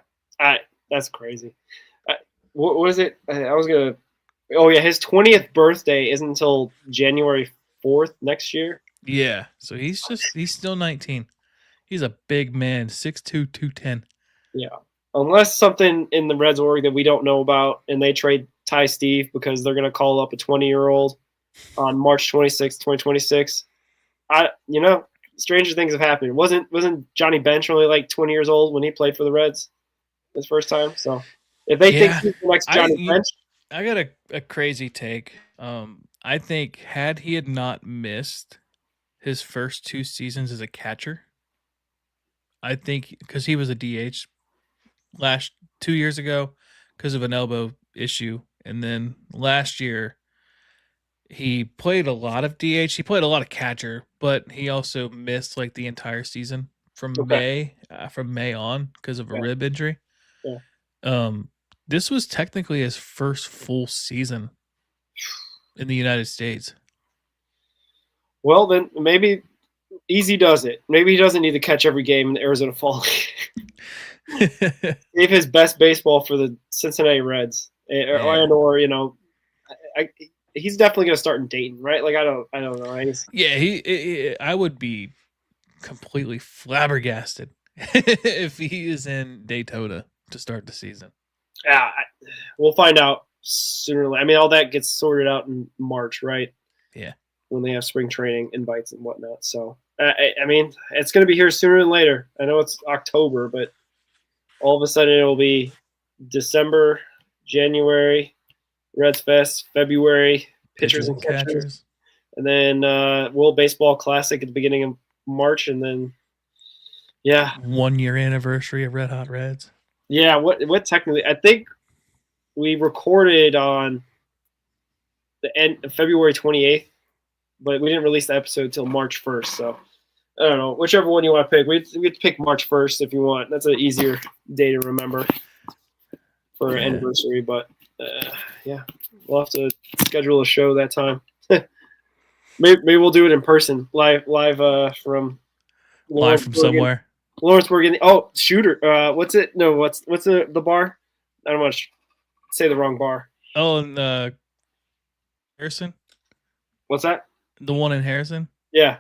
that's crazy. What was it? I was gonna. Oh yeah, his 20th birthday isn't until January 4th next year. Yeah, so he's still 19. He's a big man, 6'2", 210. Yeah, unless something in the Reds org that we don't know about, and they trade Ty Steve because they're gonna call up a 20-year-old on March 26th, 2026. Stranger things have happened. Wasn't Johnny Bench only like 20 years old when he played for the Reds his first time? So if they think he's the next Johnny Bench, I got a crazy take. I think had he had not missed his first 2 seasons as a catcher, I think because he was a DH last 2 years ago because of an elbow issue, and then last year he played a lot of DH. He played a lot of catcher, but he also missed like the entire season from May on because of a rib injury. Yeah. This was technically his first full season in the United States. Well, then maybe easy does it. Maybe he doesn't need to catch every game in the Arizona Fall League. Gave his best baseball for the Cincinnati Reds, he's definitely going to start in Dayton, right? Like I don't know. Yeah, I would be completely flabbergasted if he is in Daytona to start the season. Yeah, we'll find out sooner. I mean, all that gets sorted out in March, right? Yeah, when they have spring training invites and whatnot. So, I mean, it's going to be here sooner than later. I know it's October, but all of a sudden it'll be December, January, Reds Fest, February, pitchers and catchers, and then World Baseball Classic at the beginning of March, and then 1 year anniversary of Red Hot Reds. Yeah, what technically? I think we recorded on the end of February 28th, but we didn't release the episode until March 1st. So I don't know, whichever one you want to pick. We have to pick March 1st if you want. That's an easier day to remember for an anniversary. But we'll have to schedule a show that time. maybe we'll do it in person, live from somewhere. Lawrenceburg. Shooter. What's it? No, what's the bar? I don't want to say the wrong bar. Oh, and Harrison. What's that? The one in Harrison. Yeah.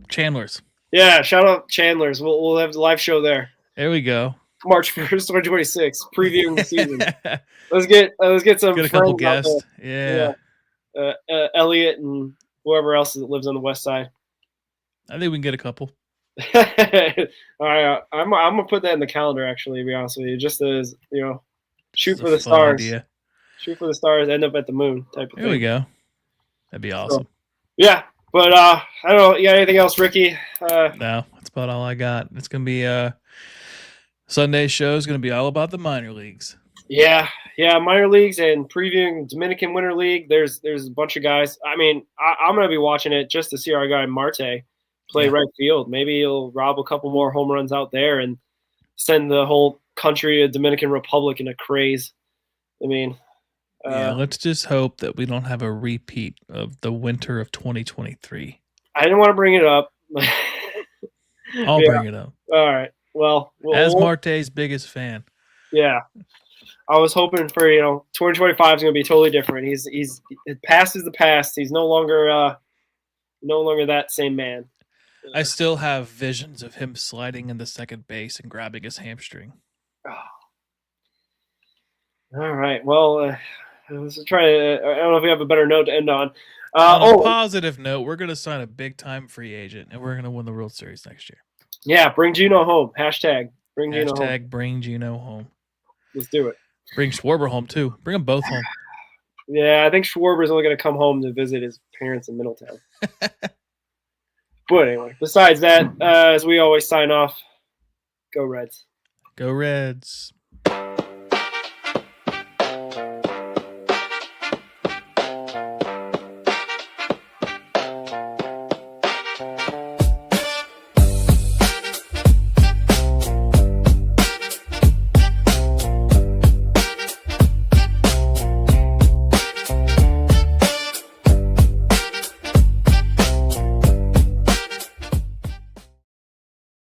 Chandler's. Yeah, shout out Chandler's. We'll have the live show there. There we go. March 1st, 2026, previewing the season. Let's get some. Get a couple guests. Yeah. Elliot and whoever else that lives on the west side. I think we can get a couple. All right, I'm gonna put that in the calendar. Actually, to be honest with you, just as shoot for the stars. Idea. Shoot for the stars, end up at the moon type of thing. There we go. That'd be awesome. So, but I don't know. You got anything else, Ricky? No, that's about all I got. It's gonna be Sunday's show is gonna be all about the minor leagues. Yeah, minor leagues and previewing Dominican Winter League. There's a bunch of guys. I mean, I'm gonna be watching it just to see our guy Marte play right field. Maybe he'll rob a couple more home runs out there and send the whole country of Dominican Republic in a craze. I mean, let's just hope that we don't have a repeat of the winter of 2023. I didn't want to bring it up. I'll Yeah. bring it up. All right. Well, As Marte's biggest fan. yeah. I was hoping for 2025 is going to be totally different. He's past is the past. He's no longer that same man. I still have visions of him sliding into second base and grabbing his hamstring. All right. Well, let's try. I don't know if we have a better note to end on. On a positive note, we're going to sign a big-time free agent, and we're going to win the World Series next year. Yeah, bring Gino home. Hashtag bring Gino home. Hashtag bring Gino home. Let's do it. Bring Schwarber home, too. Bring them both home. Yeah, I think Schwarber's only going to come home to visit his parents in Middletown. But anyway, besides that, as we always sign off, go Reds. Go Reds.